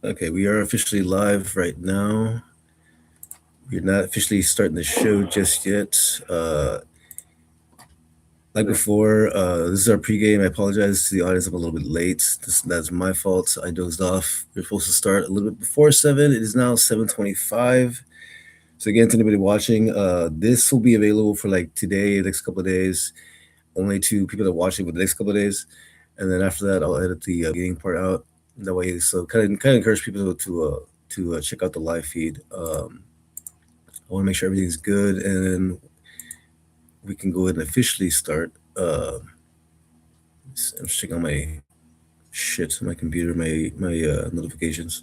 Okay, we are officially live right now. We're not officially starting the show just yet. Like before, this is our pregame. I apologize to the audience. I'm a little bit late. That's my fault. I dozed off. We're supposed to start a little bit before 7. It is now 7:25. So again, to anybody watching, this will be available for like today, the next couple of days, only to people that are watching for the next couple of days, and then after that, I'll edit the beginning part out. That way, so kind of encourage people to check out the live feed. I want to make sure everything's good, and then we can go ahead and officially start. I'm just checking on my shit, my computer, my notifications.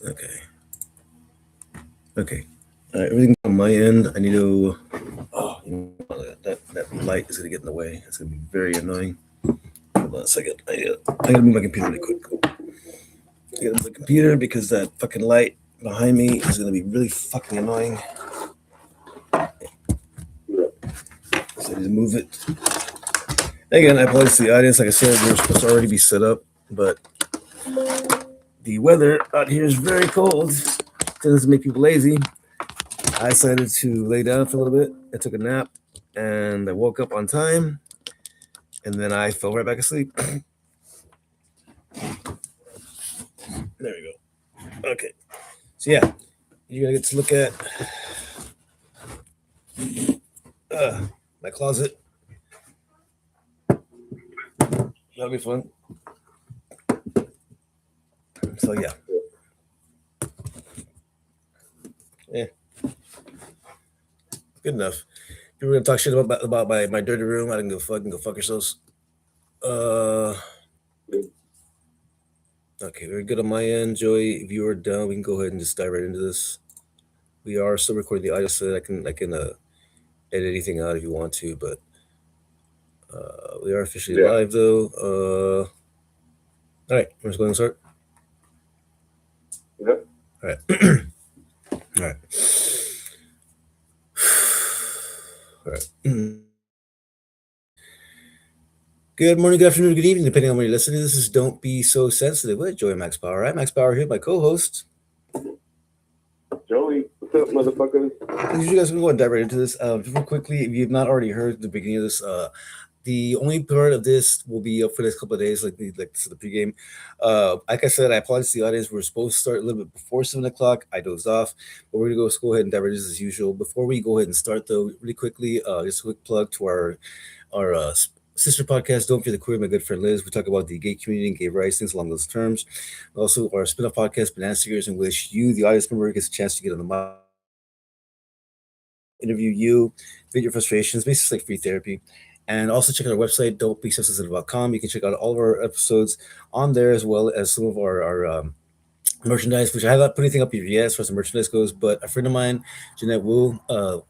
Okay, okay. All right, everything's on my end. I need to. Oh, that light is gonna get in the way. It's gonna be very annoying. Hold on a second. I gotta move my computer really quick. I gotta move the computer because that fucking light behind me is gonna be really fucking annoying. So I need to move it. Again, I apologize to the audience. Like I said, we were supposed to already be set up, but the weather out here is very cold. Tends to make people lazy. I decided to lay down for a little bit. I took a nap, and I woke up on time, and then I fell right back asleep. There we go. Okay. So yeah, you're gonna get to look at my closet. That'll be fun. So yeah. Yeah. Good enough. People are gonna talk shit about my dirty room. I didn't go fuck yourselves. Okay, very good on my end, Joey. If you are done, we can go ahead and just dive right into this. We are still recording the audio, so I can edit anything out if you want to, but we are officially live though. All right, we're just going to start. Yep. All right. All right. All right. Good morning, good afternoon, good evening, depending on when you're listening. This is Don't Be So Sensitive with Joey Max Power. I'm Max Power here, my co-host. Joey, what's up, motherfuckers? You guys can go and dive right into this. Real quickly, if you've not already heard the beginning of this, the only part of this will be up for the next couple of days, like the pregame. Like I said, I apologize to the audience. We're supposed to start a little bit before 7 o'clock. I dozed off, but we're gonna go ahead and dive right into this as usual. Before we go ahead and start, though, really quickly, just a quick plug to our sister podcast, Don't Fear the Queer, my good friend Liz. We talk about the gay community and gay rights, things along those terms. Also, our spin-off podcast, Banana Stickers, in which you, the audience member, gets a chance to get on the mic, interview you, vent your frustrations, basically like free therapy. And also check out our website, don'tbesensitive.com. You can check out all of our episodes on there, as well as some of our merchandise, which I have not put anything up here yet as far as the merchandise goes, but a friend of mine, Jeanette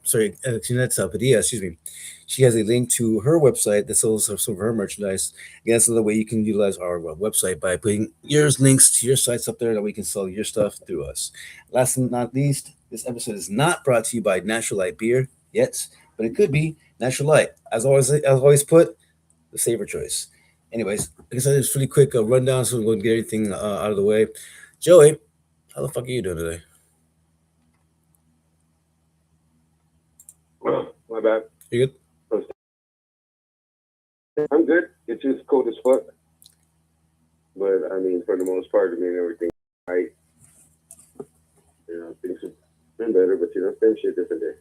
Jeanette Padilla, excuse me, she has a link to her website that sells some of her merchandise. Again, that's another way you can utilize our website by putting your links to your sites up there that we can sell your stuff through us. Last but not least, this episode is not brought to you by Natural Light Beer yet, but it could be Natural Light. As always put, the safer choice. Anyways, like I said, it's pretty quick rundown, so we're going to get everything out of the way. Joey, how the fuck are you doing today? My bad. You good? I'm good. It's just cold as fuck. But I mean, for the most part, I mean, everything right. Things have been better, but same shit, different day.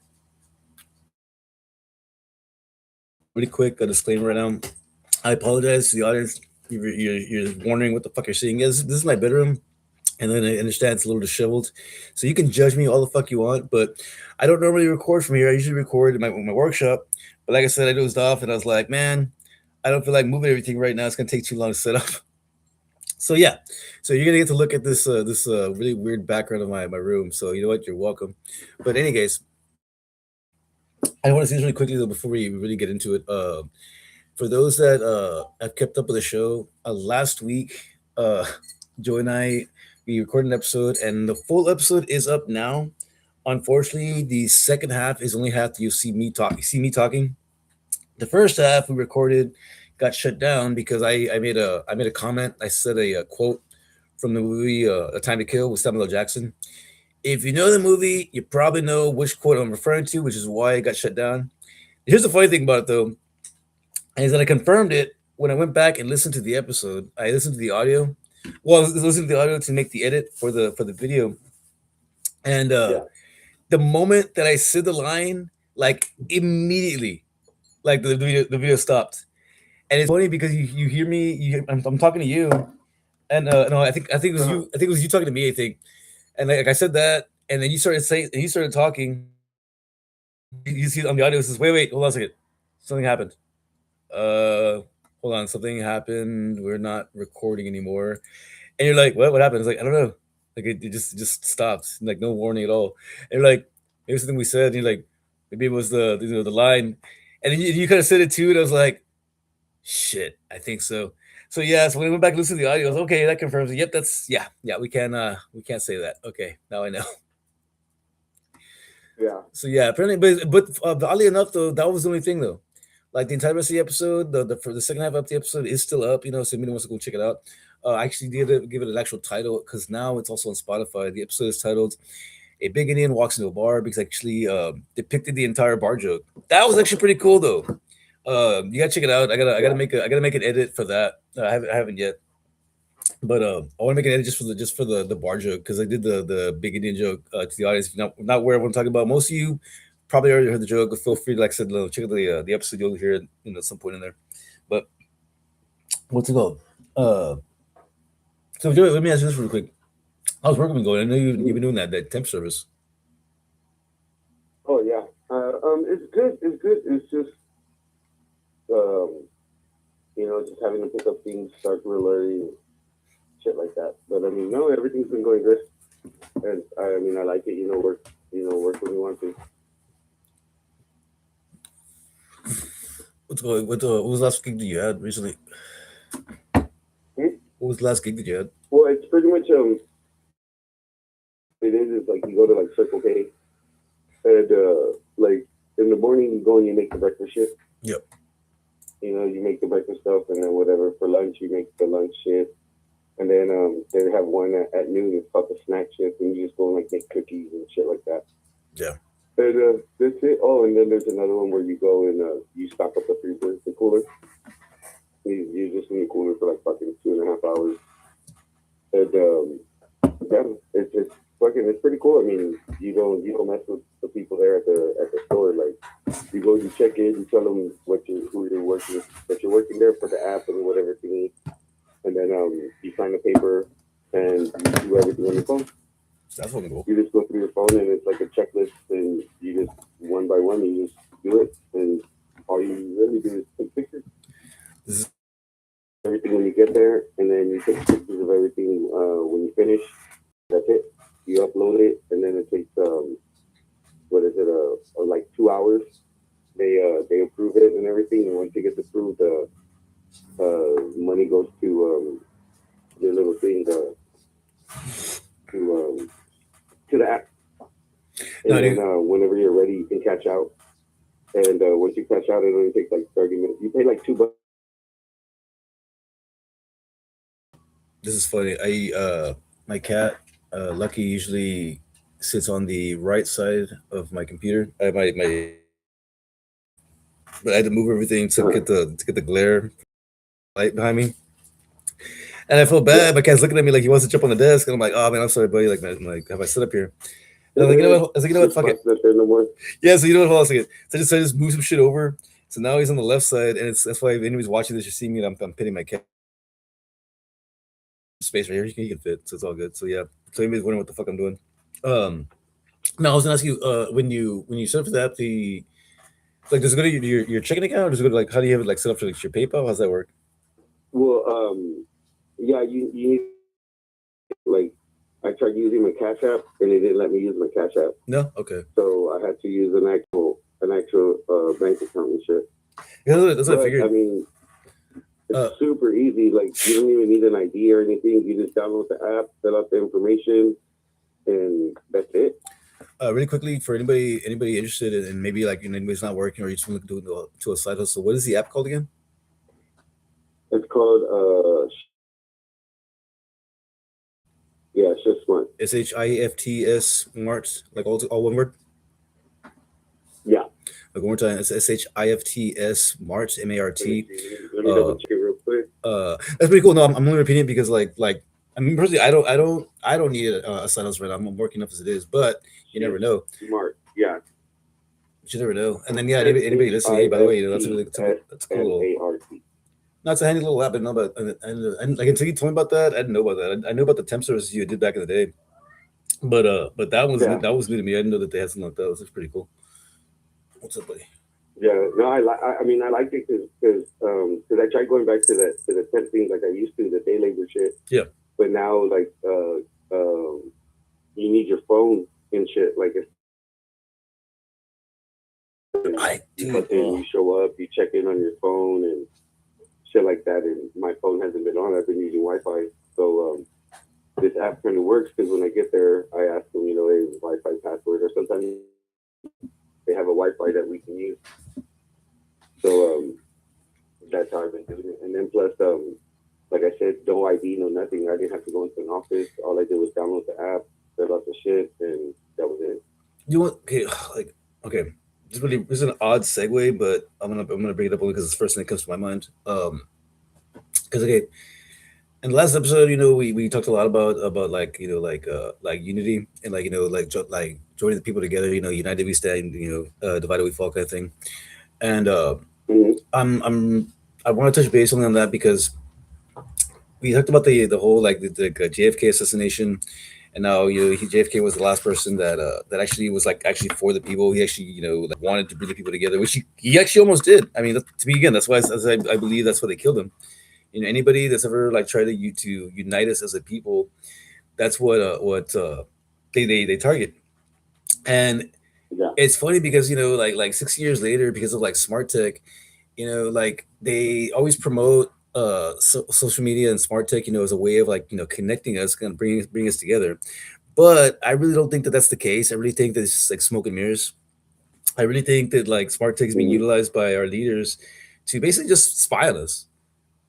Really quick, a disclaimer right now. I apologize to the audience. You're wondering what the fuck you're seeing is. This is my bedroom, and then I understand it's a little disheveled. So you can judge me all the fuck you want, but I don't normally record from here. I usually record in my workshop. But like I said, I dozed off, and I was like, man, I don't feel like moving everything right now. It's gonna take too long to set up. So yeah, so you're gonna get to look at this really weird background of my room. So you know what, you're welcome. But in any case, I want to say this really quickly though before we really get into it. For those that have kept up with the show, last week, Joe and I we recorded an episode, and the full episode is up now. Unfortunately, the second half is only half you see me talk. You see me talking. The first half we recorded got shut down because I made a comment. I said a quote from the movie A Time to Kill with Samuel L. Jackson. If you know the movie, you probably know which quote I'm referring to, which is why it got shut down. Here's the funny thing about it, though, is that I confirmed it when I went back and listened to the episode. I listened to the audio. Well, I was listening to the audio to make the edit for the video, and Yeah. the moment that I said the line, like immediately, like the video stopped. And it's funny because you hear me, I'm talking to you, and no, I think it was you. I think it was you talking to me. I think, and like I said that, and then you started saying, and you started talking. You see on the audio, it says, "Wait, hold on a second, something happened." Uh, Hold on, something happened. We're not recording anymore. And you're like, "What? What happened?" It's like I don't know. Like it just stopped. Like no warning at all. And you're like, maybe something we said. And you're like, maybe it was the line. And then you kind of said it too. And I was like, shit, I think so. So yeah, so when I went back and listened to the audio, I was okay, that confirms it. Yep, that's yeah, we can't say that. Okay, now I know. Yeah. So yeah, apparently, but oddly enough though, that was the only thing though. Like the entire rest of the episode, the for the second half of the episode is still up, so if anyone wants to go check it out. I actually did give it an actual title because now it's also on Spotify. The episode is titled "A Big Indian Walks into a Bar" because actually depicted the entire bar joke. That was actually pretty cool though. You gotta check it out. I gotta make an edit for that. I haven't yet, but I want to make an edit just for the bar joke because I did the big Indian joke to the audience. If you're not aware of what I'm talking about, most of you probably already heard the joke. But feel free to, like I said, check out the episode. You'll hear it at some point in there. But what's it called? Uh, so Joey, let me ask you this real quick. How's work been going? I know you've been doing that temp service. Oh yeah. It's good. It's good. It's just um, just having to pick up things, start real early, and shit like that. But I mean, no, everything's been going good, and I mean, I like it. Work when you want to. What's going? What was the last gig that you had recently? Hmm? What was the last gig that you had? Well, it's pretty much it is like you go to like Circle K, and like in the morning you go and you make the breakfast shit. Yep. You make the breakfast stuff, and then whatever for lunch you make the lunch shit. And then they have one at noon. It's called the snack shift, and you just go and like make cookies and shit like that. Yeah. And that's it. Oh, and then there's another one where you go and you stock up the freezer, the cooler. You're just in the cooler for like fucking 2.5 hours. And yeah, it's fucking it's pretty cool. I mean, you don't mess with the people there at the store. Like you go, you check in, you tell them who you're working with, that you're working there for the app and whatever you need. And then you sign the paper and you do everything on your phone. That's fucking cool. You just go through your phone and it's like a checklist, and you just one by one you just do it, and all you really do is take pictures. This is Everything when you get there, and then you take pictures of everything when you finish. That's it. You upload it, and then it takes what is it? Like 2 hours. They approve it and everything, and once it gets approved, money goes to your little thing to the app. And No, then dude. whenever you're ready, you can cash out. And once you cash out, it only takes like 30 minutes. You pay like $2. This is funny. My cat, Lucky, usually sits on the right side of my computer. But I had to move everything to get the glare light behind me. And I feel Yeah. bad. My cat's looking at me like he wants to jump on the desk, and I'm like, "Oh man, I'm sorry, buddy. Like, man, like, have I sit up here?" And I'm like, "You know what?" I was like, "You know what? Fuck it." Not there no more. Yeah. So you know what? Hold on a second. So I just move some shit over. So now he's on the left side, and that's why if anybody's watching this, you see me, and I'm pitting my cat space right here. He can fit, so it's all good. So yeah. So anybody's wondering what the fuck I'm doing. Um, Now I was gonna ask you, when you set up for that, does it go to your checking account, or does it go to like how do you have it like set up to like your PayPal? How's that work? Well, yeah, you need like I tried using my Cash App, and it didn't let me use my Cash App, No, okay. so I had to use an actual bank account and shit. Yeah, that's what I But I figured. mean, Uh, it's super easy. Like you don't even need an ID or anything. You just download the app, fill out the information, and that's it. really quickly for anybody interested in maybe like anybody's not working or you just want to do to a side hustle. What is the app called again? It's called Yeah, it's just smart. SHIFTS Mart, like all one word. Yeah. Like one more time, it's SHIFTS Mart Let me MART. see. Let me double Uh, check it real quick. that's pretty cool. No, I'm only repeating it because like I mean personally, I don't need a silence right now. I'm working enough as it is, but you never Shit, know. smart. Yeah. You never know. And then yeah, anybody listening, hey, by the way, that's a really that's a cool little. SHIFTSMART. That's a handy little app. I didn't know about, and like until you told me about that, I didn't know about that. I knew about the temp service you did back in the day, but Yeah. that was new to me. I didn't know that they had something like that. That's pretty cool. What's up, buddy? Yeah. No, I mean, I like it because I tried going back to the temp things like I used to, the day labor shit. Yeah. But now, like, you need your phone and shit. Like, if I you dude, fucking you show up, you check in on your phone and shit like that. And my phone hasn't been on. I've been using Wi-Fi, so this app kind of works because when I get there, I ask them, hey, Wi-Fi password, or sometimes they have a Wi-Fi that we can use. So that's how I've been doing it. And then plus, like I said, no ID, no nothing. I didn't have to go into an office. All I did was download the app, fill out the shit, and that was it. you want okay, like okay. This is an odd segue, but I'm gonna bring it up only because it's the first thing that comes to my mind. Because okay, in the last episode, we talked a lot about like like unity and like like joining the people together. United we stand. Divided we fall kind of thing. And Mm-hmm. I'm I want to touch base only on that because we talked about the whole like the JFK assassination, and now JFK was the last person that actually was like actually for the people. He actually like wanted to bring the people together, which he actually almost did. I mean, to me again, that's why I believe that's why they killed him. Anybody that's ever like tried to unite us as a people, that's what they target. And Yeah. it's funny because like 6 years later, because of like smart tech, like they always promote social media and smart tech, as a way of like connecting us and bring us together. But I really don't think that that's the case. I really think that it's just like smoke and mirrors. I really think that like smart tech is being Mm-hmm. utilized by our leaders to basically just spy on us.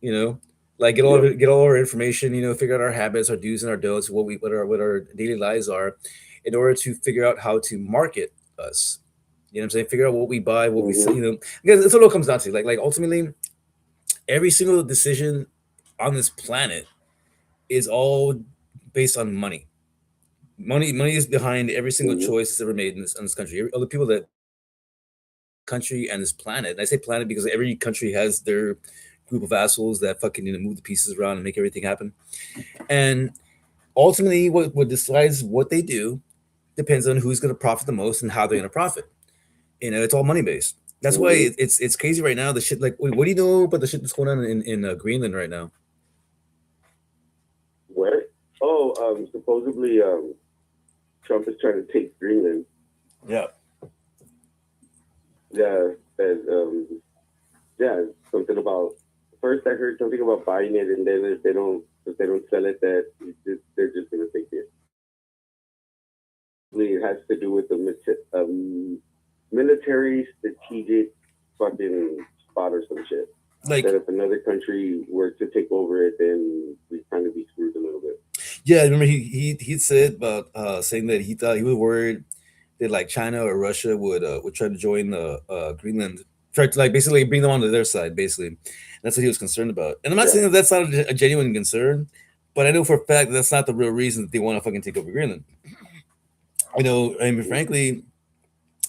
You know, like Yep. get all our information. Figure out our habits, our do's and our don'ts, what our daily lives are, in order to figure out how to market us. You know what I'm saying? Figure out what we buy, what we Mm-hmm. sell. Because that's what it all comes down to. Like ultimately, every single decision on this planet is all based on money. Money is behind every single Mm-hmm. choice that's ever made in this country. All the people that country and this planet. And I say planet because every country has their group of assholes that fucking move the pieces around and make everything happen. And ultimately, what decides what they do depends on who's going to profit the most and how they're going to profit. It's all money based. That's why Mm-hmm. it's crazy right now. The shit like, wait, what do you know about the shit that's going on in Greenland right now? Where? Oh, supposedly, Trump is trying to take Greenland. Yeah. Yeah, and yeah, something about. First, I heard something about buying it, and then if they don't sell it, that they're just gonna take it. It has to do with the military strategic fucking spot or some shit. Like, That if another country were to take over it, then we kind of be screwed a little bit. yeah, I remember he said about saying that he thought he was worried that like China or Russia would try to join Greenland, try to like basically bring them onto their side, basically. That's what he was concerned about. And I'm not Yeah. saying that that's not a genuine concern, but I know for a fact that that's not the real reason that they want to fucking take over Greenland. I mean, frankly,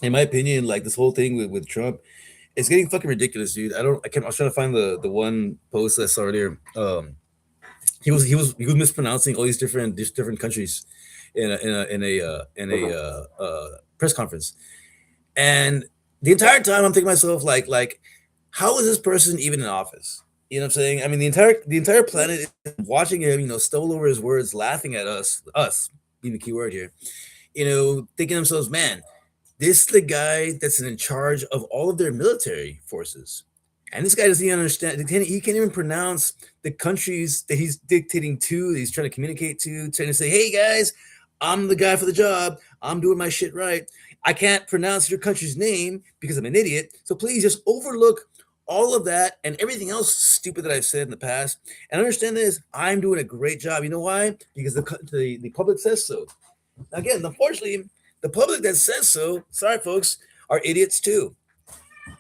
in my opinion, like this whole thing with Trump, it's getting fucking ridiculous, dude. I was trying to find the one post I saw earlier. He was mispronouncing all these different countries in a press conference, and the entire time I'm thinking to myself like how is this person even in office? You know what I'm saying? I mean, the entire planet is watching him, stumble over his words, laughing at us being the key word here. Thinking to themselves, man, this is the guy that's in charge of all of their military forces. And this guy doesn't even understand. He can't even pronounce the countries that he's dictating to, that he's trying to communicate to, trying to say, hey guys, I'm the guy for the job. I'm doing my shit right. I can't pronounce your country's name because I'm an idiot. So please just overlook all of that and everything else stupid that I've said in the past, and understand this, I'm doing a great job. You know why? Because the public says so. Again, unfortunately, the public that says so, sorry folks, are idiots too.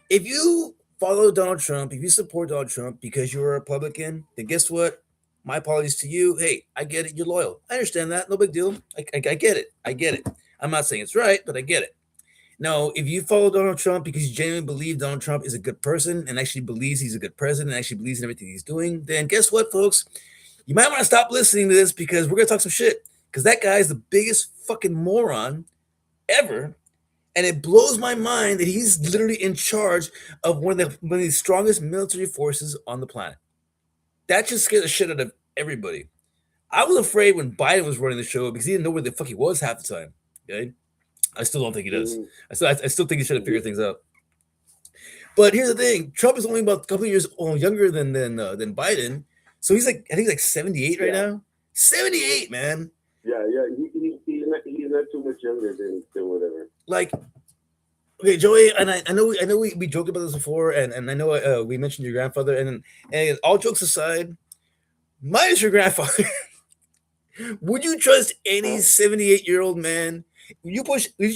If you follow Donald Trump, if you support Donald Trump because you're a Republican, then guess what? My apologies to you. Hey, I get it. You're loyal. I understand that. No big deal. I get it. I get it. I'm not saying it's right, but I get it. Now, if you follow Donald Trump because you genuinely believe Donald Trump is a good person and actually believes he's a good president and actually believes in everything he's doing, then guess what, folks? You might want to stop listening to this because we're going to talk some shit. Because that guy is the biggest fucking moron ever. And it blows my mind that he's literally in charge of one of the strongest military forces on the planet. That just scared the shit out of everybody. I was afraid when Biden was running the show because he didn't know where the fuck he was half the time. Okay, I still don't think he does. I still think he should have figured things out. But here's the thing: Trump is only about a couple of years younger than Biden, so he's like I think he's like 78 right now. 78, man. Yeah, he's not too much younger than whatever. Like, okay, Joey, and I know we joked about this before, and I know we mentioned your grandfather, and all jokes aside, minus your grandfather, would you trust any 78-year-old man? Would you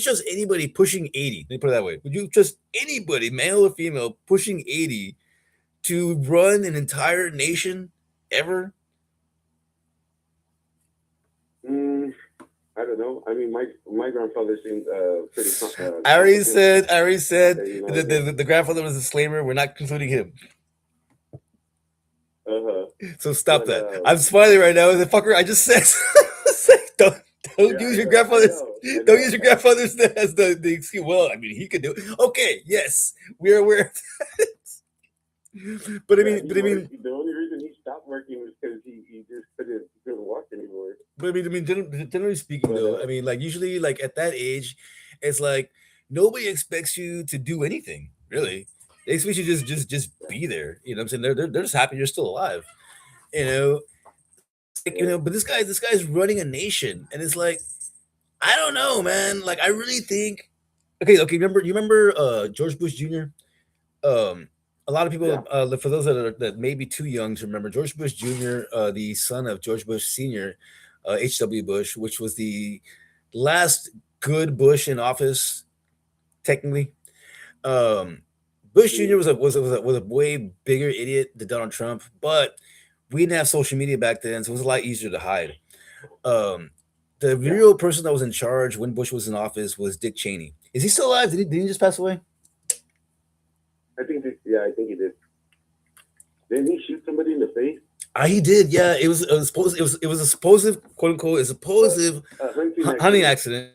trust anybody pushing 80? Let me put it that way. Would you trust anybody, male or female, pushing 80 to run an entire nation ever? I don't know. I mean, my grandfather seemed pretty. I already said the grandfather was a disclaimer. We're not including him. So stop that. I'm smiling right now. The fucker I just said. Don't use your grandfather's. Don't use your grandfather's as the excuse. Well, I mean, he could do it. Okay, yes, we're aware of that. But I mean, the only reason he stopped working was because he just couldn't walk anymore. But I mean, generally speaking, though, I mean, like usually, like at that age, it's like nobody expects you to do anything really. They expect you just be there. You know what I'm saying? They're just happy you're still alive. You know, like, you know. But this guy's running a nation, and it's like, I don't know, man. Like I really think. Okay. You remember George Bush Jr. A lot of people, for those that may be too young to remember, George Bush Jr., the son of George Bush Sr., H.W. Bush, which was the last good Bush in office, technically. Bush Jr. was a way bigger idiot than Donald Trump, but we didn't have social media back then, so it was a lot easier to hide. The real person that was in charge when Bush was in office was Dick Cheney. Is he still alive? Did he just pass away? I think he did. Didn't he shoot somebody in the face? He did. Yeah, it was a supposed quote unquote a supposed hunting accident.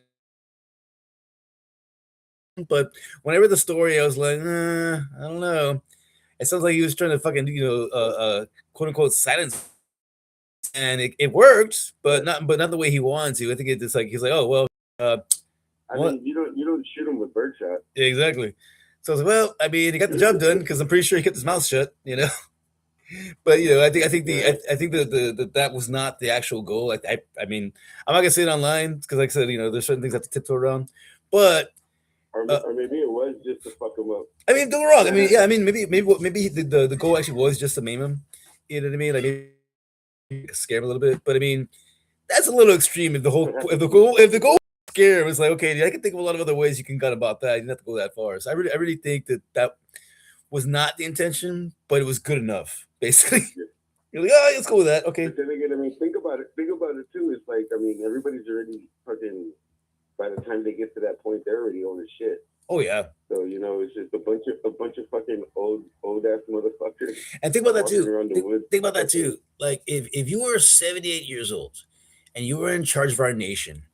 But when I read the story, I was like, I don't know. It sounds like he was trying to fucking quote unquote silence, and it worked, but not the way he wanted to. I think it's like he's like, oh well. I mean, you don't shoot him with birdshot. Yeah, exactly. So I was like, well, I mean, he got the job done because I'm pretty sure he kept his mouth shut, you know. But you know, I think that was not the actual goal. I mean, I'm not gonna say it online because, like I said, you know, there's certain things I have to tiptoe around. But or maybe it was just to fuck him up. I mean, don't get me wrong. I mean, yeah, I mean, maybe the goal actually was just to maim him. You know what I mean? Like maybe scare him a little bit. But I mean, that's a little extreme. If the goal scare was like, okay, I can think of a lot of other ways you can cut about that. You didn't have to go that far. So I really think that was not the intention, but it was good enough. Basically, you're like, oh, let's go with that. Okay. But then again, I mean, think about it too. It's like, I mean, everybody's already fucking. By the time they get to that point, they're already old as shit. Oh yeah. So you know, it's just a bunch of fucking old ass motherfuckers. And think about that too. Think about that too. Like if you were 78 years old and you were in charge of our nation,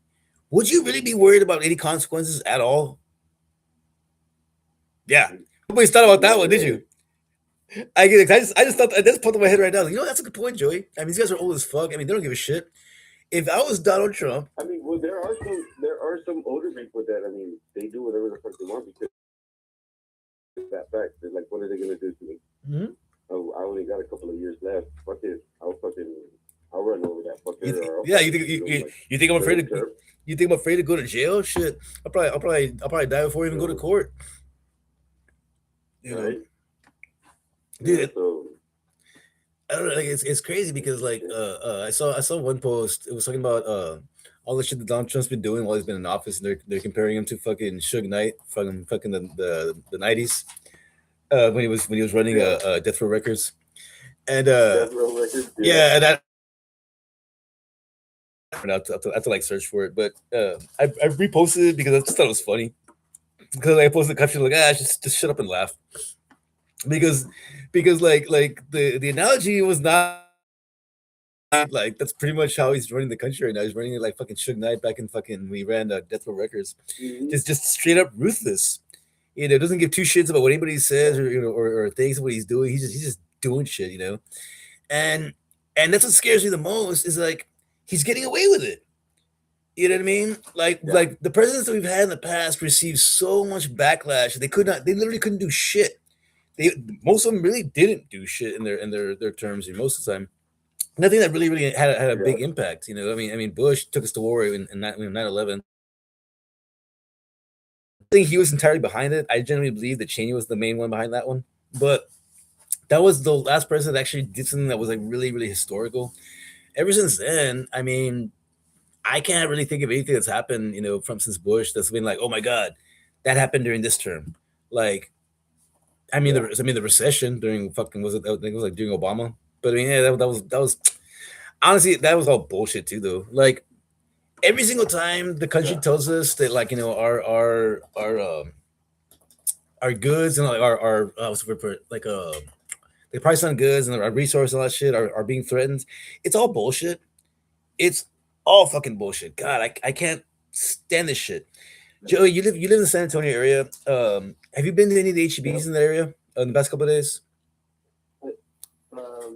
would you really be worried about any consequences at all? Yeah. Nobody's thought about that one, did you? I get it. I just thought that's popped in my head right now. Like, you know, that's a good point, Joey. I mean, these guys are old as fuck. I mean, they don't give a shit. If I was Donald Trump, I mean, well, there are some older people that, I mean, they do whatever the fuck they want because that fact. They're like, what are they gonna do to me? Mm-hmm. Oh, I only got a couple of years left. Fuck it. I'll run over that fucker. You think I'm afraid to? You think I'm afraid to go to jail? Shit, I'll probably die before I even go to court. You know. Right. dude. Yeah, so I don't know, like it's crazy because like I saw one post. It was talking about all the shit that Donald Trump's been doing while he's been in office, and they're comparing him to fucking Suge Knight from fucking the 90s when he was running yeah, Death Row Records, and Death Row Records. Yeah, yeah, and I have to like search for it, but I reposted it because I just thought it was funny because I posted the caption like just shut up and laugh because like the analogy was not like that's pretty much how he's running the country right now. He's running it like fucking Suge Knight back in fucking we ran Death Row Records, mm-hmm. just straight up ruthless. You know, doesn't give two shits about what anybody says or or thinks of what he's doing. He's just doing shit, you know. And that's what scares me the most is like he's getting away with it. You know what I mean? Like the presidents that we've had in the past received so much backlash. They literally couldn't do shit. Most of them really didn't do shit in their terms most of the time. Nothing that really had a big impact. You know, I mean, Bush took us to war in 9/11. I think he was entirely behind it. I generally believe that Cheney was the main one behind that one, but that was the last president that actually did something that was like really, really historical. Ever since then, I mean, I can't really think of anything that's happened, you know, from since Bush that's been like, oh my god, that happened during this term. Like, the recession during fucking was it? I think it was like during Obama. But I mean, yeah, that was honestly that was all bullshit too, though. Like every single time the country tells us that, like, you know, our goods and like our what's the word for it? Like the price on goods and our resources and all that shit are being threatened. It's all bullshit. It's all fucking bullshit. God, I can't stand this shit. Joey, you live in the San Antonio area. Have you been to any of the HEBs in that area in the past couple of days?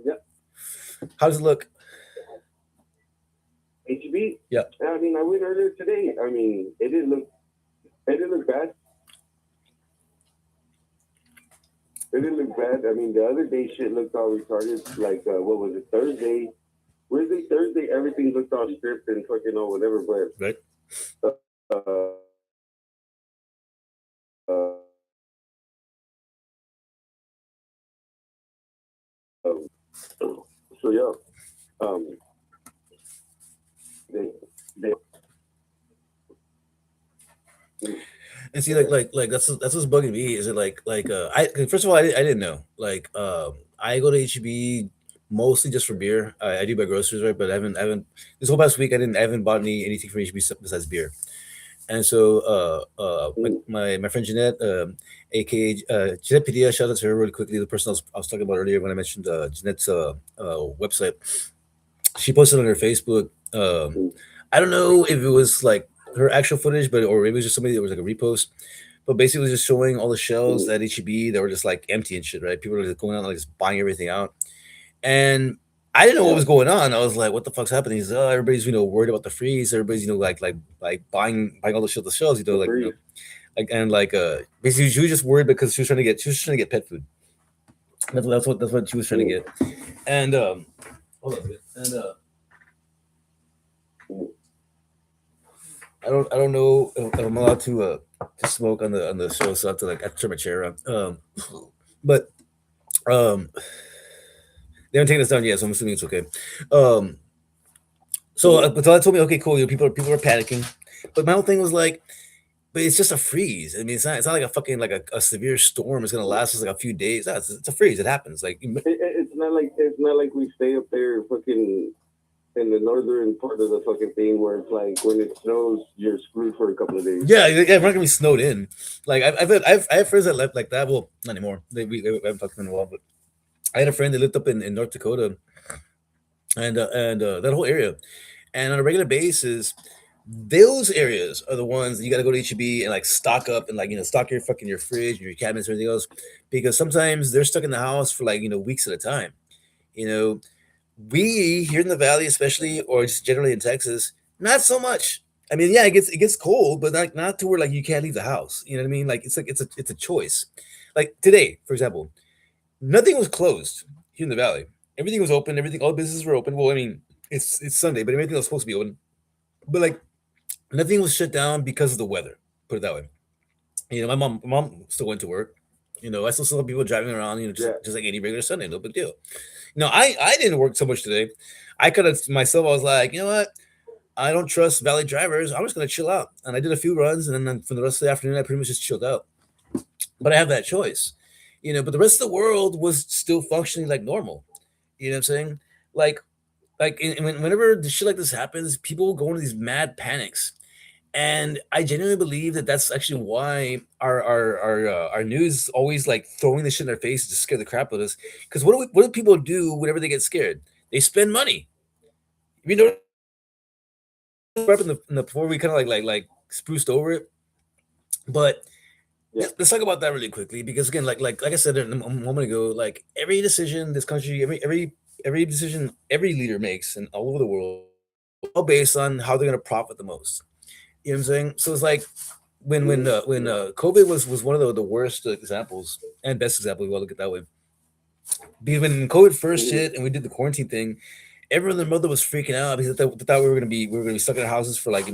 Yeah. How does it look? HEB. Yeah. I mean, I went earlier today. I mean, it didn't look bad. It didn't look bad. I mean, the other day shit looked all retarded. Like, what was it? Thursday, Wednesday, Thursday, everything looked all stripped and fucking all whatever. But Right. uh, uh, so yeah, they And see, like that's what's bugging me. Is it I first of all, I didn't know. Like, I go to HEB mostly just for beer. I do buy groceries, right? But I haven't this whole past week. I haven't bought anything from HEB besides beer. And so, my friend Jeanette, aka Jeanette Padilla, shout out to her really quickly. The person I was talking about earlier when I mentioned Jeanette's website. She posted on her Facebook. I don't know if it was like her actual footage, but or maybe it was just somebody that was like a repost. But basically, it was just showing all the shelves at HEB that were just like empty and shit. Right? People were just going out like just buying everything out, and I didn't know what was going on. I was like, "What the fuck's happening?" He's everybody's worried about the freeze. Everybody's like buying all the shit at the shelves. And like basically she was just worried because she was trying to get pet food. That's what she was trying to get. And hold on a bit. And I don't know if I'm allowed to smoke on the show, so I have to turn my chair around. But they haven't taken us down yet, so I'm assuming it's okay. But so that told me, okay, cool. People are panicking, but my whole thing was like, but it's just a freeze. I mean, it's not like a fucking like a severe storm. It's gonna last us like a few days. No, it's a freeze. It happens. Like it's not like we stay up there fucking in the northern part of the fucking thing where it's like when it snows, you're screwed for a couple of days. Yeah, we're not gonna be snowed in. Like I have friends that left like that. Well, not anymore. We haven't talked to them in a while, but I had a friend that lived up in North Dakota, and that whole area. And on a regular basis, those areas are the ones that you got to go to HEB and like stock up and like stock your fridge and your cabinets and everything else, because sometimes they're stuck in the house for like weeks at a time. You know, we here in the valley, especially, or just generally in Texas, not so much. I mean, yeah, it gets cold, but like not to where like you can't leave the house. You know what I mean? Like it's a choice. Like today, for example, nothing was closed here in the valley. Everything was open. All the businesses were open. Well, I mean, it's Sunday, but everything was supposed to be open. But like nothing was shut down because of the weather. Put it that way. My mom still went to work. I still saw people driving around, Yeah. just like any regular Sunday, no big deal. I didn't work so much today. I could have myself. I was like, you know what? I don't trust valet drivers. I'm just gonna chill out. And I did a few runs, and then for the rest of the afternoon, I pretty much just chilled out. But I have that choice, But the rest of the world was still functioning like normal. You know what I'm saying? Like, whenever the shit like this happens, people go into these mad panics, and I genuinely believe that that's actually why our news always like throwing this shit in their face to scare the crap out of us. Because what do people do whenever they get scared? They spend money. You know, before we kind of like spruced over it, but Yeah. let's talk about that really quickly because again, like I said a moment ago, like every decision this country, every decision every leader makes and all over the world, all based on how they're gonna profit the most. You know what I'm saying? So it's like when COVID was one of the worst examples and best example. If you want to look at it that way, because when COVID first Mhm. hit and we did the quarantine thing, everyone and their mother was freaking out because they thought we were gonna be stuck in our houses for like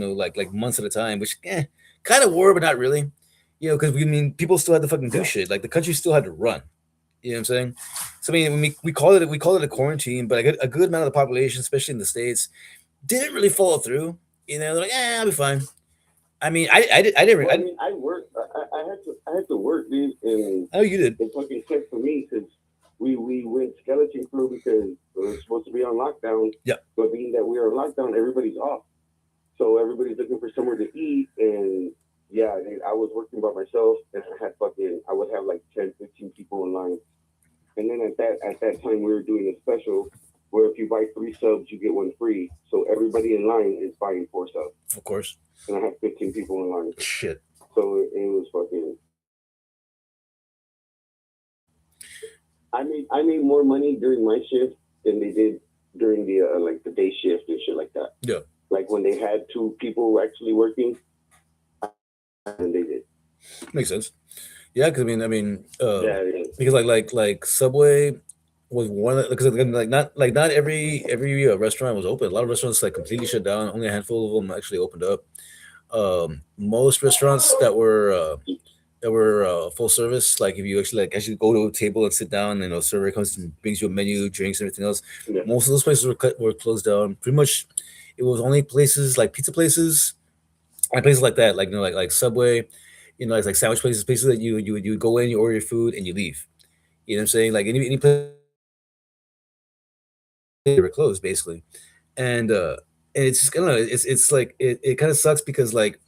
months at a time, which kind of were, but not really. Because people still had to fucking do shit. Like the country still had to run. You know what I'm saying? So I mean, when we call it a quarantine, but a good amount of the population, especially in the states, didn't really follow through. They're like, I'll be fine. I mean, I never, Well, I mean, I worked. I had to work, dude, and I know you did. it fucking sucked for me because we went skeleton crew because we were supposed to be on lockdown. Yeah. But being that we are on lockdown, everybody's off, so everybody's looking for somewhere to eat. And yeah, dude, I was working by myself, and I would have like 10, 15 people in line. And then at that time, we were doing a special where if you buy 3 subs, you get one free. So everybody in line is buying 4 subs, Of course. and I had 15 people in line. Shit. So it was fucking. I made more money during my shift than they did during the like the day shift and shit like that. Yeah. Like when they had 2 people actually working, and they did. Makes sense. Yeah, because Yeah, yeah. because like Subway was one of because not every restaurant was open. A lot of restaurants like completely shut down. Only a handful of them actually opened up. Most restaurants that were full service, like if you actually go to a table and sit down, and a server comes and brings you a menu, drinks, and everything else. Yeah. Most of those places were closed down. Pretty much, it was only places like pizza places and places like that, like Subway, like sandwich places that you would go in, you order your food, and you leave. You know what I'm saying? Like any place they were closed basically, and it's just kind of it's like it kind of sucks because like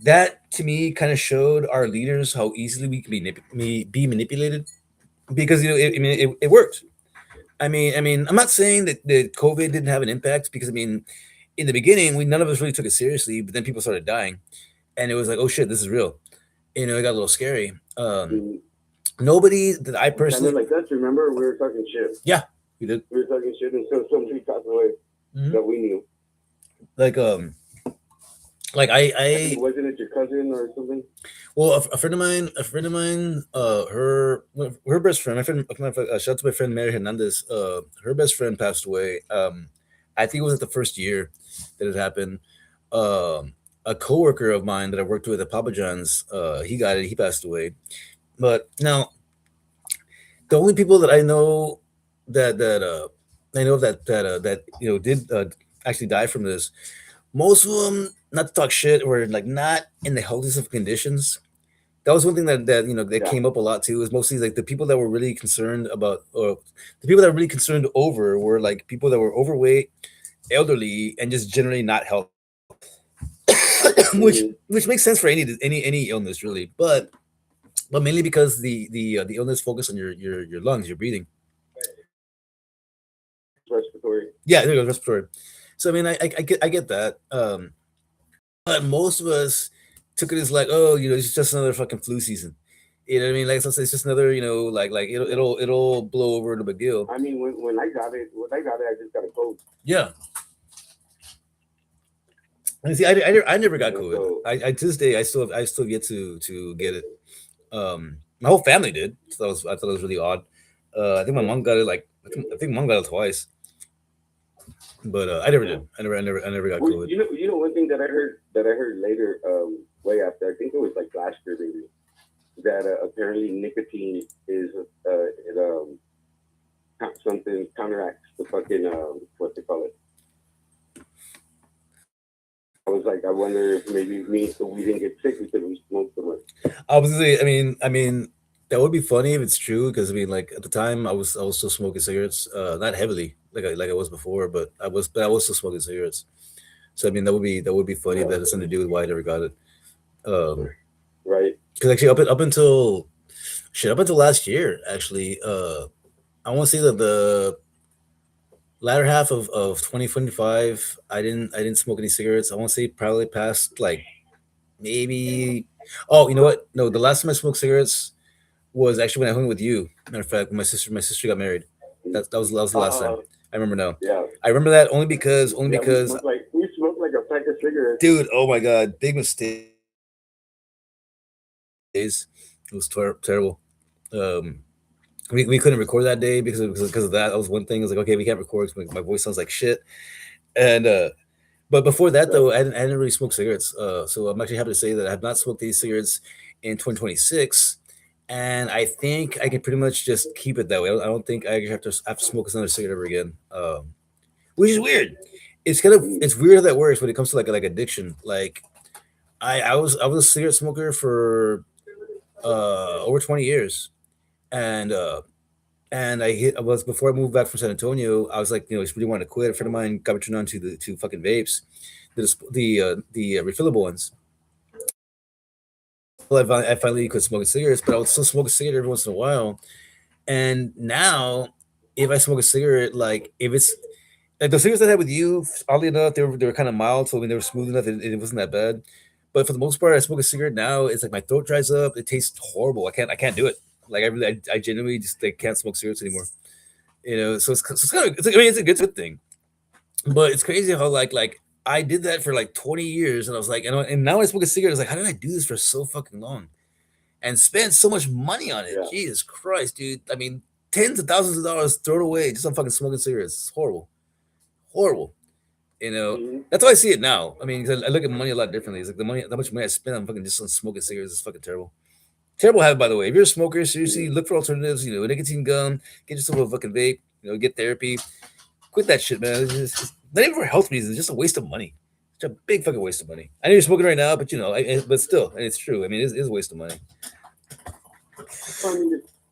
that to me kind of showed our leaders how easily we can be manipulated because it worked. I'm not saying that COVID didn't have an impact because in the beginning we none of us really took it seriously, but then people started dying, and it was like, oh shit, this is real. It got a little scary. Mm, Nobody that I kind of personally, like us. Remember, we were talking shit. yeah, we did. We were talking shit until somebody passed away Mhm. that we knew. Like I Wasn't it your cousin or something? well, a friend of mine, her best friend, shout out to my friend Mary Hernandez. Her best friend passed away. I think it was at the first year that it happened. A coworker of mine that I worked with at Papa John's, he got it. He passed away. But now, the only people that I know that I know that did actually die from this. Most of them, not to talk shit, were like not in the healthiest of conditions. That was one thing that Yeah. came up a lot too. Is mostly like the people that were really concerned about, or the people that were really concerned over, were like people that were overweight, elderly, and just generally not healthy. which Mhm. which makes sense for any illness really, but mainly because the illness focus on your lungs, your breathing. Respiratory. Yeah, there you go, respiratory. So I get that. But most of us took it as like, oh, it's just another fucking flu season. You know what I mean? Like, so it's just another, like it'll blow over, no big deal. I mean, when I got it, I just got a cold. Yeah. And see, I never got COVID. So I to this day I still have yet to get it. My whole family did. So I thought it was really odd. I think my mom got it I think mom got it twice, but I never did. I never got well, COVID. one thing that I heard later, way after. I think it was like last year maybe. that apparently nicotine is something counteracts the fucking what they call it. I was like, I wonder if maybe we didn't get sick because we smoked so much. Obviously, I mean, that would be funny if it's true because I mean, like at the time, I was still smoking cigarettes, not heavily like I was before, but I was still smoking cigarettes. So I mean, that would be funny if that has something to do with why I never got it. Right. Because actually, up until shit, up until last year, actually, I want to say that the latter half of 2025, I didn't smoke any cigarettes. I want to say probably past like maybe. Oh, you know what? No, the last time I smoked cigarettes was actually when I hung with you. Matter of fact, when my sister got married. That was the last time. I remember now. Yeah. I remember that only because we smoked like a pack of cigarettes. dude. Oh my god, big mistake. It was terrible. We couldn't record that day because of that. That was one thing. I was like, okay, we can't record because my voice sounds like shit. And but before that though, I didn't really smoke cigarettes. So I'm actually happy to say that I have not smoked these cigarettes in 2026. And I think I can pretty much just keep it that way. I don't think I actually have to smoke another cigarette ever again. Which is weird. It's weird how that works when it comes to like addiction. Like I was a cigarette smoker for over 20 years, and I was before I moved back from San Antonio. I was like, just really wanted to quit. A friend of mine got me turned on to the to fucking vapes, the refillable ones. Well, I finally quit smoking cigarettes, but I would still smoke a cigarette every once in a while. And now, if I smoke a cigarette, like if it's like the cigarettes that I had with you, oddly enough, they were kind of mild, so I mean they were smooth enough, it wasn't that bad. But for the most part, I smoke a cigarette now. It's like my throat dries up. It tastes horrible. I can't do it. Like I genuinely just like can't smoke cigarettes anymore. So it's kind of I mean it's a good thing, but it's crazy how like I did that for like 20 years, and I was like, and now I smoke a cigarette. I was like, how did I do this for so fucking long and spend so much money on it? Yeah. Jesus Christ, dude! I mean, tens of thousands of dollars thrown away just on fucking smoking cigarettes. It's horrible, horrible. That's how I see it now. I mean, 'cause I look at money a lot differently. It's like the money, how much money I spend on fucking just on smoking cigarettes is fucking terrible. Terrible habit, by the way. If you're a smoker, seriously, look for alternatives. A nicotine gum, get yourself a fucking vape. Get therapy. Quit that shit, man. It's not even for health reasons. It's just a waste of money. It's a big fucking waste of money. I know you're smoking right now, but but still, and it's true. I mean, it is a waste of money.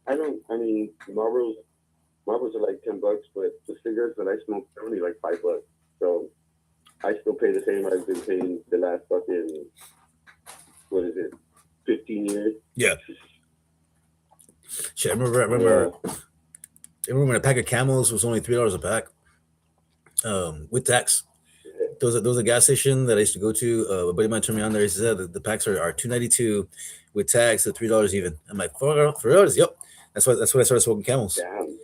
I mean, Marlboros are like $10, but the cigarettes that I smoke are only like $5. So I still pay the same I've been paying the last fucking, what is it, 15 years? Yeah. Shit, I remember when a pack of Camels was only $3 a pack, with tax. There was a gas station that I used to go to. A buddy of mine turned me on there. He said the packs are $2.92 with tax at $3 even. I'm like, $4? Yep. That's when I started smoking Camels. Damn.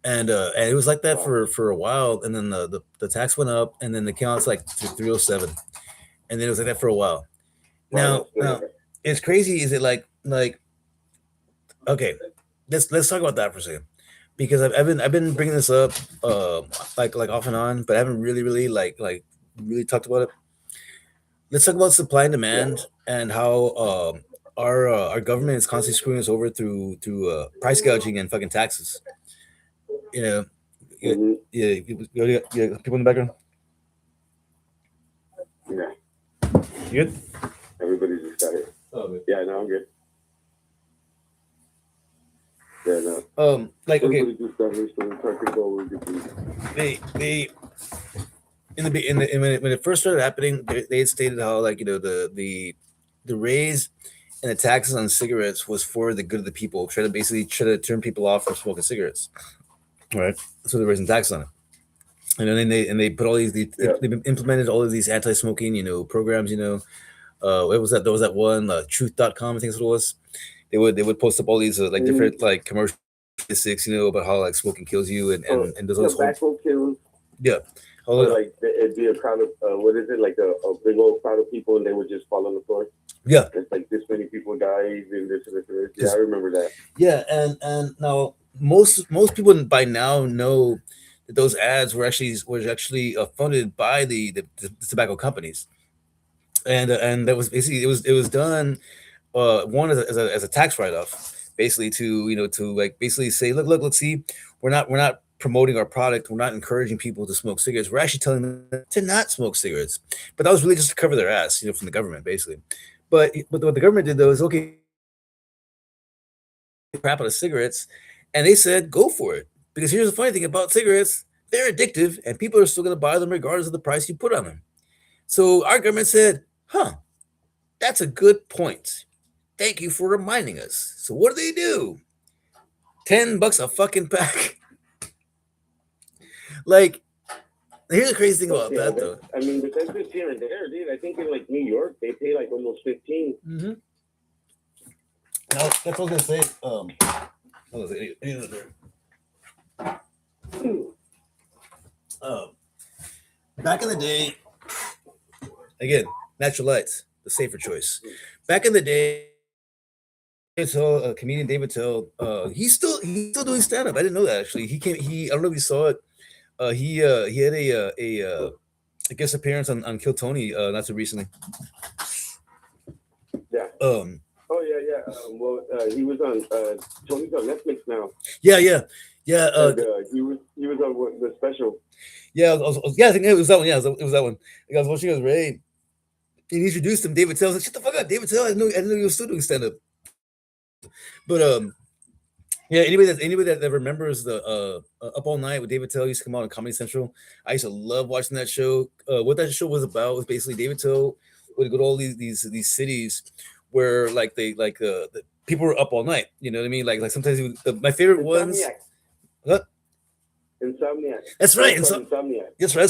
And it was like that for a while, and then the tax went up, and then the count's like 307, and then it was like that for a while. Now it's crazy. Is it like okay? Let's talk about that for a second, because I've been bringing this up like off and on, but I haven't really really talked about it. Let's talk about supply and demand and how our government is constantly screwing us over through price gouging and fucking taxes. Yeah, people in the background. Yeah. You good? Everybody's just got it. Oh, good. Yeah, no, I'm good. Yeah, no. Like okay, Everybody just got here, so we're talking about what we could they when it first started happening, they had stated how like the raise and the taxes on cigarettes was for the good of the people, try to turn people off from smoking cigarettes. Right, so they're raising tax on it, and then they put all these they implemented all of these anti-smoking programs. What was that? There was that one truth.com, I think that's what it was. They would post up all these like different like commercial statistics, about how like smoking kills you and does all this tobacco kills. Yeah. Like it'd be a crowd of what is it, like a big old crowd of people, and they would just fall on the floor. Yeah, it's like this many people died and this and this and this. Yeah, I remember that. Yeah, and now most people by now know that those ads were actually funded by the tobacco companies, and that was basically it was done one as a tax write off, basically to like basically say, look, let's see, we're not promoting our product, we're not encouraging people to smoke cigarettes, we're actually telling them to not smoke cigarettes. But that was really just to cover their ass, from the government, basically. But what the government did though is okay, crap out of cigarettes, and they said go for it. Because here's the funny thing about cigarettes: they're addictive, and people are still going to buy them regardless of the price you put on them. So our government said, "Huh, that's a good point. Thank you for reminding us." So what do? $10 a fucking pack. Like, here's the crazy thing about that, though. I mean, but that's just here and there, dude. I think in like New York, they pay like almost 15. Mm-hmm. Now, that's what I was gonna say. Back in the day, again, natural lights, the safer choice. Back in the day, comedian David Tell, he's still doing stand up. I didn't know that actually. I don't know if you saw it. He had a guest appearance on Kill Tony not so recently. Yeah. Oh yeah. Well, he was on Tony's on Netflix now. Yeah. And, he was on the special. Yeah, I think it was that one. Yeah, it was that one. Like, I was watching his Ray. He introduced him, David Tell. I was like, shut the fuck up, David Tell. I didn't know he was still doing stand up. But yeah, anybody that remembers the Up All Night with David Tell used to come out on Comedy Central. I used to love watching that show. What that show was about was basically David Tell would go to all these cities where like the people were up all night. You know what I mean? Like sometimes my favorite ones. What? Insomniac. That's right. Insomniac. That's right.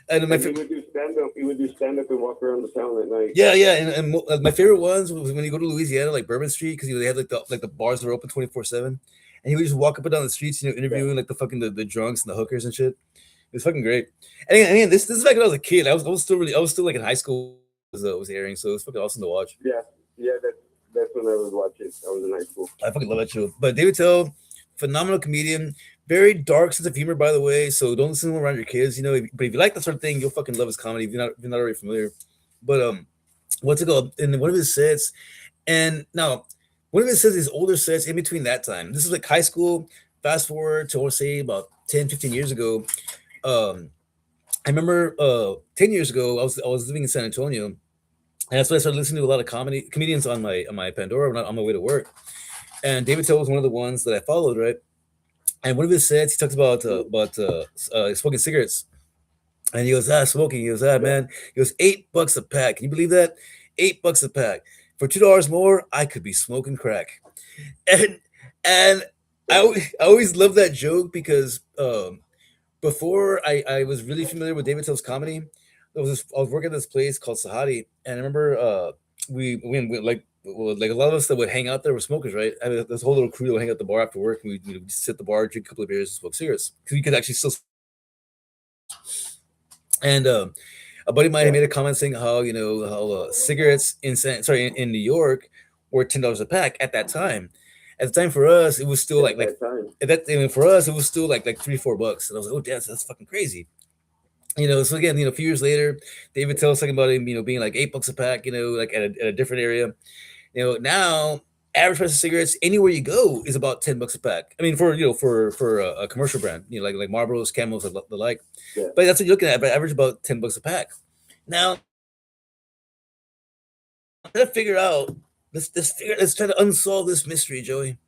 And he would do stand up. He would do stand up and walk around the town at night. Yeah. And my favorite ones was when you go to Louisiana, like Bourbon Street, because they had like the bars that are open 24/7, and he would just walk up and down the streets, interviewing like the drunks and the hookers and shit. It was fucking great. And again, this is back when I was a kid. I was still like in high school. Was airing, so it was fucking awesome to watch. Yeah. That's when I was watching. I was in high school. I fucking love that show. But David Tell, phenomenal comedian. Very dark sense of humor, by the way. So don't listen to him around your kids, But if you like that sort of thing, you'll fucking love his comedy. If you're not already familiar. But what's it called? In one of his sets, and now one of his sets, his older sets in between that time. This is like high school. Fast forward to, I want to say, about 10, 15 years ago. I remember 10 years ago, I was living in San Antonio, and that's when I started listening to a lot of comedians on my Pandora on my way to work. And David Tell was one of the ones that I followed, right? And one of his sets, he talks about smoking cigarettes, and he goes, smoking. He goes, man. He goes, $8 a pack. Can you believe that? $8 a pack. For $2 more, I could be smoking crack. And I always love that joke because before I was really familiar with David Tell's comedy, I was working at this place called Sahadi, and I remember we like a lot of us that would hang out there were smokers, right? I mean, this whole little crew that would hang out at the bar after work, and we'd sit at the bar, drink a couple of beers, and smoke cigarettes because we could actually still. And a buddy of mine had made a comment saying how cigarettes in New York were $10 a pack at that time. At the time for us, it was still for us it was still like $3-4, and I was like, oh, damn, that's fucking crazy. So again, a few years later, David Tell us talking about him, being like $8 a pack, like at a different area. Now average price of cigarettes anywhere you go is about $10 a pack. I mean, for a commercial brand, like Marlboros, Camels, the like. Yeah. But that's what you're looking at. But average about $10 a pack. Now, I'm trying to figure out. Let's try to unsolve this mystery, Joey.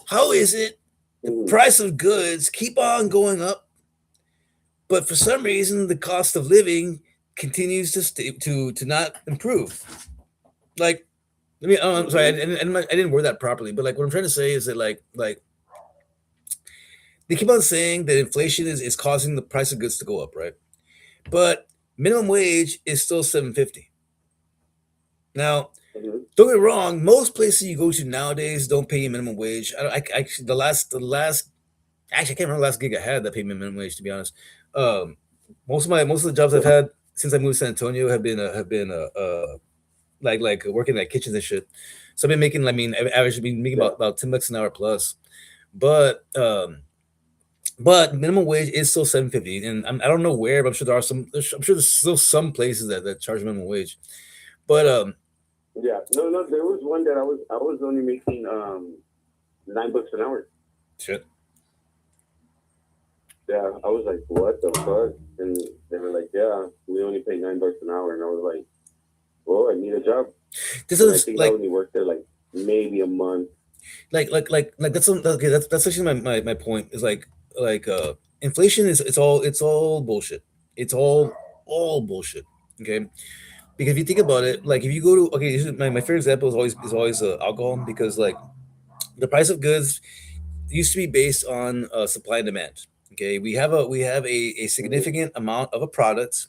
How is it the price of goods keep on going up, but for some reason the cost of living continues to not improve? Like, I'm sorry, I didn't word that properly, but like what I'm trying to say is that like they keep on saying that inflation is causing the price of goods to go up, right? But minimum wage is still $7.50. Now, don't get me wrong, most places you go to nowadays don't pay you minimum wage. I can't remember the last gig I had that paid me minimum wage, to be honest. Most of the jobs I've had since I moved to San Antonio have been like working at kitchens and shit. So I've been making, I've averaged been making about $10 an hour plus. But minimum wage is still $7.50, and I don't know where, but I'm sure there's still some places that charge minimum wage. But Yeah, no. There was one that I was only making $9 an hour. Shit. Yeah, I was like, what the fuck? And they were like, yeah, we only pay $9 an hour. And I was like, well, I need a job. This And I is think I like only worked there like maybe a month. okay. That's actually my point is like inflation is it's all bullshit. It's all bullshit. Okay, because if you think about it, like if you go to okay, this is my favorite example is always alcohol because like the price of goods used to be based on supply and demand. Okay, we have a Mm-hmm. significant amount of a product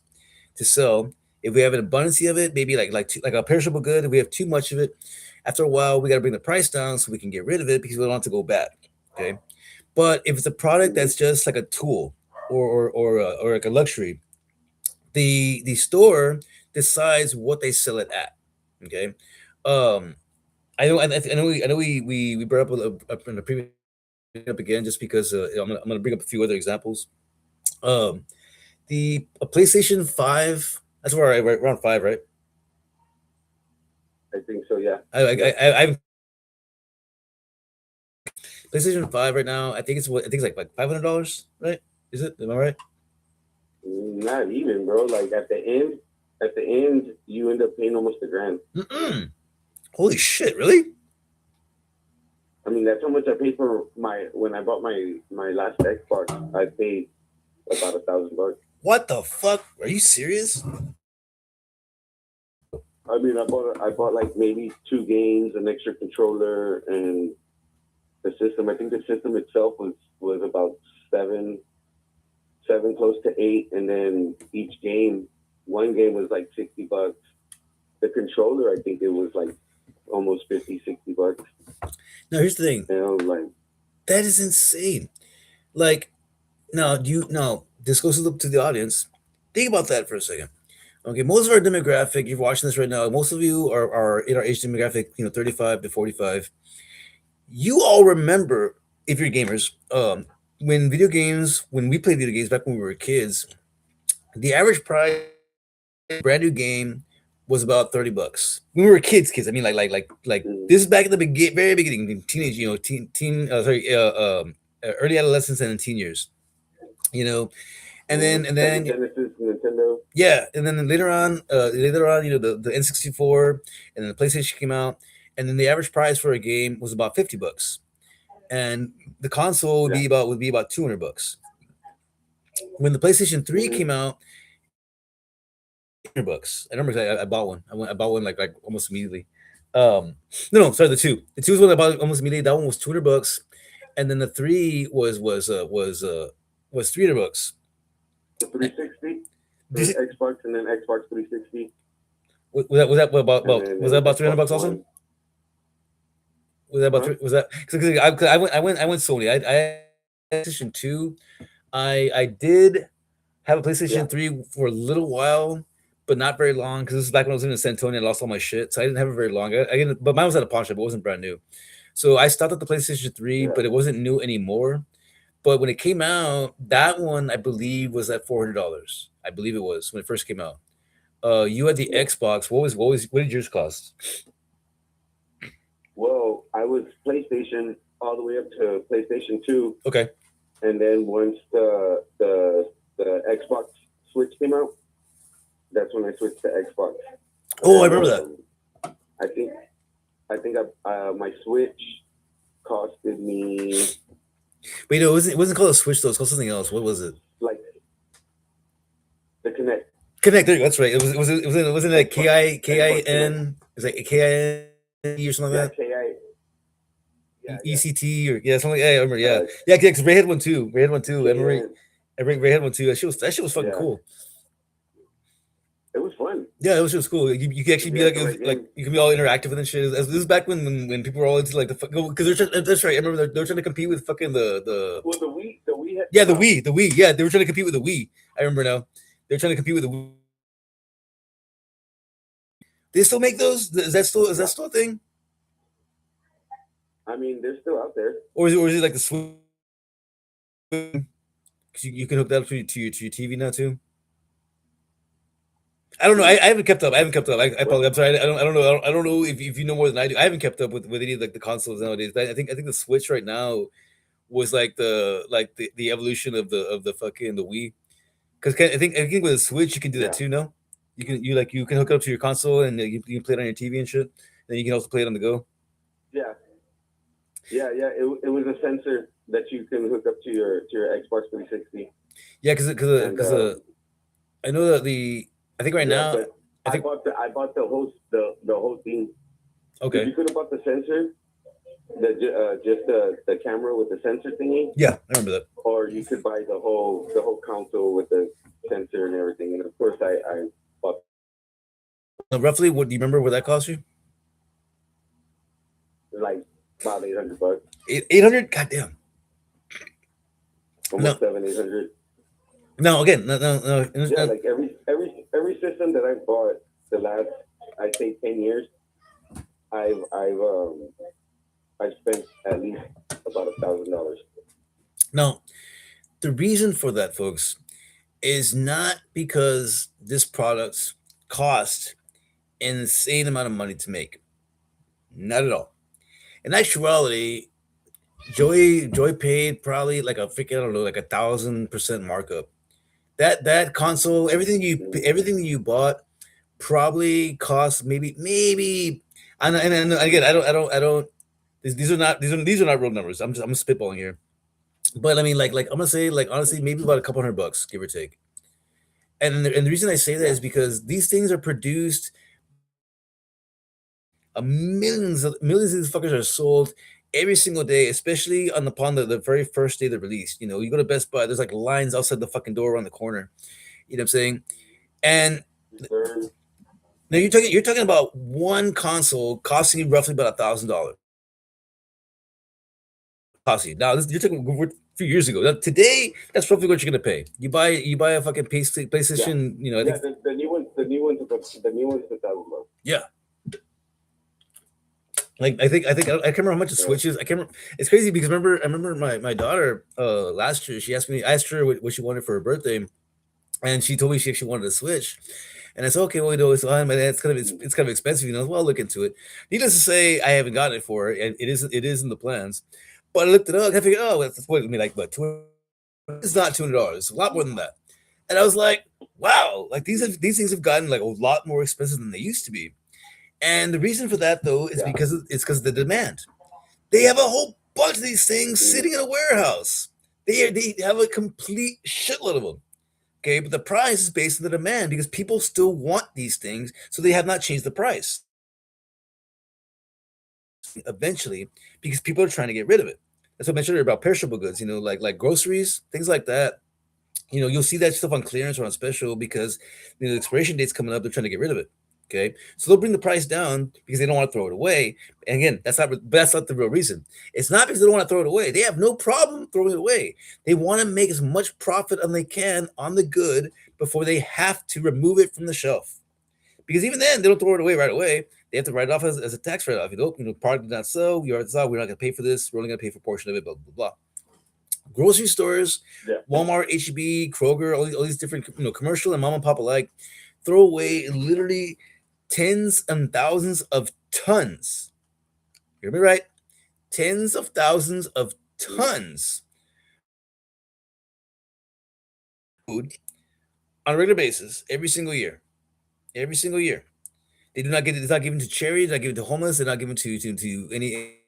to sell. If we have an abundance of it, maybe like a perishable good, if we have too much of it, after a while we got to bring the price down so we can get rid of it because we don't want it to go bad. Okay, but if it's a product Mm-hmm. that's just like a tool or like a luxury, the store decides what they sell it at. Okay, um, I know we brought up in the previous up again just because I'm gonna bring up a few other examples. Um, the a PlayStation 5. That's where I right around 5, right? I think so. Yeah. I I Yeah. I, I have PlayStation 5 right now. I think it's like $500, right? Is it? Am I right? Not even, bro. Like at the end, you end up paying almost $1,000. Mm-mm. Holy shit! Really? I mean, that's how much I paid for when I bought my last Xbox. I paid about $1,000. What the fuck? Are you serious? I mean, I bought like maybe two games, an extra controller, and the system. I think the system itself was about seven, close to eight, and then each game, one game was like $60. The controller, I think it was like almost 50, $60. No, here's the thing. And I was like, That is insane. Like, now, do you now this goes to the audience. Think about that for a second. Okay, most of our demographic, you're watching this right now, most of you are in our age demographic, 35 to 45. You all remember, if you're gamers, when we played video games back when we were kids, the average price brand new game was about $30. When we were kids. I mean, like mm, this is back at the very beginning, teenage, early adolescence and teen years, you know, and Sega then Genesis, Nintendo. yeah, and then later on, the N64 and then the PlayStation came out, and then the average price for a game was about $50, and the console Yeah. would be about $200. When the PlayStation 3 Mm-hmm. came out, $100. I remember I bought one. I bought one like almost immediately. No, sorry, the two. The two was one I bought almost immediately. That one was $200, and then the three was $300. The 360 for This, Xbox, and then Xbox 360, was that and then was that about Xbox $300 also? One. Was that about Huh? was that because I went Sony. I had PlayStation 2. I did have a Yeah. PlayStation 3 for a little while, but not very long because this is back when I was living in San Antonio. I lost all my shit, so I didn't have it very long. I didn't, but mine was at a pawn shop. It wasn't brand new. So I stopped at the PlayStation 3, Yeah. but it wasn't new anymore. But when it came out, that one I believe was at $400. I believe it was when it first came out. You had the Yeah. Xbox. What did yours cost? Well, I was PlayStation all the way up to PlayStation 2, Okay. and then once the Xbox Switch came out, that's when I switched to Xbox. Oh, I And remember that. I think my Switch costed me But it wasn't called a Switch though. It's called something else. What was it? like the Connect. Connect. There you go, that's right. It wasn't like Xbox Xbox Connect. KIN. It was like KIN or something Yeah, like that. KI. Yeah, yeah. ECT or yeah, something like yeah, I remember. Yeah, Uh, yeah, because Ray had one too. Ray had one too. I remember KN. Ray had one too. That shit was fucking Yeah, cool. it was fun Yeah, it was just cool. You could if actually you be had the right like game. you can be all interactive with and shit. This is back when people were all into like because that's right. I remember they're trying to compete with fucking the Well, the Wii had yeah come out. The Wii, yeah, they were trying to compete with the Wii. I remember now. They're trying to compete with the Wii. They still make those? Is that Yeah, still a thing? I mean they're still out there. Or is it like the Switch? 'Cause you can hook that up to your TV now too. I don't know. I haven't kept up. I haven't kept up. I apologize. I'm sorry. I don't know. I don't know if you know more than I do. I haven't kept up with any of like the consoles nowadays. But I think the Switch right now was like the evolution of the fucking the Wii. Because I think with a Switch you can do that Yeah. too. No, you can hook it up to your console and you can play it on your TV and shit. Then you can also play it on the go. Yeah. It was a sensor that you can hook up to your Xbox 360. Yeah, And I know that I think right yeah, now but I think I bought the whole thing. okay. You could have bought the sensor, just the camera with the sensor thingy, Yeah, I remember that. or you could buy the whole console with the sensor and everything. And of course, I bought Roughly, what do you remember what that cost you? like about $800, 800. Goddamn. almost 700-800. No, again, no. Yeah, like every system that I've bought the last, I'd say, 10 years, I've spent at least about $1,000. No, the reason for that, folks, is not because this product cost an insane amount of money to make. Not at all. In actuality, Joy paid probably like a freaking, I don't know, like 1,000% markup. That console, everything you bought probably cost maybe and again I don't these are not real numbers. I'm spitballing here. But I mean like I'm gonna say like honestly maybe about a couple $100 give or take. And the reason I say that is because these things are produced millions of these fuckers are sold every single day, especially upon the very first day they're released. You know, you go to Best Buy, there's like lines outside the fucking door around the corner. You know what I'm saying? And now you're talking about one console costing you roughly about $1,000. Costing now you're talking a few years ago. Now, today, that's roughly what you're gonna pay. You buy a fucking PlayStation. You know, I think the new one's $1,000. yeah. Like I can't remember how much the Switch is. I can't remember. It's crazy because I remember my daughter last year. I asked her what she wanted for her birthday, and she told me she actually wanted a Switch. And I said, okay, well, you know, it's kind of expensive, you know. Well, I'll look into it. Needless to say, I haven't gotten it for her, and it is in the plans. But I looked it up. And I figured, oh, that's what I mean, like, but it's not $200. It's a lot more than that. And I was like, wow, like these things have gotten like a lot more expensive than they used to be. And the reason for that though is because of the demand. They have a whole bunch of these things sitting in a warehouse. They have a complete shitload of them. Okay, but the price is based on the demand because people still want these things, so they have not changed the price. Eventually, because people are trying to get rid of it. That's what I mentioned earlier about perishable goods, you know, like groceries, things like that. You know, you'll see that stuff on clearance or on special because you know the expiration date's coming up, they're trying to get rid of it. Okay, so they'll bring the price down because they don't want to throw it away. And again, that's not the real reason. It's not because they don't want to throw it away. They have no problem throwing it away. They want to make as much profit as they can on the good before they have to remove it from the shelf. Because even then, they don't throw it away right away. They have to write it off as a tax write-off. Product did not sell. We already saw. We're not going to pay for this. We're only going to pay for a portion of it. Blah blah blah. Grocery stores, Walmart, HEB, Kroger, all these different commercial and mom and pop alike throw away literally tens and thousands of tons. Hear me right? Tens of thousands of tons of food on a regular basis every single year. Every single year. They do not get it. It's not given to charity. They're not given to homeless. They're not given to any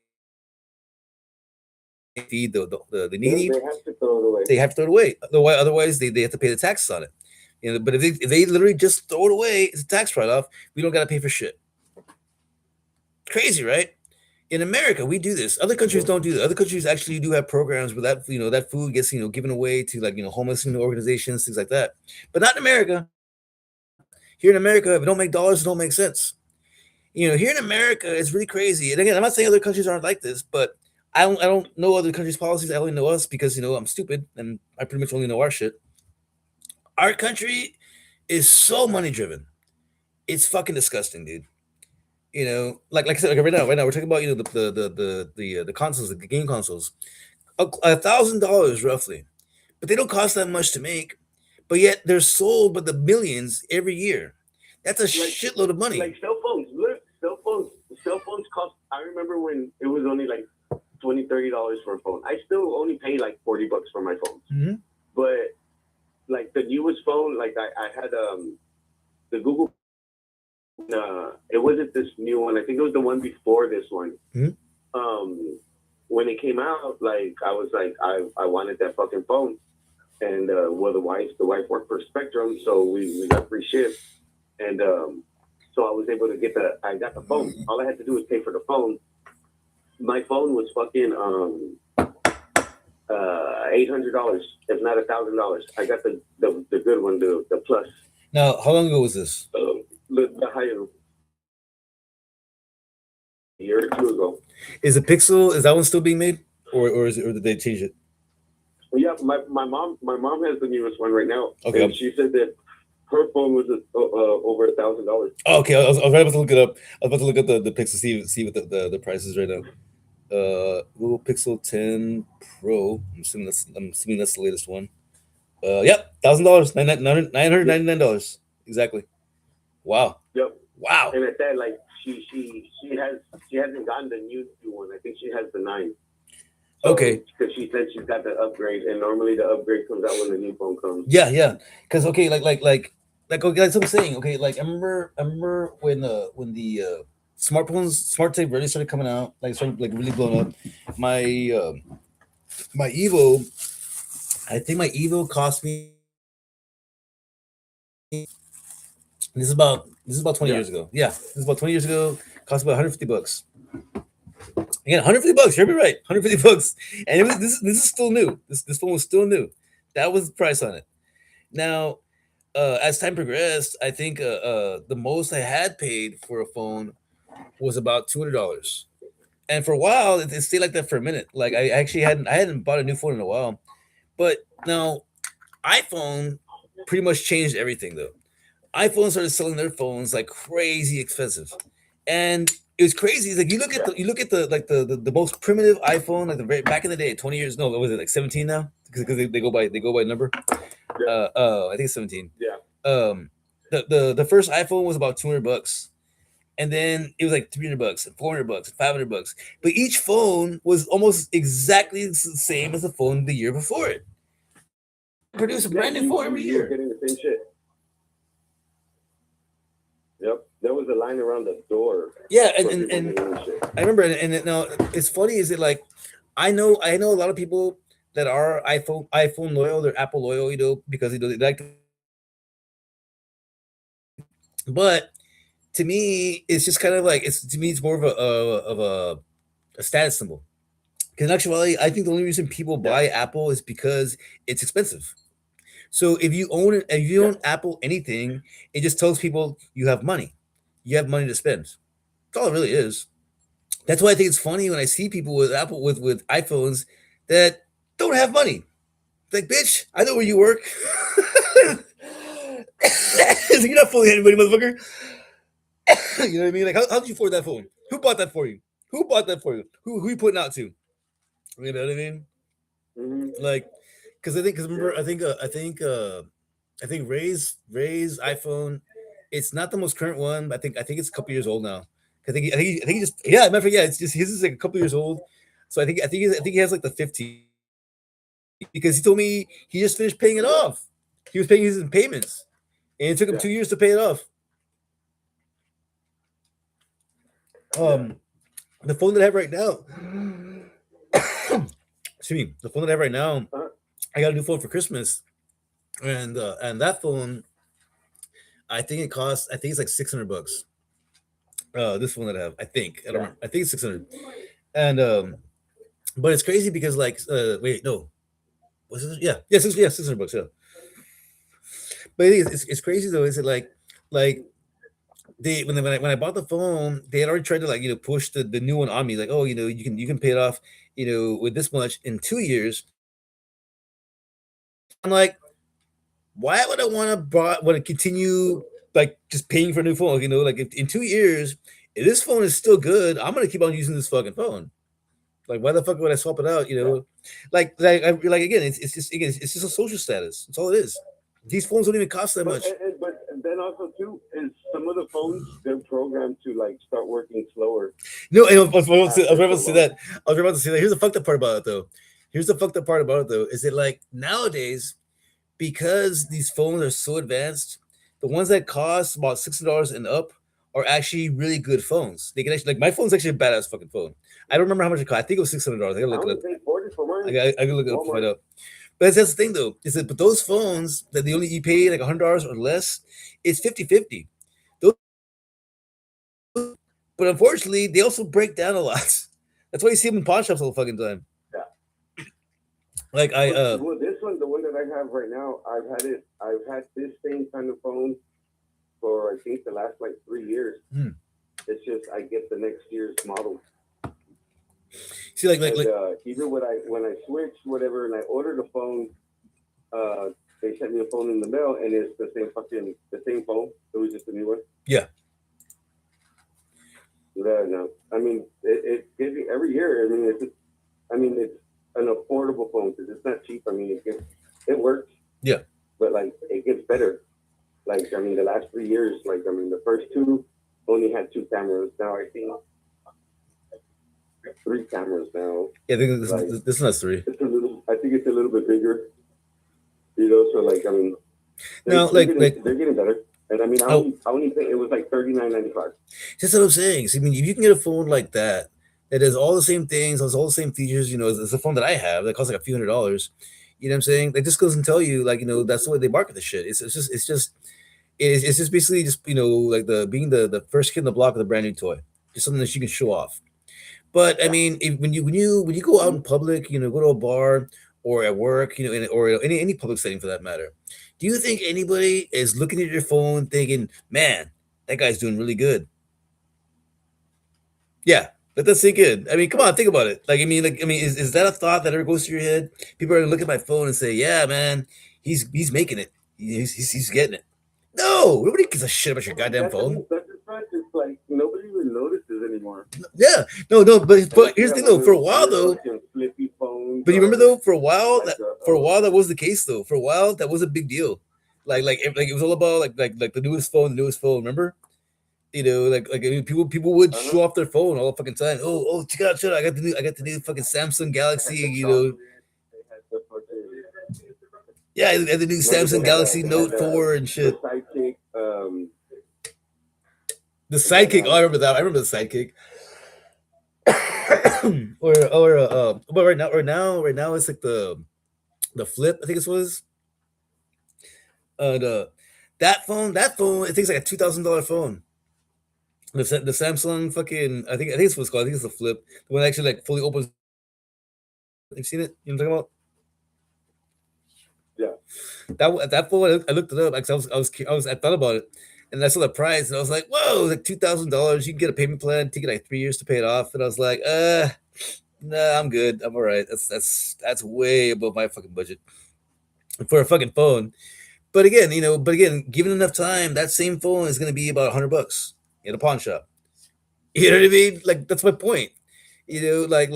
feed the needy. They have to throw it away. They have to throw it away. Otherwise, they have to pay the taxes on it. You know, but if they literally just throw it away, it's a tax write-off. We don't got to pay for shit. Crazy, right? In America, we do this. Other countries don't do that. Other countries actually do have programs where that food gets given away to homeless organizations, things like that. But not in America. Here in America, if it don't make dollars, it don't make sense. Here in America, it's really crazy. And again, I'm not saying other countries aren't like this, but I don't know other countries' policies. I only know us because I'm stupid and I pretty much only know our shit. Our country is so money driven. It's fucking disgusting, dude. Like I said, right now we're talking about the consoles, the game consoles, $1,000 roughly, but they don't cost that much to make. But yet they're sold by the millions every year. That's a shitload of money. Like cell phones. Look, cell phones cost. I remember when it was only like $20-$30 for a phone. I still only pay like $40 for my phone. Mm-hmm. But like the newest phone, like I had the Google. It wasn't this new one. I think it was the one before this one. Mm-hmm. When it came out, like I was like, I wanted that fucking phone, and well, the wife worked for Spectrum, so we got free ship, and so I was able to I got the phone. All I had to do was pay for the phone. My phone was fucking $800, if not $1,000. I got the good one, the Plus. Now, how long ago was this? The higher. A year or two ago. Is the Pixel? Is that one still being made, or did they change it? Well, yeah, my mom has the newest one right now. Okay. And she said that her phone was over $1,000. Oh, okay, I was right about to look it up. I was about to look at the Pixel, see what the price is right now. Google Pixel 10 Pro. I'm assuming that's the latest one. Yep, $1,000, $999. Exactly. Wow. Yep. Wow. And at that, like she hasn't gotten the new one. I think she has the 9. So, okay. Because she said she's got the upgrade, and normally the upgrade comes out when the new phone comes. Yeah. Because okay, like okay, that's what I'm saying. Okay, like I remember when the smart tape really started coming out, like started like really blowing up. My Evo, I think my Evo cost me. This is about 20 years ago. Yeah, this is about 20 years ago. Cost about $150. Again, $150. You heard me right. $150. And it was this is still new. This phone was still new. That was the price on it. Now, as time progressed, I think the most I had paid for a phone was about $200. And for a while, it stayed like that for a minute. Like I actually hadn't bought a new phone in a while. But now, iPhone pretty much changed everything though. iPhone started selling their phones like crazy expensive, and it was crazy. It's like you look at the most primitive iPhone, like the very back in the day, 20 years. No, what was it, like 17 now? Because they go by number. Yeah. I think it's 17. Yeah. The first iPhone was about $200, and then it was like $300 and $400 and $500. But each phone was almost exactly the same as the phone the year before it. Produce a brand new phone every year. Getting the same shit. Yep, there was a line around the door. Yeah, and I remember, and now it's funny. Is it like I know a lot of people that are iPhone loyal, they're Apple loyal, because they like. But to me, it's just kind of like it's more of a status symbol. Because in actuality, I think the only reason people buy Apple is because it's expensive. So if you own Apple anything, it just tells people you have money. You have money to spend. That's all it really is. That's why I think it's funny when I see people with Apple with iPhones that don't have money. Like, bitch, I know where you work. You're not fooling anybody, motherfucker. You know what I mean? Like, how did you afford that phone? Who bought that for you? Who bought that for you? Who you putting out to? You know what I mean? Mm-hmm. Like, because remember, I think Ray's iPhone, it's not the most current one. But I think it's a couple years old now. I think he just matter of fact, it's just his is like a couple years old. So I think he has like the 15, because he told me he just finished paying it off. He was paying his payments, and it took him 2 years to pay it off. The phone that I have right now, excuse me, the phone that I have right now, I got a new phone for Christmas, and that phone, I think it's like $600. This phone that I have, I think it's 600, and but it's crazy because like wait, no, was it? Yeah, $600. Yeah, but it's crazy though. Is it like when I bought the phone, they had already tried to like push the new one on me, like, oh, you can pay it off with this much in 2 years. I'm like, why would I want to continue like just paying for a new phone? Like if in 2 years, if this phone is still good, I'm gonna keep on using this fucking phone. Like, why the fuck would I swap it out? Like again, it's just a social status. That's all it is. These phones don't even cost that much. But then also too is some of the phones they're programmed to like start working slower. No, I was about to say that. I was about to say that. Here's the fucked up part about it, though. Here's the fucked up part about it, though. Is it like nowadays, because these phones are so advanced, the ones that cost about $60 and up are actually really good phones. They can actually, like, my phone's actually a badass fucking phone. I don't remember how much it cost. I think it was $600. I gotta I look it only up. paid 40 for mine. I gotta look it up to find out. But that's the thing, though, is that but those phones that you pay like $100 or less, it's 50-50. Those, but unfortunately, they also break down a lot. That's why you see them in pawn shops all the fucking time. Yeah. Like well, this one, the one that I have right now, I've had this same kind of phone for I think the last like 3 years. It's just I get the next year's model. See, like even when I switched whatever and I ordered a phone, they sent me a phone in the mail and it's the same phone. It was just a new one. Yeah. No. I mean, it gives you every year. I mean, it's an affordable phone because it's not cheap. I mean, it works. Yeah. But like, it gets better. Like, I mean, the last 3 years, like, I mean, the first two only had 2 cameras. Now I think 3 cameras now. Yeah, I think this one's 3. I think it's a little bit bigger. You know, so like, I mean, they're getting better. And I mean, I only think it was like $39.95. That's what I'm saying. So, I mean, if you can get a phone like that does all the same things, has all the same features, you know, it's a phone that I have that costs like a few $100s. You know what I'm saying? That just goes and tell you, like, you know, that's the way they market the shit. It's just basically just, you know, like being the first kid in the block with a brand new toy, just something that you can show off. But I mean, when you go out in public, you know, go to a bar or at work, you know, or any public setting for that matter, do you think anybody is looking at your phone thinking, "Man, that guy's doing really good"? Yeah, let that sink in. I mean, come on, think about it. Like, is that a thought that ever goes through your head? People are gonna look at my phone and say, "Yeah, man, he's making it. He's getting it." No, nobody gives a shit about your goddamn phone. That's the fact. It's like nobody even notices anymore. Yeah, no, but here's the thing though. For a while though, but you remember though, for a while that was the case though. For a while that was a big deal. Like it was all about like the newest phone. Remember? You know, like I mean, people would show off their phone all the fucking time. Oh, check out, I got the new fucking Samsung Galaxy. You know. Yeah, the new Samsung Galaxy Note 4 and shit. The Sidekick. Oh, I remember that. I remember the Sidekick. But right now it's like the Flip. I think it was. That phone. I think it's like a $2,000 phone. The Samsung fucking. I think it's what's called. I think it's the Flip. The one that actually like fully opens. You've seen it? You know what I'm talking about? Yeah. That phone. I looked it up because I thought about it. And I saw the price, and I was like, "Whoa, like $2,000! You can get a payment plan, take it like 3 years to pay it off." And I was like, nah, I'm good. I'm all right. That's way above my fucking budget for a fucking phone." But again, given enough time, that same phone is gonna be about $100 in a pawn shop. You know what I mean? Like that's my point. You know, like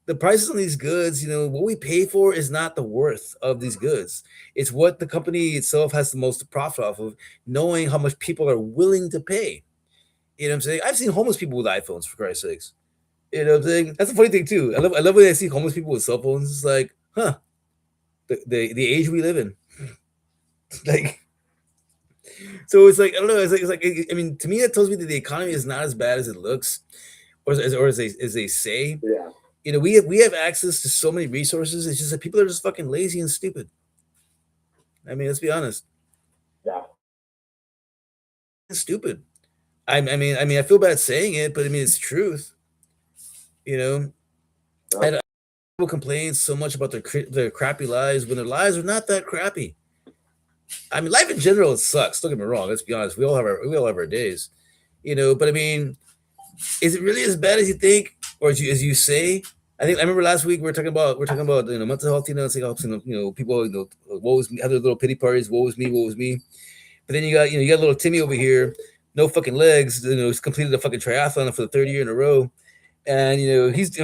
the prices on these goods, you know, what we pay for is not the worth of these goods. It's what the company itself has the most to profit off of, knowing how much people are willing to pay. You know what I'm saying? I've seen homeless people with iPhones, for Christ's sakes. You know what I'm saying? That's a funny thing too. I love when I see homeless people with cell phones. It's like, huh, the age we live in. Like, so it's like, I don't know. It's like I mean, to me, that tells me that the economy is not as bad as it looks, or as they say. Yeah. You know, we have access to so many resources. It's just that people are just fucking lazy and stupid. I mean, let's be honest. Yeah. It's stupid. I mean, I feel bad saying it, but I mean, it's truth. You know, and people complain so much about their crappy lives when their lives are not that crappy. I mean, life in general it sucks. Don't get me wrong. Let's be honest. We all have our days. You know, but I mean, is it really as bad as you think, or as you say? I remember last week we were talking about you know, mental health, you know, it's like, you know, people, you know, woe is me, have their little pity parties, woe is me. But then you got little Timmy over here, no fucking legs, you know, he's completed a fucking triathlon for the 3rd year in a row, and you know he's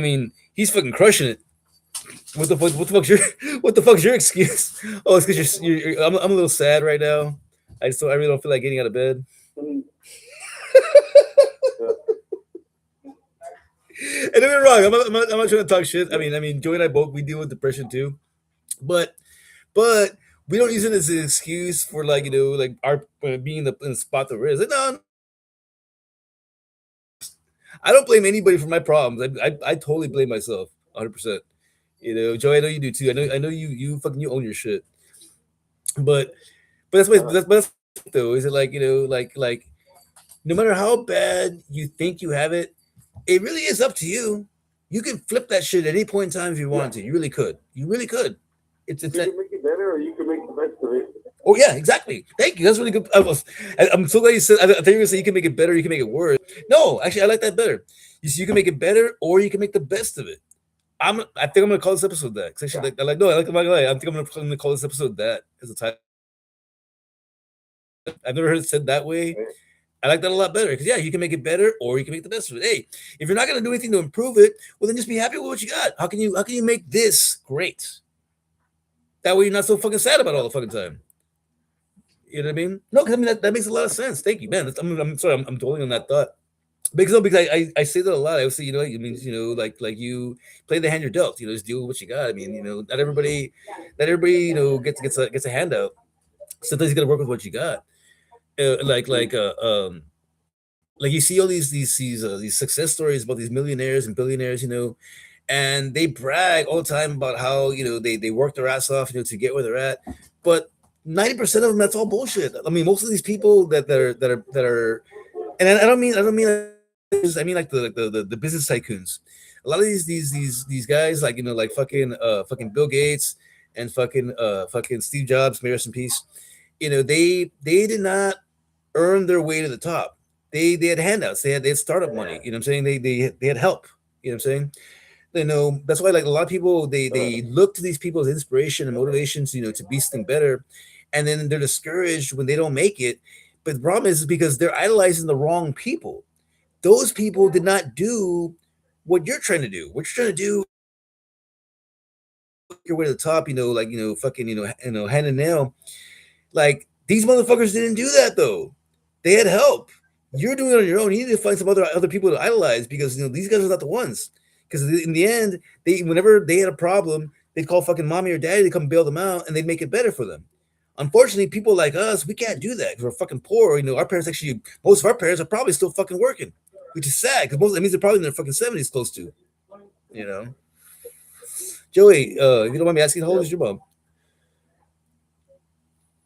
fucking crushing it. What the fuck's your excuse? Oh, it's because I'm a little sad right now. I really don't feel like getting out of bed. Mhm. And don't get me wrong, I'm not trying to talk shit. I mean, Joey and I both we deal with depression too, but we don't use it as an excuse for like like our being in the spot that we're in. Like, no, I don't blame anybody for my problems. I totally blame myself, 100%. Joey, I know you do too. I know you fucking you own your shit. But that's though. Is it like like no matter how bad you think you have it, it really is up to you. You can flip that shit at any point in time if you wanted to. You really could. You really could. It's You that. can make it better, or you can make the best of it. Oh yeah, exactly. Thank you. That's really good. I'm so glad you said. I think you're gonna say you can make it better. You can make it worse. No, actually, I like that better. You can make it better, or you can make the best of it. I think I'm gonna call this episode that. 'Cause actually, I like. No, I like. I'm not gonna lie. I think I'm gonna call this episode that as a title. I've never heard it said that way. I like that a lot better because yeah, you can make it better or you can make the best of it. Hey, if you're not gonna do anything to improve it, well then just be happy with what you got. How can you make this great? That way you're not so fucking sad about it all the fucking time. You know what I mean? No, because I mean that makes a lot of sense. Thank you, man. I'm sorry, I'm dwelling on that thought. Because I say that a lot. I would say, it means, like you play the hand you're dealt, just deal with what you got. I mean, not everybody, gets a handout. Sometimes you gotta work with what you got. Like you see all these success stories about these millionaires and billionaires, and they brag all the time about how they work their ass off, to get where they're at, but 90% of them, that's all bullshit. I mean, most of these people that are, and I mean like the business tycoons. A lot of these guys, like like fucking Bill Gates and fucking Steve Jobs, may rest in peace. They did not earn their way to the top. They had handouts. They had startup money. You know what I'm saying? They had help. You know what I'm saying? That's why like a lot of people they look to these people as inspiration and motivations. To be something better, and then they're discouraged when they don't make it. But the problem is because they're idolizing the wrong people. Those people did not do what you're trying to do. What you're trying to do, your way to the top. Like fucking hand and nail. Like these motherfuckers didn't do that though. They had help. You're doing it on your own. You need to find some other people to idolize because these guys are not the ones. Because in the end, whenever they had a problem, they'd call fucking mommy or daddy to come bail them out, and they'd make it better for them. Unfortunately, people like us, we can't do that because we're fucking poor. Our parents most of our parents are probably still fucking working, which is sad because that means they're probably in their fucking 70s, close to. Joey, if you don't mind me asking, how old is your mom?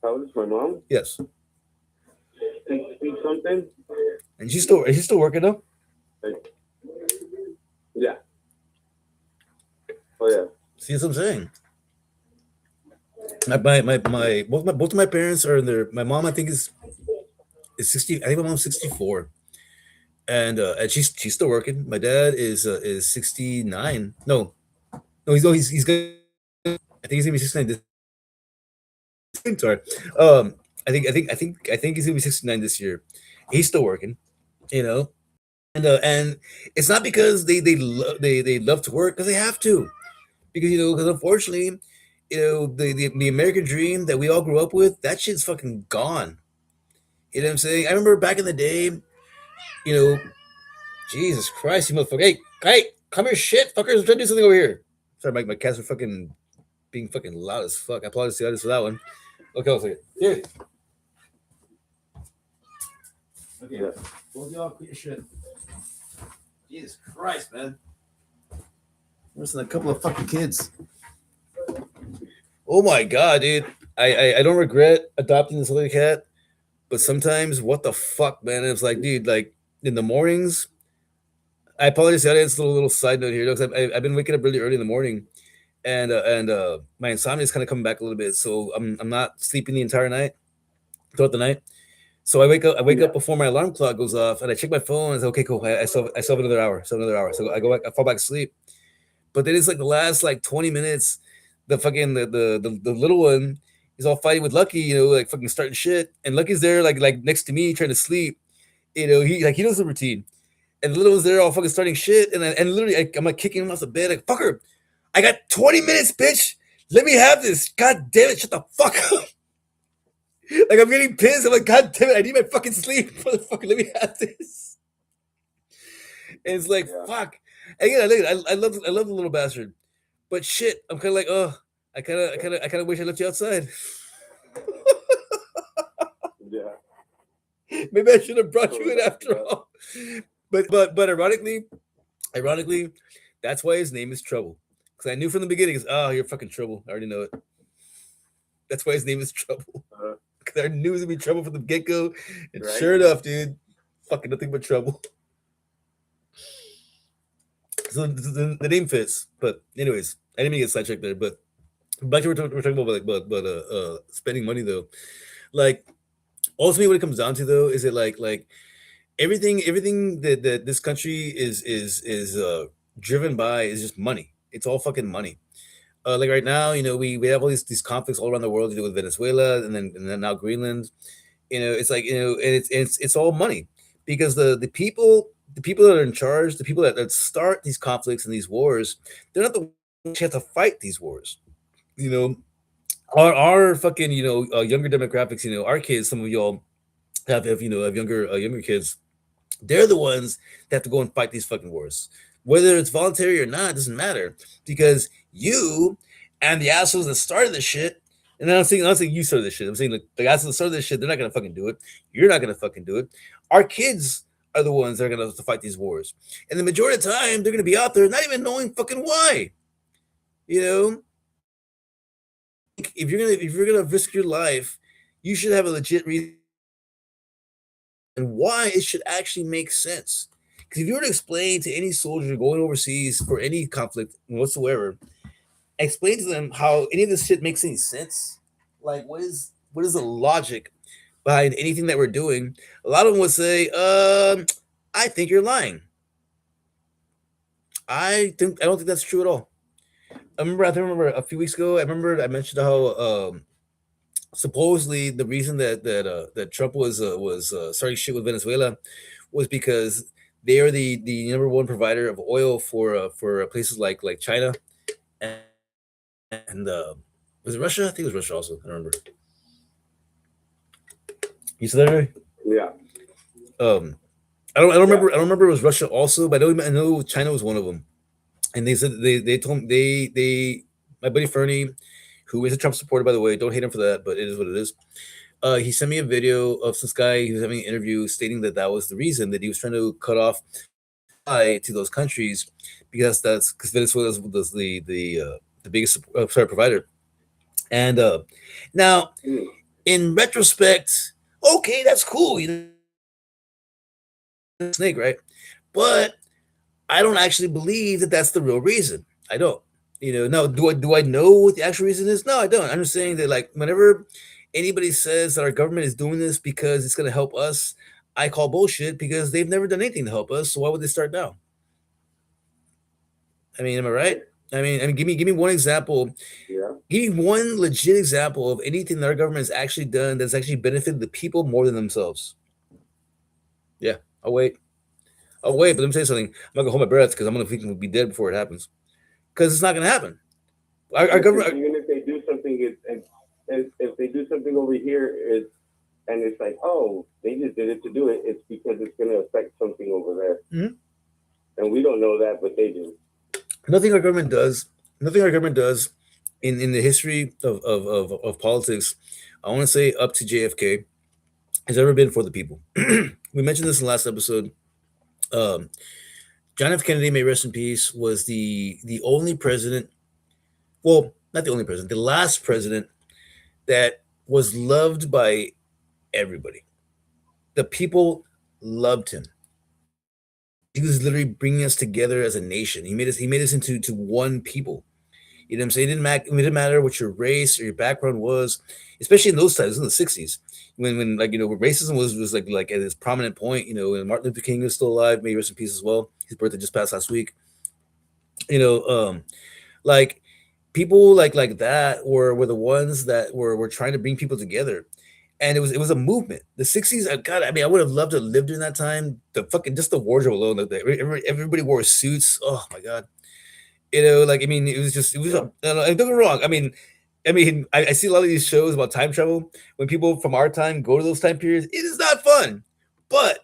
How old is my mom? Yes. 60 something. And she's still working though? Yeah. Oh yeah. See what I'm saying? Both of my parents are in their. My mom, I think, is 60. I think my mom's 64, and she's still working. My dad is 69. No, he's good. I think he's gonna be 69 this. Sorry. I think he's gonna be 69 this year. He's still working, and it's not because they love to work because they have to, because unfortunately, the American dream that we all grew up with, that shit's fucking gone. You know what I'm saying? I remember back in the day, Jesus Christ, you motherfucker! Hey, come here, shit, fuckers! I'm trying to do something over here. Sorry, my cats are fucking being fucking loud as fuck. I apologize to the audience for that one. Okay, I'll take it. Here. Okay, yeah. Both y'all quit your shit. Jesus Christ, man. Worse than a couple of fucking kids. Oh my god, dude. I don't regret adopting this other cat, but sometimes what the fuck, man? It's like, dude, like in the mornings. I apologize. It's a little side note here. I've been waking up really early in the morning, and my insomnia is kind of coming back a little bit. So I'm not sleeping the entire night, throughout the night. So I wake up before my alarm clock goes off, and I check my phone. And I say, okay, cool. I still have another hour. So I go back. I fall back asleep. But then it's like the last like 20 minutes, the fucking the little one is all fighting with Lucky, like fucking starting shit, and Lucky's there like next to me trying to sleep. He knows the routine. And the little one's there all fucking starting shit. And literally, I'm like kicking him off the bed. Like, fucker, I got 20 minutes, bitch. Let me have this. God damn it. Shut the fuck up. Like I'm getting pissed. I'm like, God damn it, I need my fucking sleep, motherfucker. Let me have this. And it's like, Yeah. fuck. And again, I love the little bastard, but shit, I'm kind of like, oh, I kind of wish I left you outside. Yeah. Maybe I should have brought you in Totally after back all. But ironically, that's why his name is Trouble. Because I knew from the beginning, oh, you're fucking trouble. I already know it. That's why his name is Trouble. Because I knew it was gonna be trouble from the get go, and Right. sure enough, dude, fucking nothing but trouble. So the name fits. But anyways, I didn't mean to get sidetracked there. But back to what we're talking about, like, but spending money though. Like ultimately, what it comes down to though is it like everything that this country is driven by is just money. It's all fucking money. Like right now, we have all these conflicts all around the world to do with Venezuela and then now Greenland. It's like and it's all money because the people that are in charge, the people that start these conflicts and these wars, they're not the ones who have to fight these wars. You know, our fucking younger demographics. Our kids, some of y'all have younger kids. They're the ones that have to go and fight these fucking wars. Whether it's voluntary or not, it doesn't matter because you and the assholes that started this shit. And I'm not saying you started this shit. I'm saying the assholes that started this shit, they're not gonna fucking do it. You're not gonna fucking do it. Our kids are the ones that are gonna have to fight these wars. And the majority of the time, they're gonna be out there not even knowing fucking why. You know, if you're gonna risk your life, you should have a legit reason and why it should actually make sense. Because if you were to explain to any soldier going overseas for any conflict whatsoever, explain to them how any of this shit makes any sense. Like, what is the logic behind anything that we're doing? A lot of them would say, I think you're lying. I don't think that's true at all. I remember a few weeks ago. I mentioned how supposedly the reason that Trump was starting shit with Venezuela was because they are the number one provider of oil for places like China and was it Russia? I think it was Russia also. I don't remember. You said that right? Yeah. Um, I don't Yeah. remember it was Russia also, but I know China was one of them. And they said they told me they my buddy Fernie, who is a Trump supporter by the way, don't hate him for that, but it is what it is. He sent me a video of this guy. He was having an interview stating that was the reason that he was trying to cut off to those countries because Venezuela was the biggest provider. And now, Mm. in retrospect, okay, that's cool. Snake, right? But I don't actually believe that that's the real reason. I don't. No. Do I know what the actual reason is? No, I don't. I'm just saying that like whenever anybody says that our government is doing this because it's going to help us, I call bullshit because they've never done anything to help us. So why would they start now? I mean, am I right? I mean, give me one example. Yeah. Give me one legit example of anything that our government has actually done that's actually benefited the people more than themselves. Yeah, I'll wait. I'll wait, but let me tell you something. I'm not gonna hold my breath because I'm gonna think we'll be dead before it happens. Because it's not gonna happen. Our government. Even if they do something, if they do something over here, and it's like, oh, they just did it to do it. It's because it's going to affect something over there, and we don't know that, but they do. Nothing our government does. Nothing our government does in the history of politics. I want to say up to JFK has ever been for the people. We mentioned this in the last episode. John F. Kennedy, may rest in peace, was the only president. Well, not the only president. The last president that was loved by everybody. The people loved him. He was literally bringing us together as a nation. He made us into one people. You know what I'm saying? It didn't matter what your race or your background was, especially in those times in the '60s, when like when racism was like at its prominent point. And Martin Luther King is still alive. May he rest in peace as well. His birthday just passed last week. You know, like people like that were the ones that were trying to bring people together. And it was a movement. The '60s, God, I mean, I would have loved to have lived during that time. The fucking just the wardrobe alone, like everybody wore suits. Oh my God, like I mean, it was just it was. Don't get me wrong. I mean, I mean, I see a lot of these shows about time travel. When people from our time go to those time periods, it is not fun. But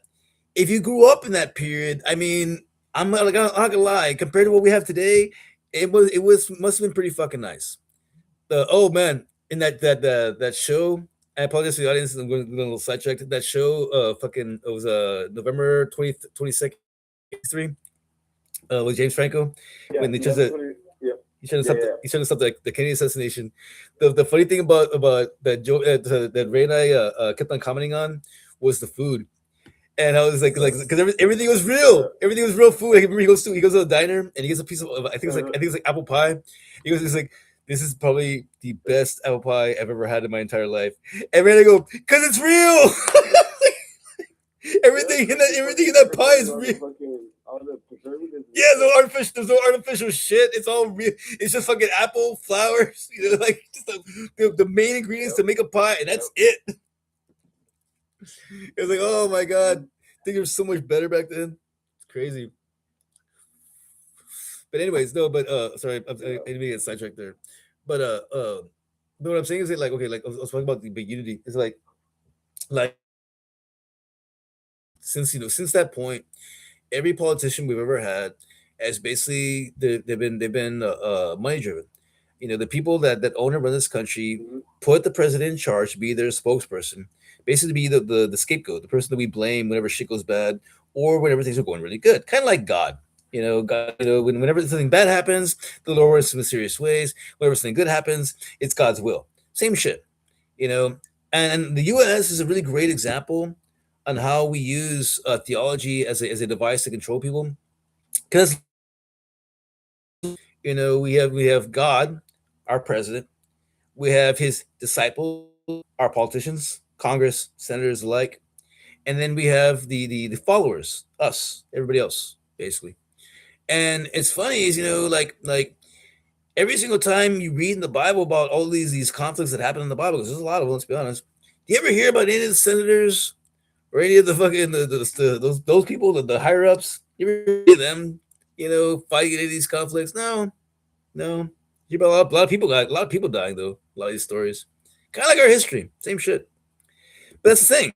if you grew up in that period, I mean, I'm not gonna lie. Compared to what we have today, it was must have been pretty fucking nice. Oh man, in that show. I apologize for the audience. I'm going a little sidetracked. That show, fucking, it was November 22nd, 3, with James Franco, Yeah, when they yeah, chose it. yeah, He's trying to yeah, stop. yeah. He's trying to stop the Kennedy assassination. The funny thing about that Joe that Ray and I kept on commenting on was the food. And I was like, because everything was real. Everything was real food. Like, remember he goes to the diner and he gets a piece of, I think it's like apple pie. He's like, this is probably the best apple pie I've ever had in my entire life. And then I go, because it's real. Everything in that pie is real. All the preservatives. Yeah, there's no artificial shit. It's all real. It's just fucking apple, flowers, like just the main ingredients to make a pie, and that's it. It's like, oh my god, I think it was so much better back then. It's crazy. But anyways, no, but sorry, I didn't get sidetracked there. But but what I'm saying is that, like, okay, like I was talking about the big unity. It's like since that point, every politician we've ever had has basically they've been money driven. The people that own and run this country Mhm. put the president in charge to be their spokesperson, basically be the scapegoat, the person that we blame whenever shit goes bad or whenever things are going really good. Kind of like God. God. Whenever something bad happens, the Lord works in mysterious ways. Whenever something good happens, it's God's will. Same shit. You know, and the U.S. is a really great example on how we use theology as a device to control people. Because we have God, our president. We have his disciples, our politicians, Congress, senators alike, and then we have the followers, us, everybody else, basically. And it's funny is like every single time you read in the Bible about all these conflicts that happen in the Bible, because there's a lot of them. Let's be honest. Do you ever hear about any of the senators or any of the fucking those people, the higher ups? You ever hear them, fighting any of these conflicts? No, no. You about a lot of people got a lot of people dying though. A lot of these stories, kind of like our history, same shit. But that's the thing.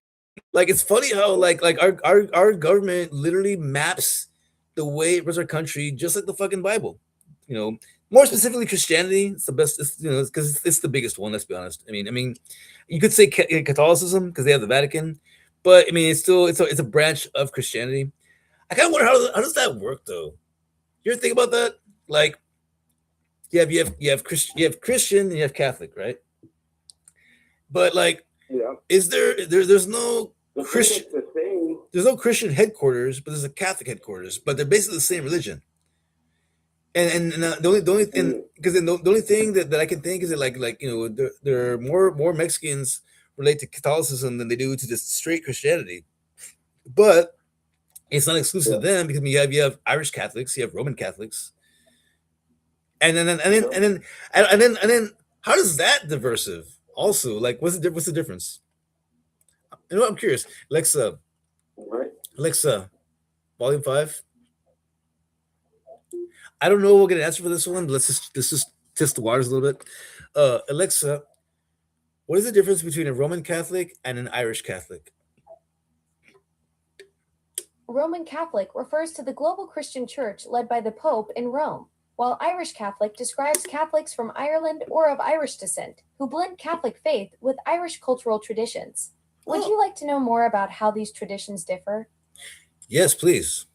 Like it's funny how like our government literally maps the way it runs our country, just like the fucking Bible. You know, More specifically Christianity. It's the best. Because it's the biggest one. Let's be honest. I mean, you could say Catholicism because they have the Vatican, but I mean, it's a branch of Christianity. I kind of wonder how does that work though. You ever think about that? Like, you have Christian and you have Catholic, right? But like, Yeah. is there's no The thing Christian that's the same. there's no Christian headquarters, but there's a Catholic headquarters, but they're basically the same religion. And the only thing, because the only thing that I can think is that there are more Mexicans relate to Catholicism than they do to just straight Christianity. But it's not exclusive Yeah. to them because you have Irish Catholics, you have Roman Catholics, and then how does that diversive also, like, what's the difference? I'm curious. Right. Alexa, volume 5. I don't know. We'll get an answer for this one, but let's just test the waters a little bit. Alexa, what is the difference between a Roman Catholic and an Irish Catholic? Roman Catholic refers to the global Christian church led by the Pope in Rome, while Irish Catholic describes Catholics from Ireland or of Irish descent who blend Catholic faith with Irish cultural traditions. Would Oh, you like to know more about how these traditions differ? yes, please.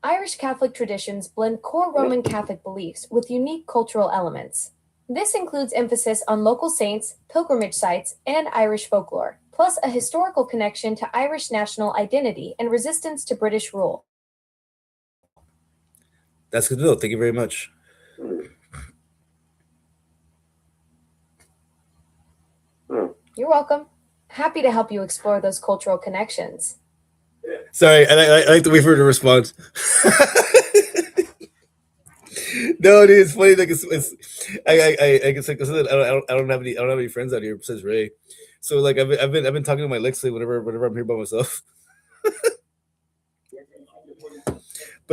Irish Catholic traditions blend core Roman Catholic beliefs with unique cultural elements. This includes emphasis on local saints, pilgrimage sites, and Irish folklore, plus a historical connection to Irish national identity and resistance to British rule. That's good to know. Thank you very much. Hmm. Hmm. You're welcome. Happy to help you explore those cultural connections. Sorry, I like to wait for her to respond. No, dude, it's funny. Like I guess like I said, I don't have any friends out here besides Ray. So like I've been talking to my Lexi whenever I'm here by myself.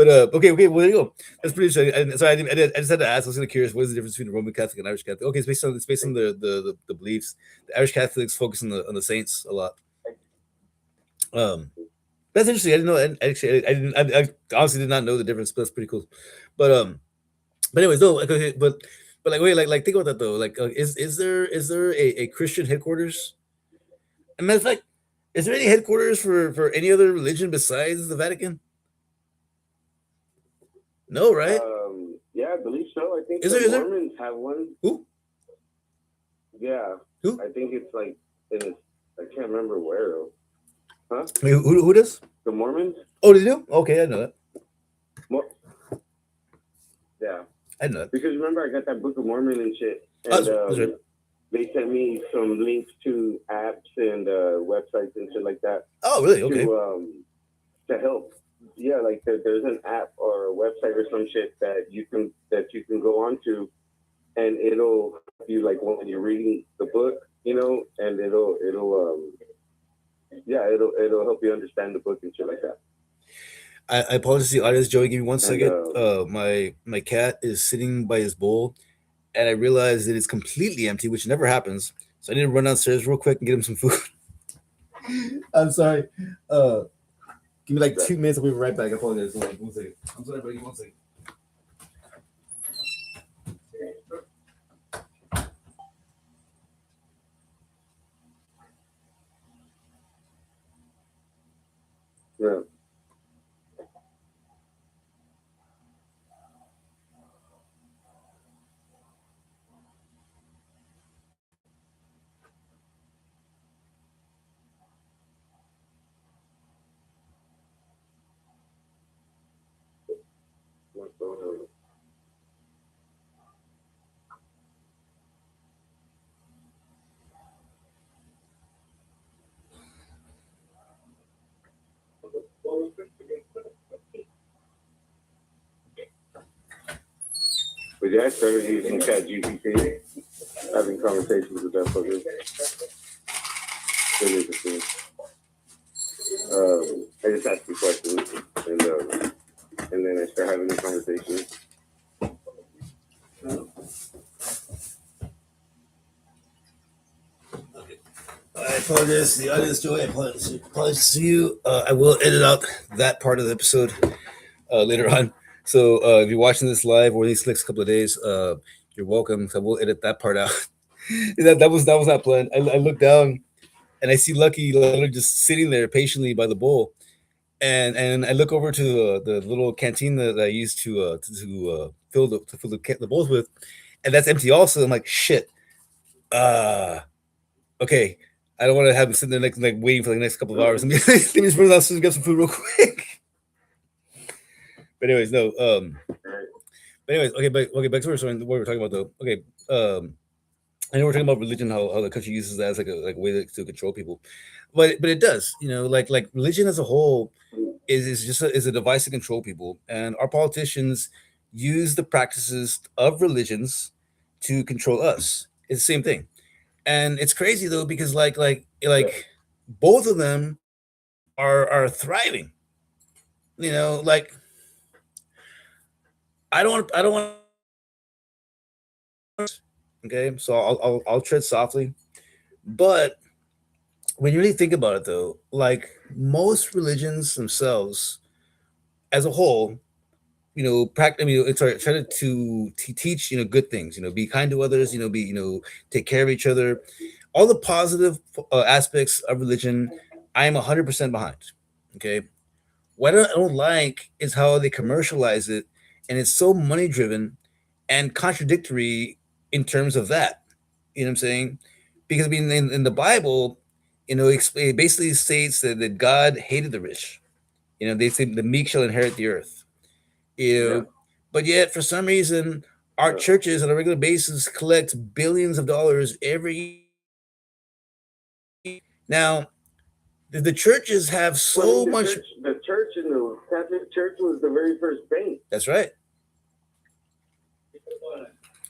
But okay, well there you go. That's pretty interesting. So I just had to ask. I was kind of curious. What is the difference between a Roman Catholic and Irish Catholic? Okay, it's based on the beliefs. The Irish Catholics focus on the saints a lot. That's interesting. I didn't know. I honestly did not know the difference. But that's pretty cool. But anyways, no. Like, okay, but like wait, like think about that though. Like, is there a Christian headquarters? As a matter of fact, is there any headquarters for any other religion besides the Vatican? No, right? Yeah, I believe so. I think Is the there- Mormons have one. Who? Yeah. Who? I think it's like I can't remember where. Huh? Wait, who does? The Mormons? Oh, they do? Okay, I know that. Yeah. I know that. Because remember, I got that Book of Mormon and shit. And That's right. they sent me some links to apps and websites and shit like that. Oh, really? Okay. To help. Yeah, like there's an app or a website or some shit that you can go onto, and it'll help you like when you're reading the book, you know, and it'll help you understand the book and shit like that. I apologize to the audience, Joey. Give me 1 second. And, My cat is sitting by his bowl, and I realize that it's completely empty, which never happens. So I need to run downstairs real quick and get him some food. I'm sorry. Give me like 2 minutes. I'll be right back. I apologize. Hold on, 1 second. I'm sorry, buddy. 1 second. Yeah. But yeah, I started using ChatGPT, having conversations with that fucker. Really interesting. I just ask you questions, and then I start having the conversation. I apologize to the audience, Joey. I apologize to you. I will edit out that part of the episode later on. So if you're watching this live or these next couple of days, you're welcome. So we'll edit that part out. that was not planned. I look down and I see Lucky literally just sitting there patiently by the bowl, and I look over to the little canteen that I used to fill the bowls with, and that's empty also. I'm like, shit. Okay. I don't want to have him sitting there like waiting for the next couple of hours. Let me just run downstairs and get some food real quick. But anyways, no. But anyways, okay, back to what we're talking about though. Okay, I know we're talking about religion, how the country uses that as like a way to control people, but it does, you know, like religion as a whole is a device to control people, and our politicians use the practices of religions to control us. It's the same thing. And it's crazy though, because like both of them are thriving. You know, like I don't want. Okay, so I'll tread softly, but when you really think about it though, like most religions themselves, as a whole, you know, try to teach, you know, good things, you know, be kind to others, you know, take care of each other, all the positive aspects of religion. I am 100% behind. Okay, what I don't like is how they commercialize it, and it's so money driven and contradictory in terms of that. You know what I'm saying? Because I mean, in the Bible, you know, it basically states that God hated the rich. You know, they say the meek shall inherit the earth. You know, but yet for some reason, our churches on a regular basis collect billions of dollars every year. Now, the churches have so much. The church in the Catholic Church was the very first bank. That's right.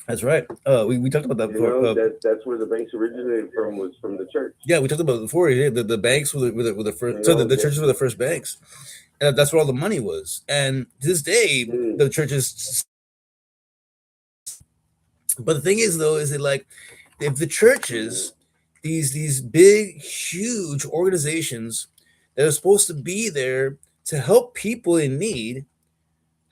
That's right. We talked about that before. You know, that's where the banks originated from, was from the church. Yeah, we talked about it before. Yeah, the banks were the first. So the churches were the first banks. and that's where all the money was. And to this day, the churches. But the thing is, though, is that like if the churches, these big, huge organizations that are supposed to be there to help people in need,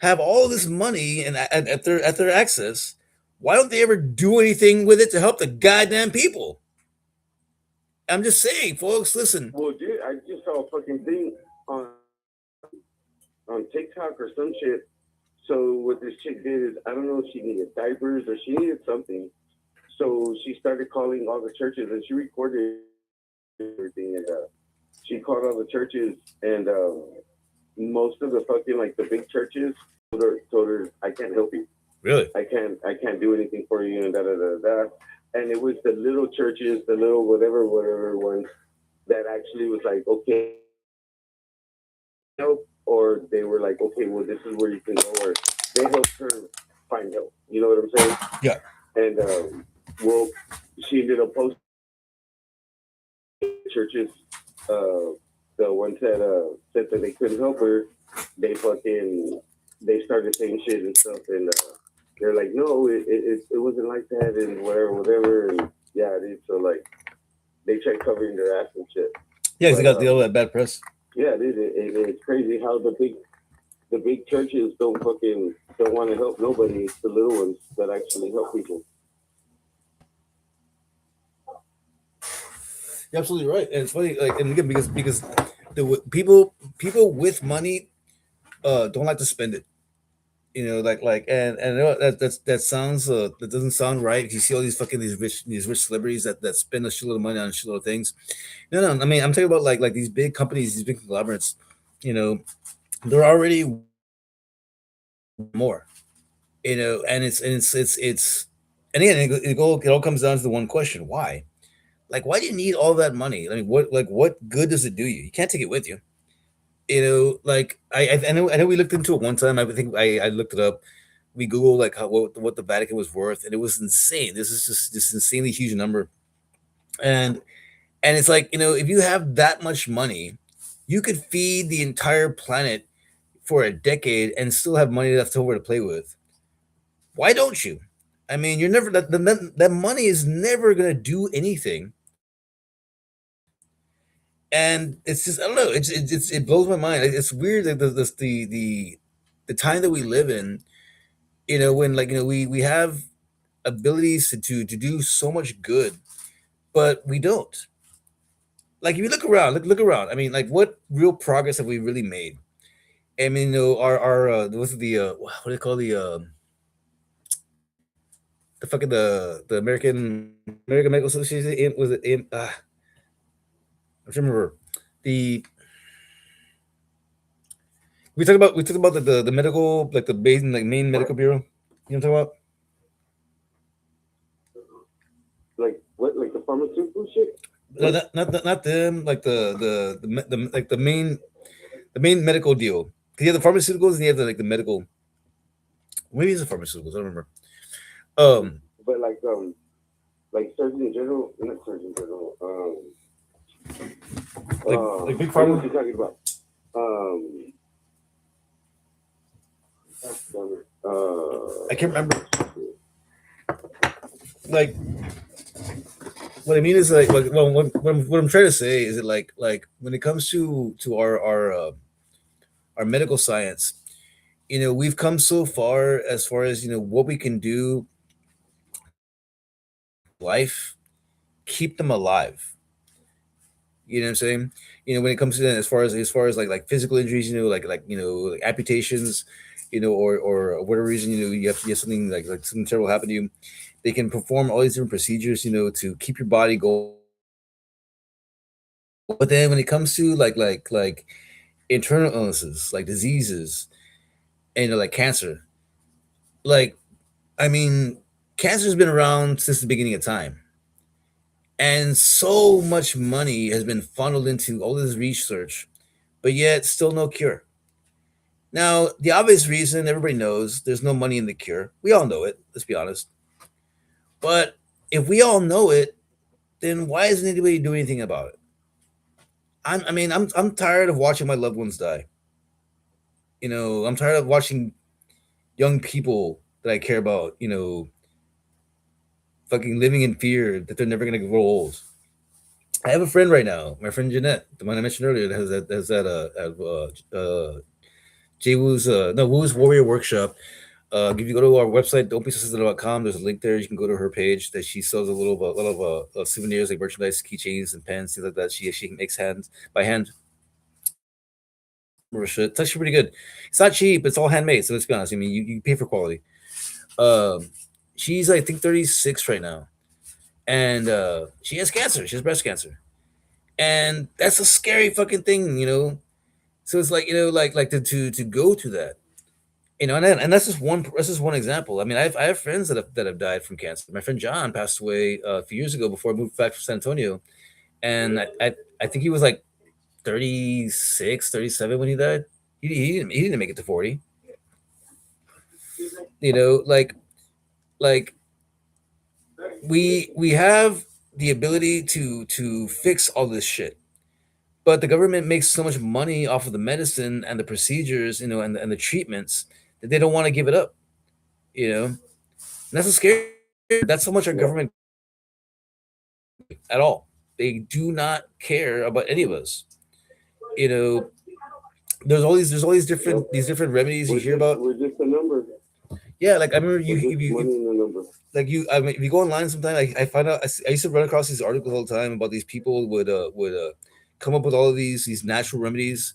have all this money and at their access, why don't they ever do anything with it to help the goddamn people? I'm just saying, folks. Listen. Well, dude, I just saw a fucking thing on TikTok or some shit. So what this chick did is, I don't know if she needed diapers or she needed something. So she started calling all the churches, and she recorded everything. And she called all the churches, and most of the fucking like the big churches told her, I can't help you. Really? I can't do anything for you, and da da da da. And it was the little churches, the little whatever ones that actually was like, okay, help, or they were like, okay, well, this is where you can go, or they helped her find help. You know what I'm saying? Yeah. And well, she ended up posting churches. The ones that said that they couldn't help her, they started saying shit and stuff, and they're like, no, it wasn't like that, and whatever, and yeah, it is. So like, they tried covering their ass and shit. Yeah, because they got all that bad press. Yeah, it's crazy how the big churches don't want to help nobody. It's the little ones that actually help people. You're absolutely right, and it's funny, like, and again, because the people with money don't like to spend it. You know, and I know that sounds that doesn't sound right. Because you see all these fucking these rich celebrities that spend a shitload of money on a shitload of things. No, I mean, I'm talking about like these big companies, these big conglomerates. You know, they're already more. You know, and it's and again, it all comes down to the one question: why? Like, why do you need all that money? I mean, what good does it do you? You can't take it with you. You know, like I know we looked into it one time. I think I looked it up. We Googled like what the Vatican was worth, and it was insane. This is just this insanely huge number, and it's like, you know, if you have that much money, you could feed the entire planet for a decade and still have money left over to play with. Why don't you? I mean, you're never that money is never gonna do anything. And it's just, I don't know, it blows my mind. It's weird that the time that we live in, you know, when like, you know, we have abilities to do so much good, but we don't. Like if you look around, look around. I mean, like what real progress have we really made? I mean, you know, our what's the what do they call the fucking the American Medical Association? Was it in? I don't remember the. We talk about the medical, like the main medical bureau. You know what I'm talking about? Like what? Like the pharmaceutical shit? No, not them. Like the main medical deal. Because you have the pharmaceuticals and you have the medical. Maybe it's the pharmaceuticals. I don't remember. But like Surgeon General, not Surgeon General. Like big I know pharma. what you're talking about. I can't remember. Like, what I mean is like well, what I'm trying to say is that like when it comes to our medical science, you know, we've come so far as you know what we can do. Life, keep them alive. You know what I'm saying? You know, when it comes to that, as far as like physical injuries, you know, like you know, like amputations, you know, or whatever reason, you know, you have something like something terrible happen to you, they can perform all these different procedures, you know, to keep your body going. But then when it comes to like internal illnesses, like diseases, and you know, like cancer, like I mean, cancer's been around since the beginning of time. And so much money has been funneled into all this research, but yet still no cure. Now, the obvious reason everybody knows there's no money in the cure. We all know it, let's be honest. But if we all know it, then why isn't anybody doing anything about it? I'm tired of watching my loved ones die. You know, I'm tired of watching young people that I care about, you know, fucking living in fear that they're never gonna grow old. I have a friend right now, my friend Jeanette, the one I mentioned earlier, that has that Jay Woo's no Woo's Warrior Workshop. If you go to our website, don'tbesensitive.com, there's a link there. You can go to her page that she sells a lot of souvenirs like merchandise, keychains, and pens, things like that. She makes hands by hand. Shit. It's actually pretty good. It's not cheap. It's all handmade. So let's be honest. I mean, you pay for quality. Um, she's I think 36 right now, and she has cancer. She has breast cancer, and that's a scary fucking thing, you know. So it's like like to go to that, you know, and that's just one example. I mean, I have friends that have died from cancer. My friend John passed away a few years ago before I moved back from San Antonio, and I think he was like 36, 37 when he died. He didn't make it to 40. You know, like we have the ability to fix all this shit, but the government makes so much money off of the medicine and the procedures, you know, and the treatments that they don't want to give it up. You know, and that's a scary. That's how much our Yeah. government at all. They do not care about any of us. You know, there's all Nope. these different remedies you hear about. We're just a number. Yeah, like I remember We're just money in the number. like you. I mean, if you go online sometime, I find out. I used to run across these articles all the time about these people would come up with all of these natural remedies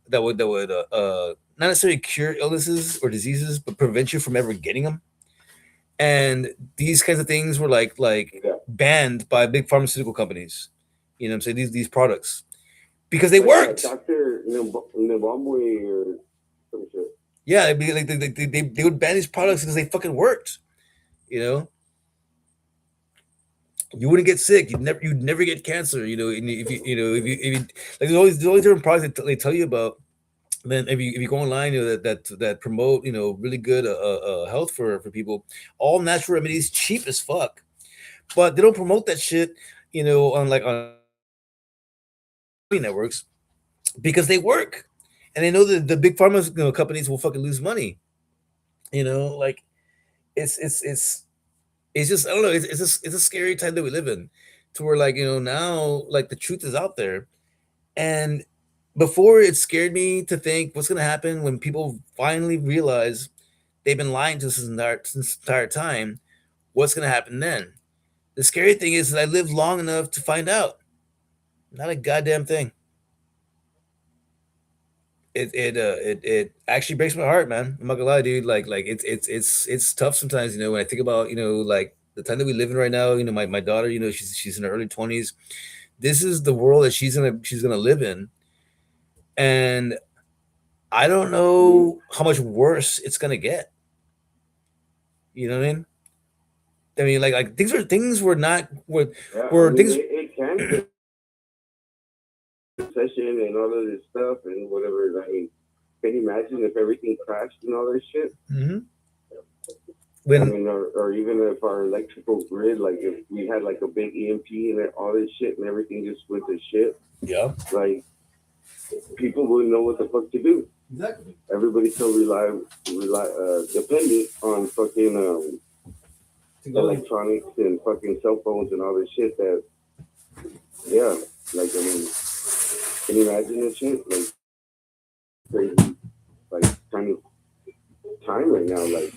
that would not necessarily cure illnesses or diseases, but prevent you from ever getting them. And these kinds of things were like Yeah. banned by big pharmaceutical companies. You know what I'm saying? These products because they Like worked. Dr. Nabomwe or some shit. Yeah, it'd be like they would ban these products because they fucking worked. You know, you wouldn't get sick. You'd never get cancer. You know, and if you like there's always different products they tell you about. Then if you go online, you know that promote, you know, really good health for people, all natural remedies, cheap as fuck, but they don't promote that shit, you know, on networks because they work, and they know that the big pharma, you know, companies will fucking lose money. You know, like it's it's it's it's just I don't know. It's a scary time that we live in, to where like, you know, now like the truth is out there. And before, it scared me to think what's going to happen when people finally realize they've been lying to us this entire time. What's going to happen then? The scary thing is that I lived long enough to find out. Not a goddamn thing. It actually breaks my heart, man. I'm not gonna lie, dude. Like it's tough sometimes, you know, when I think about, you know, like the time that we live in right now. You know, my daughter, you know, she's in her early 20s. This is the world that she's gonna live in, and I don't know how much worse it's gonna get. You know what I mean? I mean, like things were not Yeah, I were mean, things. it can get recession and all of this stuff and whatever. I mean, can you imagine if everything crashed and all this shit? Mhm. I When mean, or even if our electrical grid, like if we had like a big EMP and all this shit and everything just went to shit, yeah, like people wouldn't know what the fuck to do. exactly. Everybody's so dependent on fucking electronics and fucking cell phones and all this shit that, yeah, like, I mean, can you imagine this shit? Like, crazy, like, kind of time right now. Like,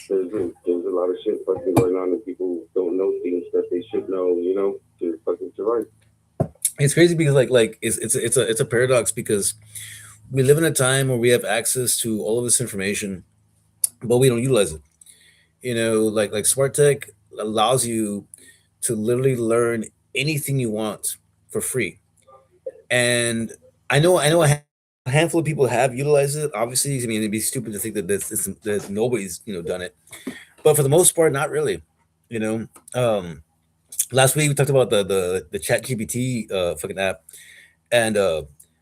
there's a lot of shit fucking going on and people don't know things that they should know, you know, to fucking survive. It's crazy because like it's a paradox because we live in a time where we have access to all of this information, but we don't utilize it. You know, like smart tech allows you to literally learn anything you want for free. And I know a handful of people have utilized it. Obviously, I mean, it'd be stupid to think that nobody's, you know, done it. But for the most part, not really. You know, last week we talked about the Chat GPT fucking app, and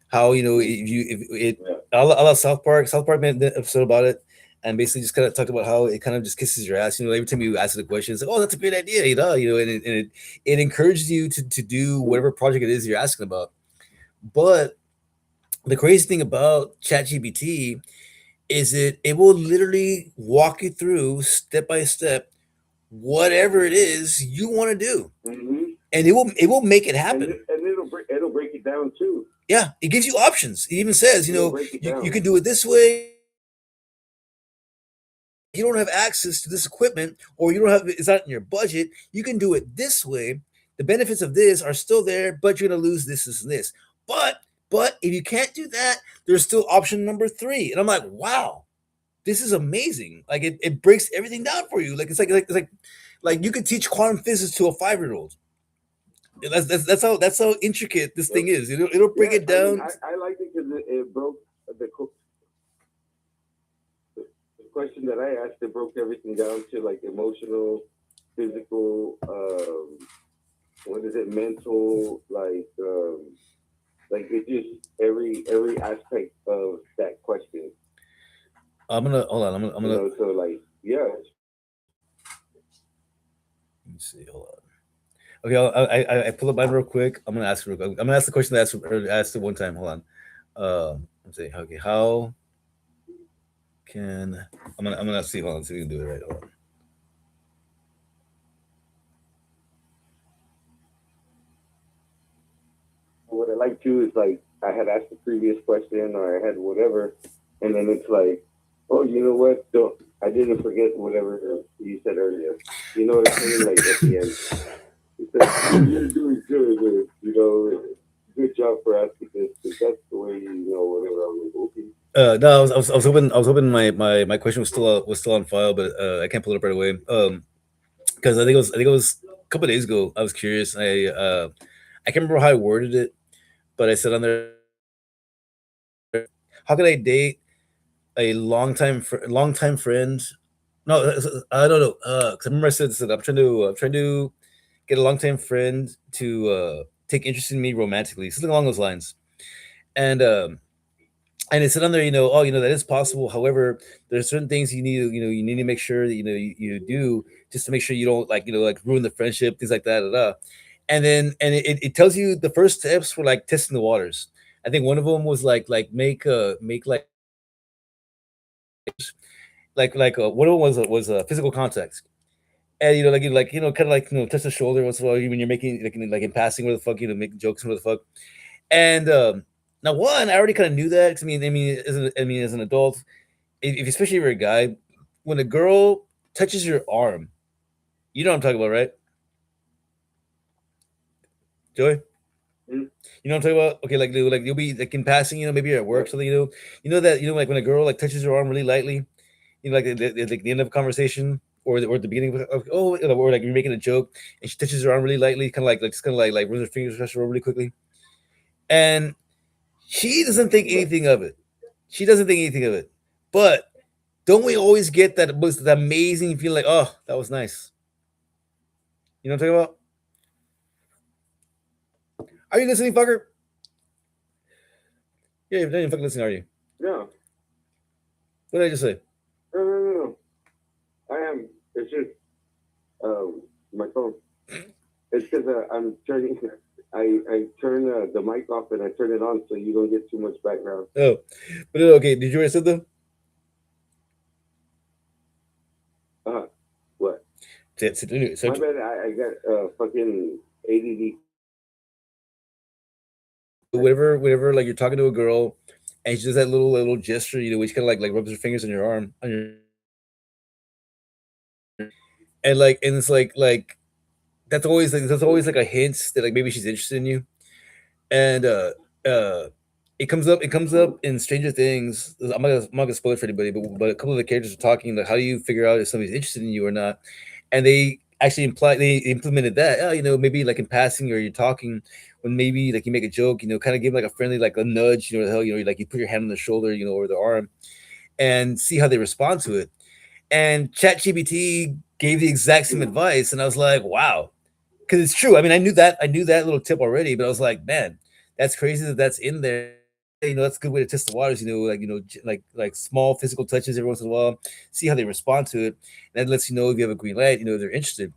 how, you know, if it Yeah. I love South Park made an episode about it, and basically just kind of talked about how it kind of just kisses your ass. You know, every time you ask it a question, it's like, oh, that's a great idea, you know, and it encourages you to do whatever project it is you're asking about. But the crazy thing about ChatGPT is it will literally walk you through step by step whatever it is you want to do, and it will make it happen. And it'll break it down too. Yeah, it gives you options. It even says, It'll break it you down. can do it this way. You don't have access to this equipment, or you don't have it's not in your budget. You can do it this way. The benefits of this are still there, but you're gonna lose this and this. But if you can't do that, there's still option number 3. And I'm like, wow, this is amazing. Like it breaks everything down for you. Like it's like you could teach quantum physics to a 5-year-old. That's how intricate this thing is. It'll break it down. I liked it because it broke the question that I asked. It broke everything down to like emotional, physical, what is it, mental, like it just every aspect of that question. I'm gonna hold on. I'm gonna. You know, so like yeah. Let me see. Hold on. Okay, I pull up mine real quick. I'm gonna ask real quick. I'm gonna ask the question that I asked it one time. Hold on. Let's see. Okay, how can I'm gonna see. Hold on. See if we can do it right. Hold on. What I like too is like I had asked the previous question or I had whatever, and then it's like, oh, you know what? Don't I didn't forget whatever you said earlier. You know what I'm saying? Like at the end, he said, you're doing good. You know, good job for asking this. Because that's the way you know whatever. I'm like, okay. No, I was hoping my question was still on file, but I can't pull it up right away. Because I think it was a couple of days ago. I was curious. I can't remember how I worded it, but I said on there, how can I date a longtime friend? No, I don't know. 'Cause I remember I said I'm trying to get a longtime friend to take interest in me romantically, something along those lines. And it said on there, oh, that is possible. However, there's certain things you need to make sure that you do just to make sure you don't like ruin the friendship, things like that. And then it tells you the first steps for like testing the waters. I think one of them was like make one of them was physical contact. And kind of touch the shoulder once in a while when you're making like in passing, where the fuck, make jokes, where the fuck. And now, one, I already kind of knew that. 'Cause as an adult, if especially if you're a guy, when a girl touches your arm, you know what I'm talking about, right? Joey, Mm. you know what I'm talking about? Okay, like you'll be like in passing, maybe you're at work, something, that like when a girl like touches your arm really lightly, like like the end of a conversation, or the beginning of or like you're making a joke and she touches her arm really lightly, kind of like just kind of like runs her fingers across her arm really quickly, and she doesn't think anything of it. She doesn't think anything of it. But don't we always get that amazing feeling like, oh, that was nice? You know what I'm talking about? Are you listening, fucker? Yeah, you're not even fucking listening, are you? No. What did I just say? No. I am. It's just my phone. It's because I'm turning. I turn the mic off and I turn it on so you don't get too much background. Oh, but okay. Did you already said them? What? So My bad. I got fucking ADD. Whenever like you're talking to a girl and she does that little gesture, which kind of like rubs her fingers on your arm, and it's like that's always like a hint that like maybe she's interested in you. And it comes up in Stranger Things. I'm not gonna spoil it for anybody, but a couple of the characters are talking like, how do you figure out if somebody's interested in you or not? And they actually they implemented that. Maybe like in passing, or you're talking when maybe like you make a joke, kind of give like a friendly like a nudge, the hell, like you put your hand on the shoulder, or the arm, and see how they respond to it. And ChatGPT gave the exact same advice, and I was like, wow, because it's true. I mean, I knew that little tip already, but I was like, man, that's crazy that that's in there. That's a good way to test the waters. Like small physical touches every once in a while, see how they respond to it. And that lets you know if you have a green light. If they're interested.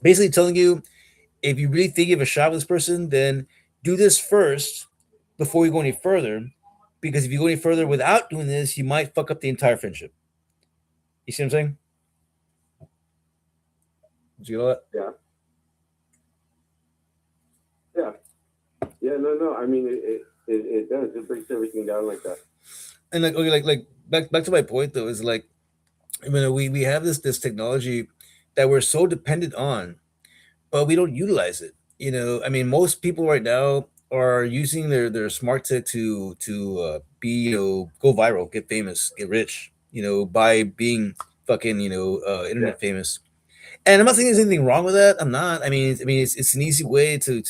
Basically, telling you if you really think you have a shot with this person, then do this first before you go any further. Because if you go any further without doing this, you might fuck up the entire friendship. You see what I'm saying? Did you know that? Yeah, no. I mean, it does. It breaks everything down like that. And like, okay, like back to my point though, is like, I mean, we have this technology that we're so dependent on, but we don't utilize it. I mean, most people right now are using their smart tech to be go viral, get famous, get rich. By being fucking internet famous. And I'm not saying there's anything wrong with that. I'm not. It's an easy way to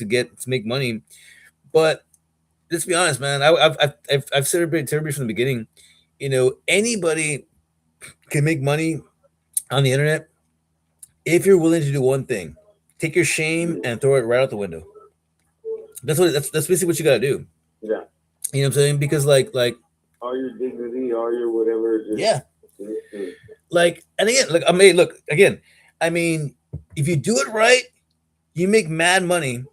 make money. But let's be honest, man. I've said to everybody from the beginning. Anybody can make money on the internet if you're willing to do one thing: take your shame and throw it right out the window. That's basically what you gotta do. Yeah. You know what I'm saying? Because like all your dignity, all your whatever. Yeah. Like, and again, look again. I mean, if you do it right, you make mad money.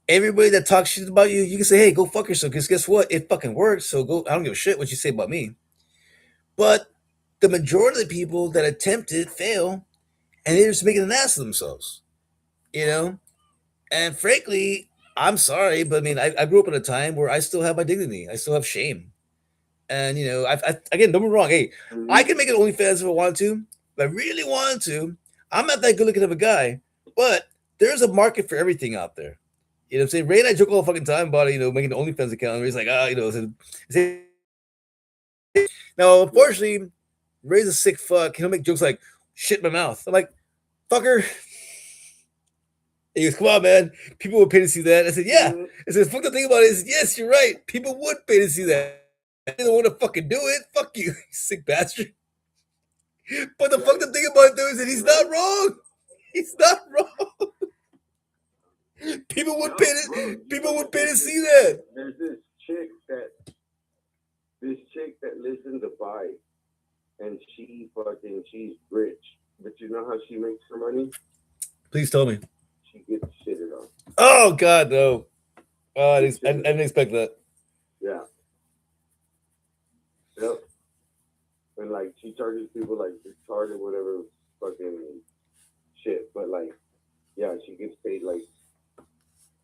Everybody that talks shit about you, you can say, "Hey, go fuck yourself." Because guess what? It fucking works. So go. I don't give a shit what you say about me. But the majority of the people that attempt it fail, and they're just making an ass of themselves. And frankly, I'm sorry, but I mean, I grew up in a time where I still have my dignity. I still have shame. And again, don't be wrong. Hey, I can make it OnlyFans if I wanted to. If I really wanted to. I'm not that good looking of a guy, but there's a market for everything out there. You know what I'm saying? Ray and I joke all the fucking time about it, making an OnlyFans account. And he's like, now, unfortunately, Ray's a sick fuck. He'll make jokes like shit in my mouth. I'm like, fucker. He goes, come on, man. People would pay to see that. I said, yeah. I said, fuck the thing about it is, yes, you're right. People would pay to see that. They don't want to fucking do it. Fuck you, you sick bastard. But the fuck the thing about it though is that he's not wrong. He's not wrong. People would pay to see that. There's this chick that lives in Dubai, and she's rich. But you know how she makes her money? Please tell me. She gets shitted on. Oh God, no. I didn't expect that. Yeah. Yep. And like she charges people like retarded whatever fucking shit. But like, yeah, she gets paid like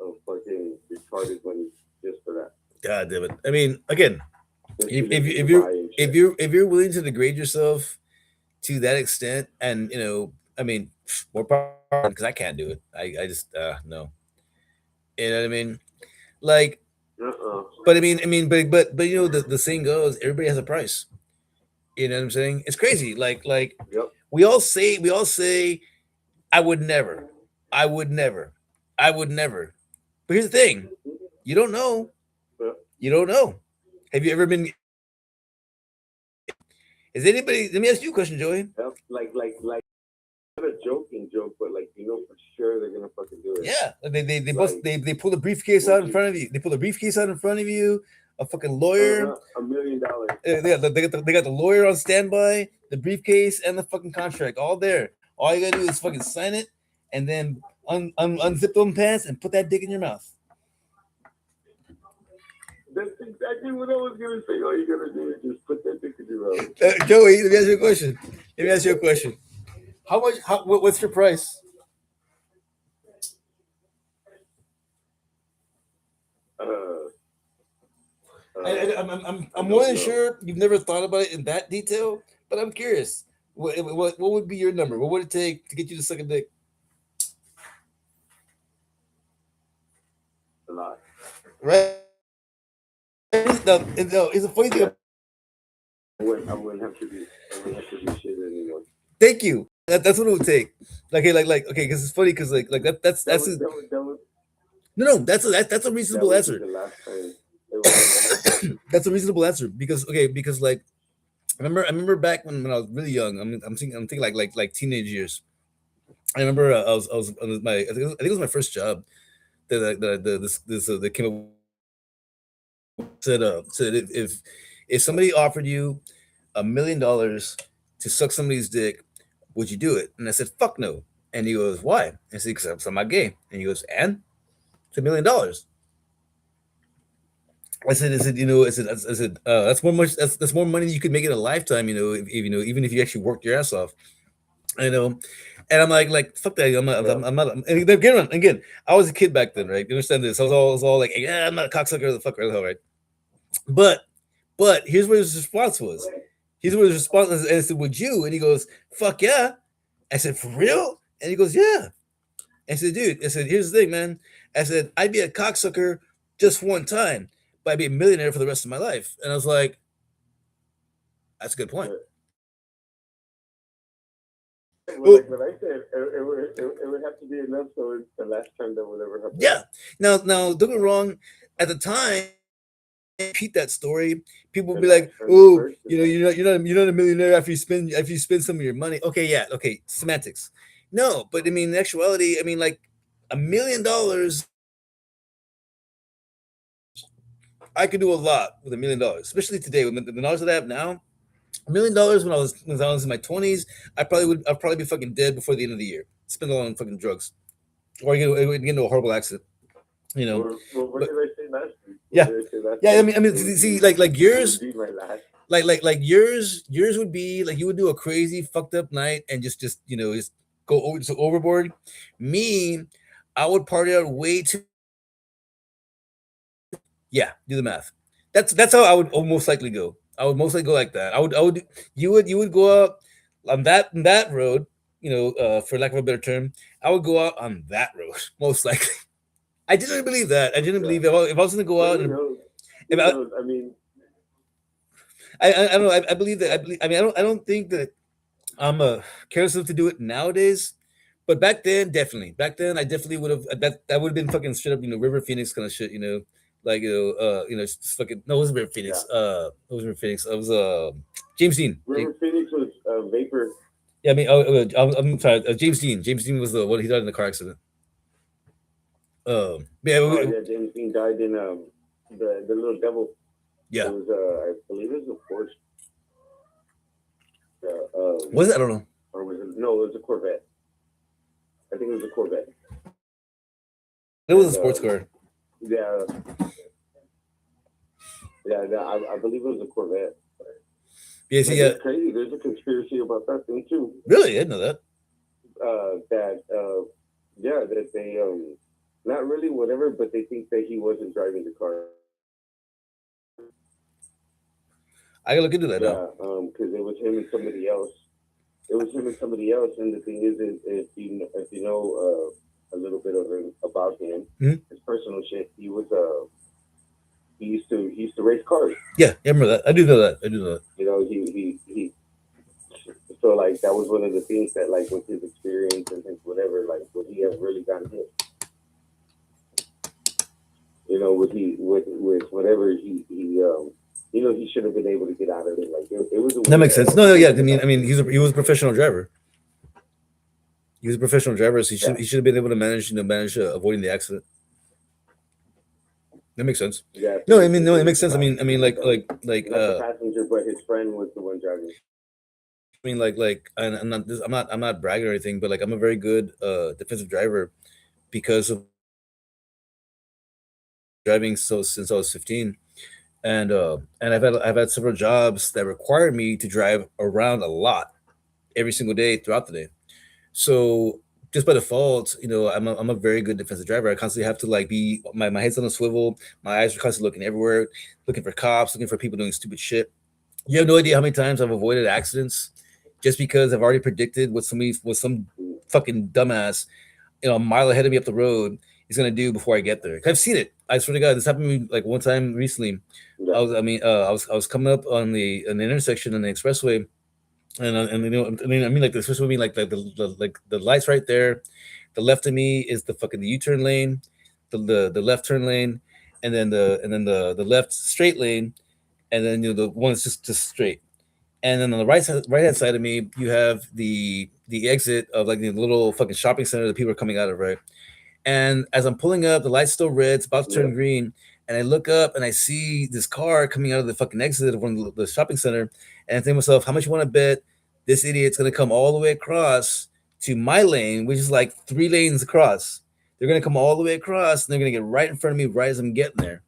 a fucking retarded money just for that. God damn it. I mean, again, if you're willing to degrade yourself to that extent, and I mean, more power, because I can't do it. I just no. You know what I mean? Like, but I mean, but the saying goes, everybody has a price. You know what I'm saying? It's crazy. Like yep. we all say, I would never. But here's the thing, you don't know. You don't know. Have you ever been? Is anybody? Let me ask you a question, Joey. Yep. Like not a joking joke, but like for sure they're gonna fucking do it. Yeah, they pull the briefcase out in front of you. They pull the briefcase out in front of you. A fucking lawyer. $1 million. They got the lawyer on standby, the briefcase, and the fucking contract all there. All you gotta do is fucking sign it, and then unzip them pants and put that dick in your mouth. That's exactly what I was gonna say. All you gotta do is just put that dick in your mouth. Joey, let me ask you a question. How much? What's your price? I'm more than sure you've never thought about it in that detail, but I'm curious. What would be your number? What would it take to get you to suck a dick? A lot. Right? No, it's a funny thing. I wouldn't have to be shit anymore. Thank you. That's what it would take. Okay, because it's funny because that's that's a reasonable answer. That's a reasonable answer because like I remember back when I was really young. I'm thinking like teenage years. I remember I was on my I think it was my first job that came up said if somebody offered you $1 million to suck somebody's dick, would you do it? And I said, fuck no. And he goes, why? I said, because I'm not gay. And he goes, and it's $1 million. I said, you know, that's more much. That's more money you could make in a lifetime. You know, if you know, even if you actually worked your ass off. I know, and I'm like, fuck that. I'm not. And again, I was a kid back then, right? You understand this? I was all like, yeah, I'm not a cocksucker, the fucker, right? But, here's what his response was. Here's what his response was, and I said, "Would you?" And he goes, "Fuck yeah." I said, "For real?" And he goes, "Yeah." I said, "Dude," I said, "Here's the thing, man." I said, "I'd be a cocksucker just one time, but I'd be a millionaire for the rest of my life." And I was like, "That's a good point." Well, like what I said, it would have to be enough so it's the last time that would ever happen. Yeah. Now, don't get me wrong. At the time, repeat that story, people would be like, "Oh, you know, you're not a millionaire after you spend some of your money." Okay, yeah, okay, semantics. No, but I mean, in actuality, I mean, like $1 million, I could do a lot with $1 million, especially today with the knowledge that I have now. $1 million when I was in my 20s, I'd probably be fucking dead before the end of the year. Spend it all on fucking drugs, or get into a horrible accident. You know. What did I say last week? Yeah. I mean, see, like yours, like yours would be like you would do a crazy fucked up night and just you know just go overboard. Me, I would party out way too. Yeah, do the math. That's how I would most likely go. I would most likely go like that. You would go out on that road. You know, for lack of a better term, I would go out on that road most likely. I didn't believe that. I didn't believe if I was going to go out and I mean, I don't know. I believe that. I mean, I don't think that I'm careless enough to do it nowadays. But back then, definitely. Back then, I definitely would have. That would have been fucking straight up, you know, River Phoenix kind of shit. You know, like just fucking. No, it wasn't River Phoenix. It wasn't River Phoenix. It was James Dean. River Phoenix was Vapor. Yeah, I mean, I'm sorry. James Dean. James Dean was the one he died in the car accident. James Dean died in the Little Devil. Yeah. It was I believe it was a Porsche. Was it? I don't know. Or was it? No, it was a Corvette. I think it was a Corvette. It was a sports car. Yeah. I believe it was a Corvette. Yeah, see, it's crazy. There's a conspiracy about that thing too. Really, I didn't know that. That they not really whatever, but they think that he wasn't driving the car. I gotta look into that now. Because it was him and somebody else. It was him and somebody else, and the thing is if you know a little bit about him, his personal shit, he used to race cars. Yeah, I remember that. I do know that. You know, he so like that was one of the things that like with his experience and his whatever, like would he have really gotten hit? You know, with whatever he you know, he should have been able to get out of it. Like it was. That makes sense. No, yeah. I mean, he was a professional driver. He was a professional driver, so he should have been able to manage avoiding the accident. That makes sense. Yeah. No, I mean, it makes sense. I mean, like not the passenger, but his friend was the one driving. I mean, I'm not bragging or anything, but like I'm a very good defensive driver because of driving since I was 15. And I've had several jobs that require me to drive around a lot every single day throughout the day. So just by default, you know, I'm a very good defensive driver. I constantly have to like be my head's on a swivel, my eyes are constantly looking everywhere, looking for cops, looking for people doing stupid shit. You have no idea how many times I've avoided accidents just because I've already predicted what some fucking dumbass, you know, a mile ahead of me up the road is gonna do before I get there. I've seen it. I swear to God, this happened to me like one time recently. Yeah. I was coming up on the intersection on the expressway, and you know, I mean like the expressway, like the lights right there. The left of me is the U-turn lane, the left turn lane, and then the left straight lane, and then you know the one that's just straight. And then on the right hand side of me, you have the exit of like the little fucking shopping center that people are coming out of, right? And as I'm pulling up, the light's still red, it's about to turn green. And I look up and I see this car coming out of the fucking exit of one of the shopping center. And I think to myself, how much you want to bet this idiot's going to come all the way across to my lane, which is like 3 lanes across. They're going to come all the way across and they're going to get right in front of me right as I'm getting there.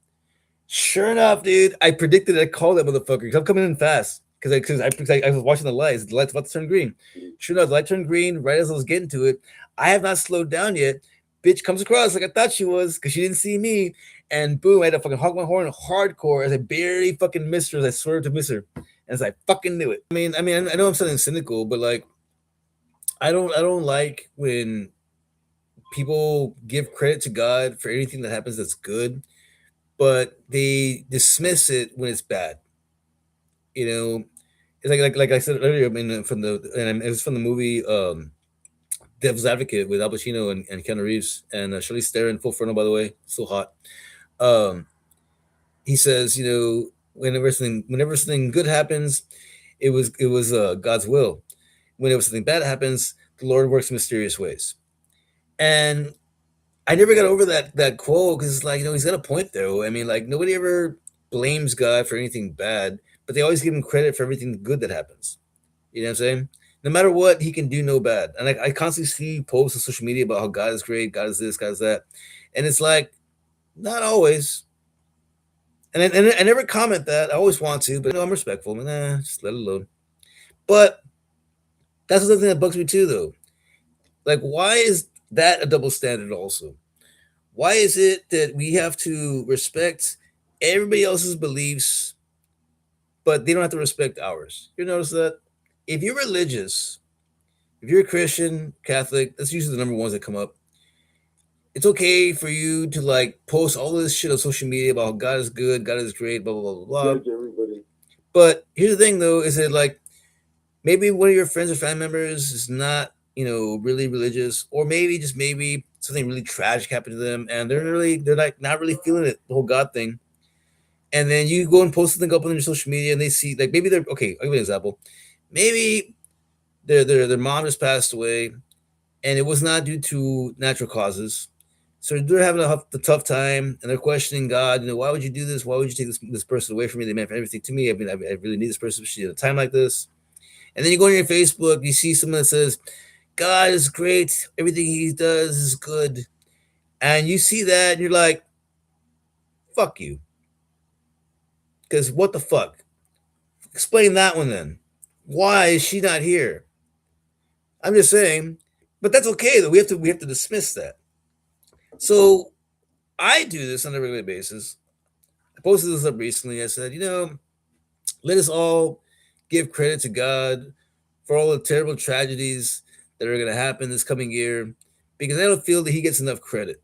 Sure enough, dude, I predicted I called that motherfucker because I'm coming in fast because I was watching the lights. The light's about to turn green. Sure enough, the light turned green right as I was getting to it. I have not slowed down yet. Bitch comes across like I thought she was because she didn't see me. And boom, I had to fucking honk my horn hardcore as I barely fucking missed her as I swerved to miss her. And as I fucking knew it. I know I'm sounding cynical, but like I don't like when people give credit to God for anything that happens that's good, but they dismiss it when it's bad. You know, it's like I said earlier. I mean, it was from the movie Devil's Advocate with Al Pacino and Keanu Reeves and Charlize Theron, full frontal, by the way, so hot. Um, he says, whenever something good happens, it was God's will. Whenever something bad happens, the Lord works in mysterious ways. And I never got over that quote because it's like, he's got a point though. I mean, like nobody ever blames God for anything bad, but they always give him credit for everything good that happens. You know what I'm saying? No matter what, he can do no bad. And I constantly see posts on social media about how God is great, God is this, God is that. And it's like, not always. And I never comment that. I always want to, but I'm respectful. Just let it alone. But that's the thing that bugs me too, though. Like, why is that a double standard also? Why is it that we have to respect everybody else's beliefs, but they don't have to respect ours? You notice that? If you're religious, if you're a Christian, Catholic, that's usually the number ones that come up. It's okay for you to like post all this shit on social media about how God is good, God is great, blah blah blah blah. Judge everybody. But here's the thing, though, is that like maybe one of your friends or family members is not, really religious, or maybe something really tragic happened to them, and they're like not really feeling it, the whole God thing. And then you go and post something up on your social media, and they see like maybe they're okay. I'll give you an example. Maybe their mom just passed away, and it was not due to natural causes. So they're having a tough time, and they're questioning God. Why would you do this? Why would you take this person away from me? They meant everything to me. I really need this person, especially at a time like this. And then you go on your Facebook, you see someone that says, God is great. Everything he does is good. And you see that and you're like, fuck you. Because what the fuck? Explain that one then. Why is she not here? I'm just saying. But that's okay though. We have to dismiss that. So I do this on a regular basis. I posted this up recently. I said, let us all give credit to God for all the terrible tragedies that are going to happen this coming year, because I don't feel that he gets enough credit.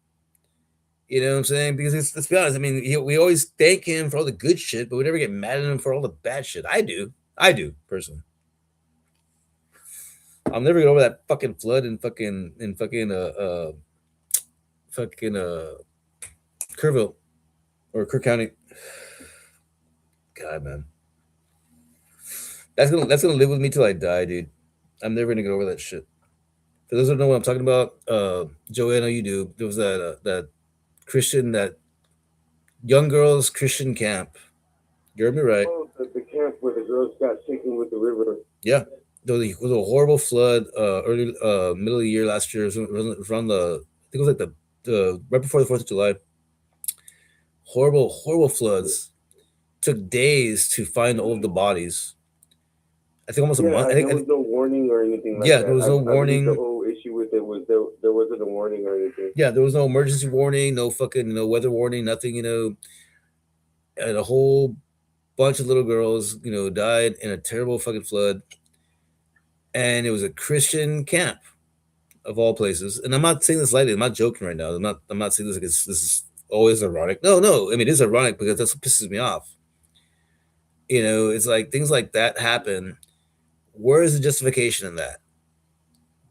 You know what I'm saying? Because let's be honest. I mean, we always thank him for all the good shit, but we never get mad at him for all the bad shit. I do personally. I'll never get over that fucking flood in fucking Kerrville or Kirk County. God, man, that's gonna live with me till I die, dude. I'm never gonna get over that shit. For those who don't know what I'm talking about, Joey, I know you do. There was that Christian, that young girls Christian camp. You heard me right. Oh, the camp where the girls got taken with the river. Yeah, there was a horrible flood early middle of the year last year. It was around I think it was like the right before the 4th of July. Horrible floods. Took days to find all of the bodies. I think almost a month. There was no warning or anything like that. There was no warning. The whole issue with it was there wasn't a warning or anything. Yeah, there was no emergency warning, no fucking weather warning, nothing. And a whole bunch of little girls, died in a terrible fucking flood. And it was a Christian camp, of all places. And I'm not saying this lightly. I'm not joking right now. I'm not saying this like this is always ironic. No. I mean, it is ironic because that's what pisses me off. It's like things like that happen. Where is the justification in that?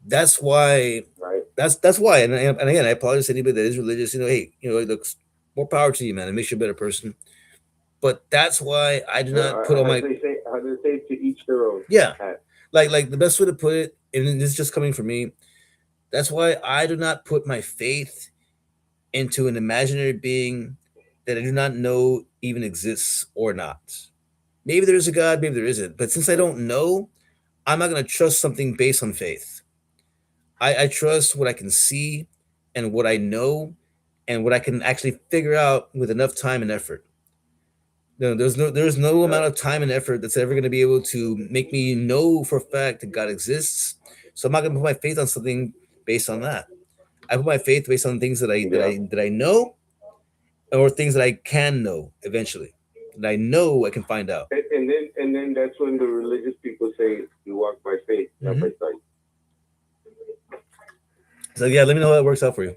That's why. Right. That's why. And again, I apologize to anybody that is religious. Hey, it looks more power to you, man. It makes you a better person. But that's why I do not put on my. How do they say to each their own? Yeah. Like the best way to put it, and this is just coming from me. That's why I do not put my faith into an imaginary being that I do not know even exists or not. Maybe there's a God, maybe there isn't. But since I don't know, I'm not going to trust something based on faith. I trust what I can see and what I know and what I can actually figure out with enough time and effort. No, there's no amount of time and effort that's ever going to be able to make me know for a fact that God exists. So I'm not going to put my faith on something based on that. I put my faith based on things that I know, or things that I can know eventually. That I know I can find out. And then that's when the religious people say you walk by faith, not by sight. So yeah, let me know how that works out for you.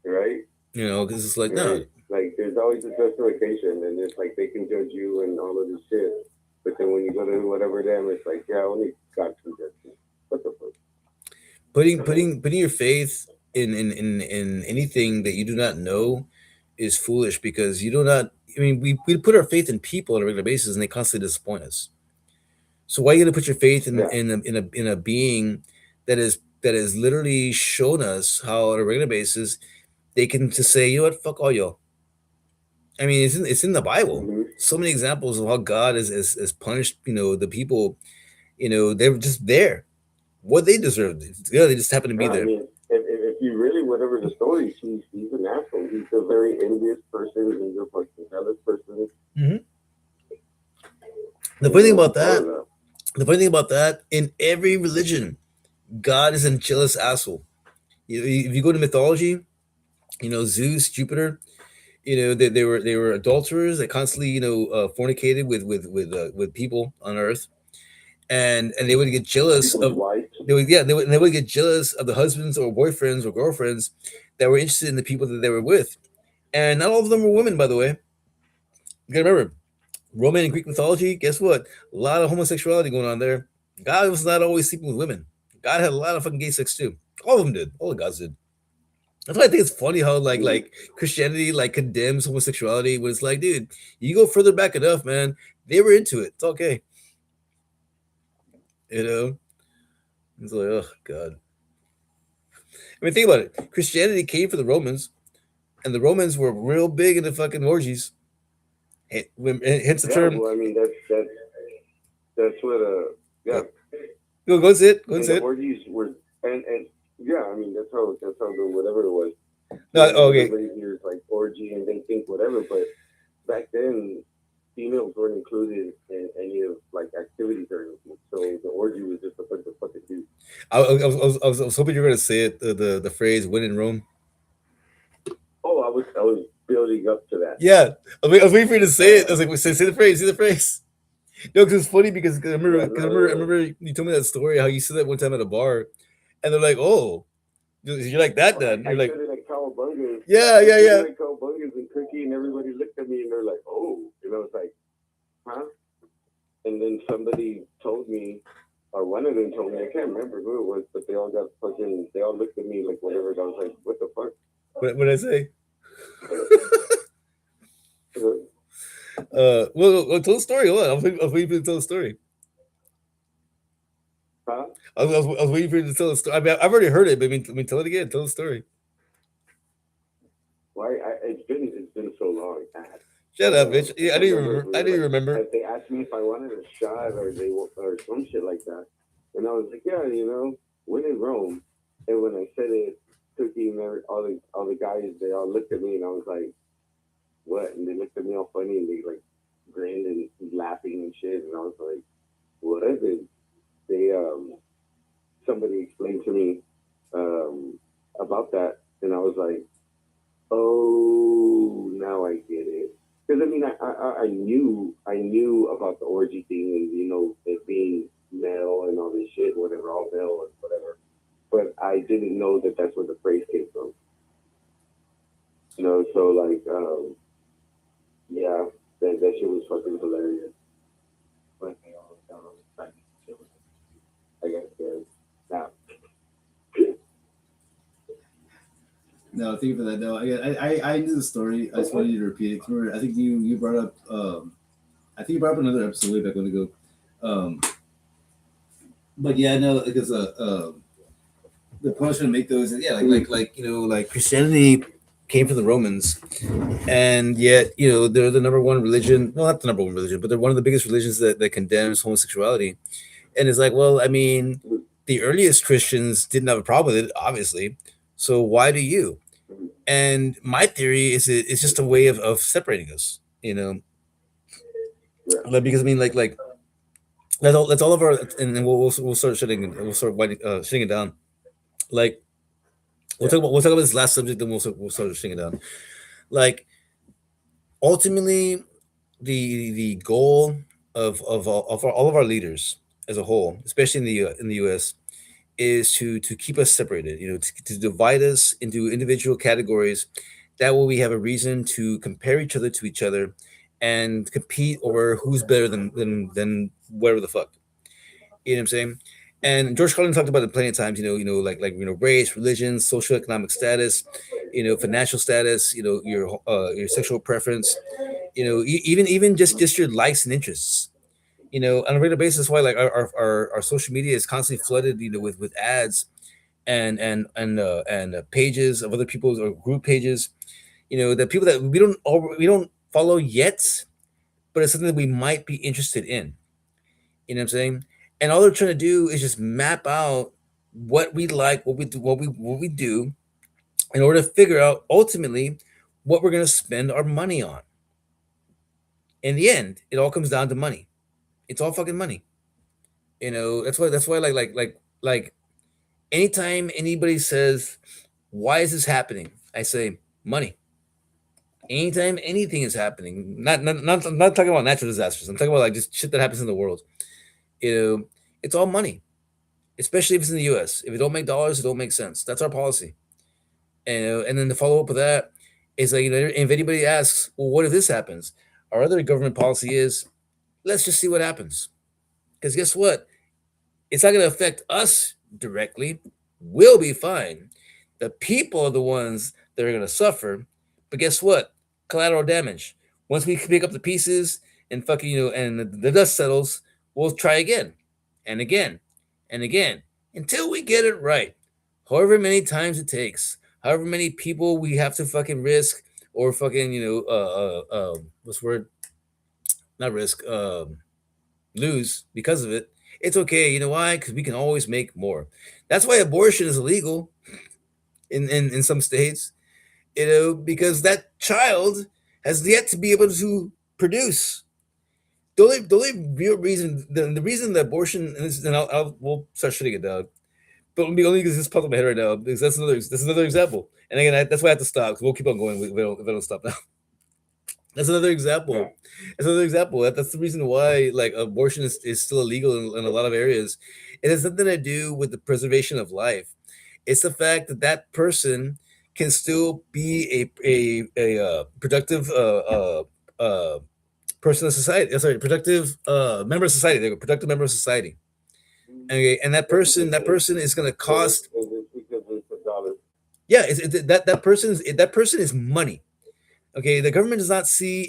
Right? You know, because it's like Right? no, Like there's always a justification, and it's like they can judge you and all of this shit. But then when you go to whatever them, it's like, yeah, only God can judge you. What the fuck? putting your faith in anything that you do not know is foolish, because you do not. I mean, we put our faith in people on a regular basis, and they constantly disappoint us. So why are you going to put your faith Yeah. in a being that is literally shown us how on a regular basis they can just say, you know what, fuck all y'all. I mean, it's in the Bible. Mhm. So many examples of how God is punished. You know, the people. You know, they were just there. What they deserved. Yeah, they just happened to be Yeah, I there. mean, if you really, whatever the story, he's an asshole. He's a very envious person. He's a fucking jealous person. The funny thing about All of that, the funny thing about that, in every religion, God is a jealous asshole. If you go to mythology, you know, Zeus, Jupiter, you know, they were adulterers. They constantly, you know, fornicated with people on Earth, and they would get jealous People's of. wives. They would get jealous of the husbands or boyfriends or girlfriends that were interested in the people that they were with, and not all of them were women, by the way. You gotta remember, Roman and Greek mythology. Guess what? A lot of homosexuality going on there. God was not always sleeping with women. God had a lot of fucking gay sex too. All of them did. All the gods did. That's why I think it's funny how like Christianity like condemns homosexuality when it's like, dude, you go further back enough, man. They were into it. It's okay. You know? It's like, oh God. I mean, think about it. Christianity came for the Romans, and the Romans were real big into fucking orgies. Hence the Yeah, term. well, I mean, that's what yeah. Go and sit. Go and And the sit. orgies were and yeah, I mean that's how the whatever it was. No, okay. Everybody hears like orgy and they think whatever, but back then females weren't included in any of like activities or anything. So the orgy was just a bunch of fucking dudes. I was hoping you were gonna say it. The phrase "when in Rome." Oh, I was building up to that. Yeah, I was waiting for you to say it. I was like, say the phrase. Say the phrase. No, because it's funny because I remember you told me that story how you said that one time at a bar, and they're like, "Oh, you're like that then." You're I like, said it at Cowabungas. "Yeah." I said it at Cowabungas and Cookie, and everybody looked at me and they're like, "Oh," and I was like, "Huh?" And then somebody told me, or one of them told me, I can't remember who it was, but they all looked at me like whatever. And I was like, "What the fuck?" What did I say? Well, tell the story. Hold on. I was waiting for you to tell the story. Huh? I was waiting for you to tell the story. I mean, I've already heard it, but I mean, tell it again. Tell the story. Why? It's been so long. Shut up, bitch. Yeah, I didn't remember. They asked me if I wanted a shot or some shit like that, and I was like, yeah, you know, when in Rome. And when I said it, Cookie and all the guys, they all looked at me, and I was like, what? And they looked at me all funny, and they like grinned and laughing and shit, and I was like, what is it? They somebody explained to me about that, and I was like, oh, now I get it. Because I mean, I knew about the orgy thing and you know it being male and all this shit, whatever, all male and whatever. But I didn't know that that's where the phrase came from. You know, so like, yeah, that shit was fucking hilarious. But I guess now. No, thank you for that. No, I knew the story. I just wanted you to repeat it. Remember, I think you brought up. I think you brought up another episode way back when ago. But yeah, no, because the punishment to make those, yeah, like you know, like Christianity came from the Romans, and yet you know they're the number one religion. Well, not the number one religion, but they're one of the biggest religions that condemns homosexuality. And it's like, well, I mean, the earliest Christians didn't have a problem with it, obviously. So why do you? And my theory is it's just a way of separating us. You know, Yeah. like, because I mean, like that's all of our, and then we'll start shutting it down. Like we'll talk about this last subject, then we'll start shutting it down. Like ultimately, the goal of all of our leaders as a whole, especially in the U.S., is to keep us separated. You know, to divide us into individual categories. That way, we have a reason to compare each other, and compete over who's better than whatever the fuck. You know what I'm saying? And George Carlin talked about it plenty of times. Like race, religion, social economic status, financial status, your sexual preference, even just your likes and interests. On a regular basis. That's why like our social media is constantly flooded, with ads and pages of other people's or group pages. The people that we don't follow yet, but it's something that we might be interested in. You know what I'm saying? And all they're trying to do is just map out what we like, what we do, in order to figure out ultimately what we're going to spend our money on. In the end, it all comes down to money. It's all fucking money. That's why like anytime anybody says, "Why is this happening?" I say, "Money." Anytime anything is happening, I'm not talking about natural disasters. I'm talking about like just shit that happens in the world. It's all money, especially if it's in the U.S. If it don't make dollars, it don't make sense. That's our policy. And then the follow up with that is like, if anybody asks, well, what if this happens? Our other government policy is, let's just see what happens. Because guess what? It's not going to affect us directly. We'll be fine. The people are the ones that are going to suffer. But guess what? Collateral damage. Once we pick up the pieces and fucking, and the dust settles, we'll try again and again and again until we get it right. However many times it takes, however many people we have to fucking risk or fucking, what's the word? Not risk, lose because of it. It's okay. You know why? Because we can always make more. That's why abortion is illegal in some states, because that child has yet to be able to produce. The only real reason, the reason that abortion, and we'll start shutting it down, but only because this popped in my head right now, because that's another example. And again, that's why I have to stop, because we'll keep on going if I don't stop now. That's another example. Yeah. That's another example. That's the reason why like abortion is still illegal in a lot of areas. It has nothing to do with the preservation of life. It's the fact that that person can still be a productive person of society. Sorry, productive member of society. There you go, productive member of society. Okay, and that person is going to cost. Because it's a dollar. Yeah, that person is money. Okay, the government does not see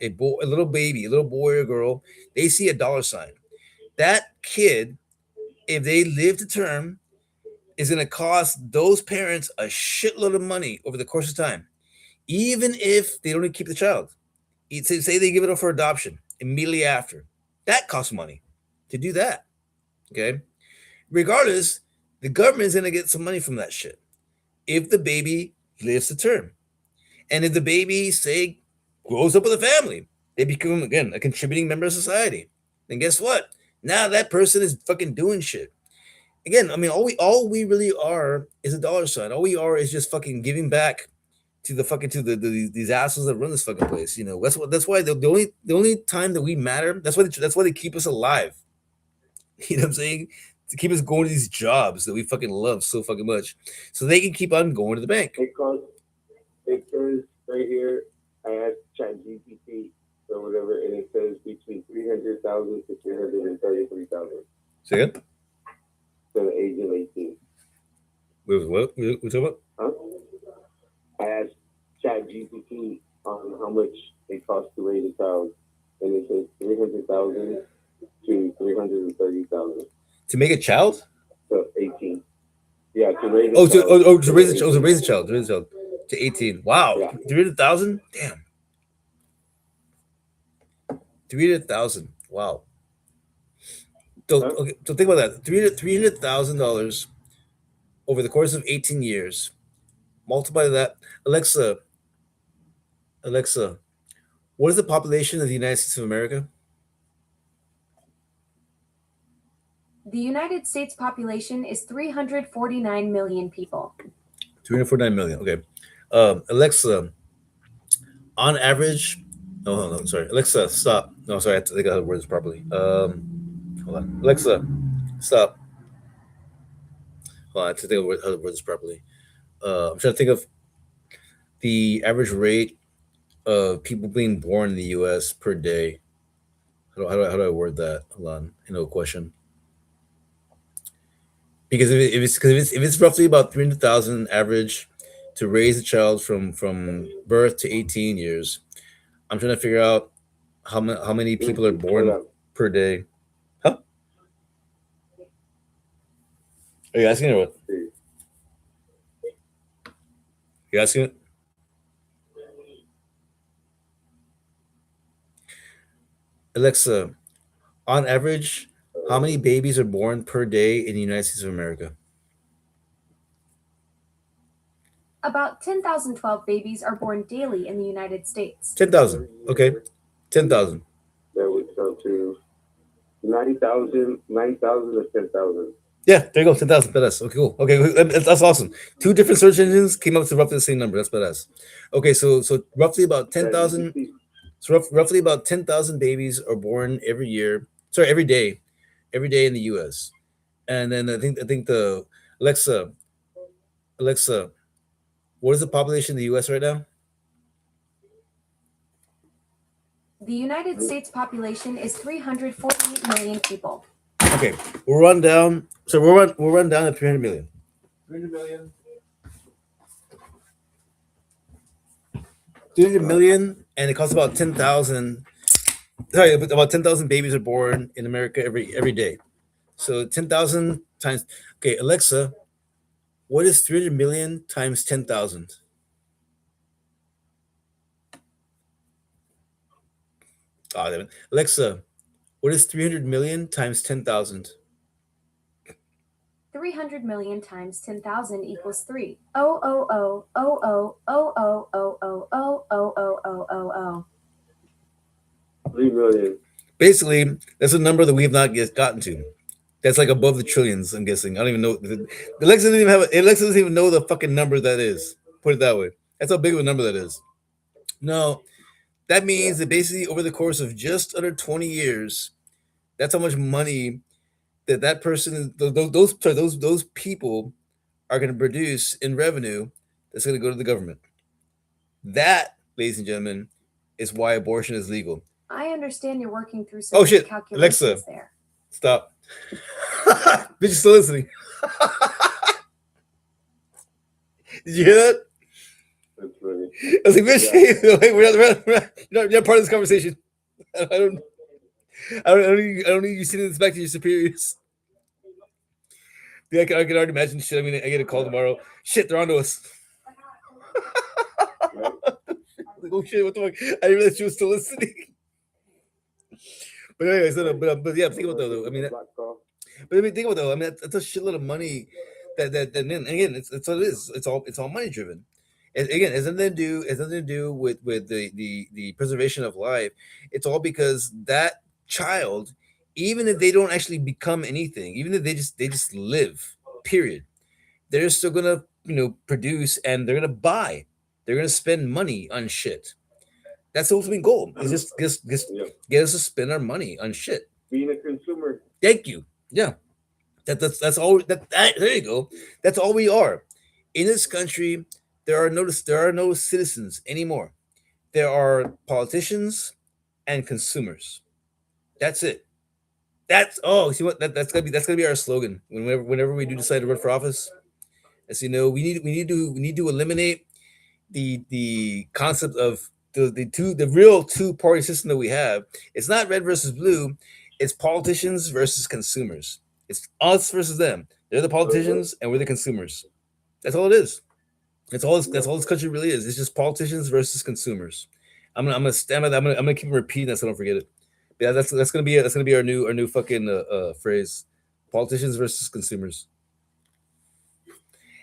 a boy, a little baby, a little boy or girl. They see a dollar sign. That kid, if they live to term, is going to cost those parents a shitload of money over the course of time, even if they don't keep the child. Say they give it up for adoption immediately after. That costs money to do that. Okay, regardless, the government is going to get some money from that shit if the baby lives to term. And if the baby, say, grows up with a family, they become, again, a contributing member of society. Then guess what? Now that person is fucking doing shit. Again, I mean, all we really are is a dollar sign. All we are is just fucking giving back to these assholes that run this fucking place. That's why the only time that we matter. That's why they keep us alive. You know what I'm saying? To keep us going to these jobs that we fucking love so fucking much, so they can keep on going to the bank. It says right here, I asked ChatGPT or whatever, and it says between 300,000 to 333,000 Say again? to the age of 18. Wait, what? We talking about? Huh? I asked ChatGPT on how much it costs to raise a child, and it says 300,000 to 330,000 To make a child? to 18. Yeah, to raise. To raise a child. To 18. Wow. Yeah. 300,000? Damn. 300,000. Wow. So, Huh? okay, so think about that. $300,000 over the course of 18 years. Multiply that. Alexa, What is the population of the United States of America? The United States population is 349 million people. 349 million. Okay. Alexa, on average. Oh, no, sorry. Alexa, stop. No, sorry. I have to think of how to word this properly. Hold on. Alexa, stop. Hold on. I have to think of how to word this properly. I'm trying to think of the average rate of people being born in the U.S. per day. How do I word that? Hold on. Question. Because if it's roughly about 300,000 average to raise a child from birth to 18 years, I'm trying to figure out how many people are born per day. Huh? Are you asking or what? You asking it? Alexa, on average, how many babies are born per day in the United States of America? About 10,012 babies are born daily in the United States. 10,000. Okay. 10,000. That would come to 90,000 to 10,000. Yeah, there you go. 10,000. Badass. Okay, cool. Okay, that's awesome. Two different search engines came up to roughly the same number. That's badass. Okay, so roughly about 10,000. So roughly about 10,000 babies are born every year. Sorry, every day in the U.S. And then I think the Alexa, what is the population of the U.S. right now? The United States population is 348 million people. Okay, we'll run down. So we'll run down to 300 million. 300 million. 300 million, and it costs about 10,000. Sorry, about 10,000 babies are born in America every day. So 10,000 times. Okay, Alexa, what is 300 million times 10,000? Oh, damn it. Alexa, what is 300 million times 10,000? 300 million times 10,000 equals 3. Oh, oh, oh, oh, oh, oh, oh, oh, oh, oh, oh, oh, oh, oh, oh. 3 million. Basically, that's a number that we have not gotten to. That's like above the trillions, I'm guessing. I don't even know. Alexa doesn't even know the fucking number that is. Put it that way. That's how big of a number that is. No, that means that basically over the course of just under 20 years, that's how much money that person, those people are going to produce in revenue that's going to go to the government. That, ladies and gentlemen, is why abortion is legal. I understand you're working through some shit, calculations Alexa, there. Stop. Bitch, you still listening? Did you hear that? That's funny. I was like, bitch, you're not part of this conversation. I don't need you sending this back to your superiors. Yeah, I can already imagine shit. I mean, I get a call tomorrow. Shit, they're onto us. Like, oh shit, what the fuck? I didn't realize she was still listening. But anyways, but yeah, think about that though. I mean, think about that though. I mean, that's a shitload of money. That again, it's what it is. It's all money driven. And again, it has nothing to do with the preservation of life. It's all because that child, even if they don't actually become anything, even if they just live, period, they're still gonna produce, and they're gonna buy, they're gonna spend money on shit. That's the ultimate goal. Is just get us to spend our money on shit. Being a consumer. Thank you. Yeah, that's all. There you go. That's all we are in this country. There are no citizens anymore. There are politicians and consumers. That's it. See what that's gonna be our slogan whenever we do decide to run for office. As you know, we need to eliminate the concept of the real two-party system that we have. It's not red versus blue. It's politicians versus consumers. It's us versus them. They're the politicians and we're the consumers. That's all it is. That's all this country really is. It's just politicians versus consumers. I'm gonna keep repeating that so I don't forget it. Yeah, that's gonna be our new fucking phrase. Politicians versus consumers.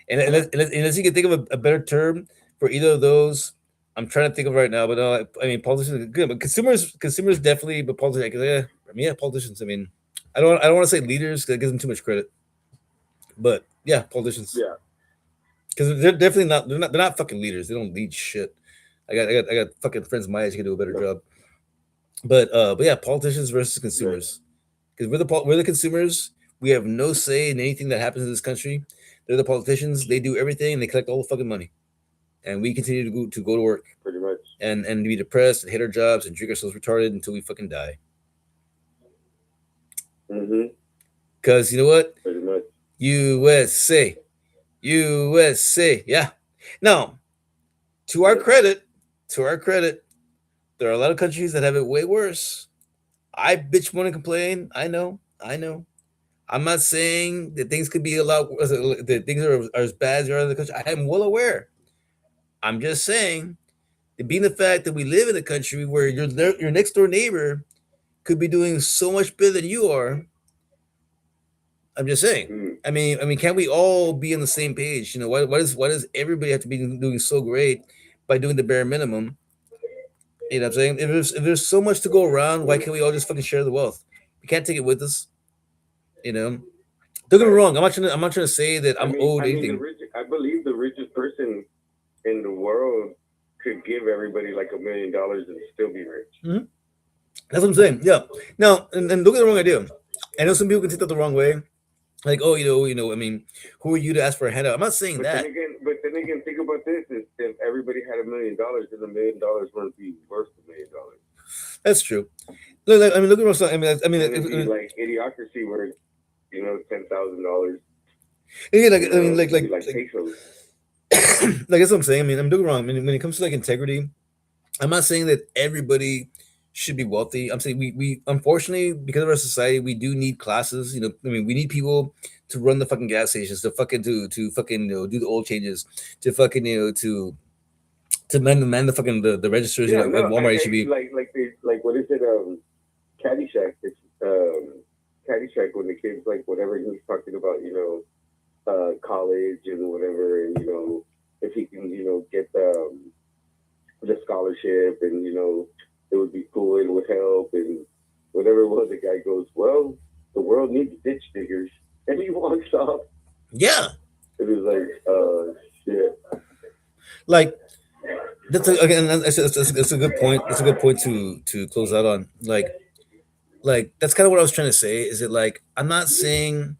And unless you can think of a better term for either of those, I'm trying to think of right now, but no, I mean politicians are good, but consumers definitely, but politicians, yeah, politicians. I mean, I don't want to say leaders because that gives them too much credit, but yeah, politicians. Yeah. Because they're definitely not. They're not fucking leaders. They don't lead shit. I got fucking friends my age who can do a better job. But yeah, politicians versus consumers. Because we're the consumers. We have no say in anything that happens in this country. They're the politicians. They do everything. And they collect all the fucking money, and we continue to go to work Pretty much. and be depressed and hate our jobs and drink ourselves retarded until we fucking die. Mm-hmm. Because you know what? Pretty much. USA. Yeah. Now, to our credit, there are a lot of countries that have it way worse. I bitch, moan, and complain. I know. I'm not saying that things could be a lot worse, that things are as bad as other countries. I am well aware. I'm just saying that being the fact that we live in a country where your next door neighbor could be doing so much better than you are. I'm just saying. Mm. I mean, can't we all be on the same page? You know, why does everybody have to be doing so great by doing the bare minimum? You know what I'm saying? If there's so much to go around, why can't we all just fucking share the wealth? We can't take it with us. You know? Don't get me wrong. I'm not trying to say that I'm owed anything. I believe the richest person in the world could give everybody like $1 million and still be rich. Mm-hmm. That's what I'm saying. Yeah. Now, and don't get the wrong idea. I know some people can take that the wrong way. Like, oh, you know, I mean, who are you to ask for a handout? I'm not saying that. Then again, think about this: if everybody had $1 million, then $1 million wouldn't be worth $1 million. That's true. Look, I mean, look at what's. I mean, it'd be like idiocracy, where $10,000. Yeah, like, I mean, like pesos. Like that's what I'm saying. I mean, I'm doing wrong. I mean, when it comes to like integrity, I'm not saying that everybody should be wealthy. I'm saying we unfortunately, because of our society, we do need classes. You know, I mean, we need people to run the fucking gas stations, to fucking to fucking do the oil changes, to fucking to man the fucking the registers. Yeah, like Walmart should be like what is it? Caddyshack. It's Caddyshack when the kids like whatever he's talking about. College and whatever, and if he can get the scholarship, and it would be cool, and it would help, and whatever it was. The guy goes, well, the world needs ditch diggers, and he walks off. Yeah, it was like shit. Like that's a good point. That's a good point to close out on. Like that's kind of what I was trying to say. Is it like I'm not saying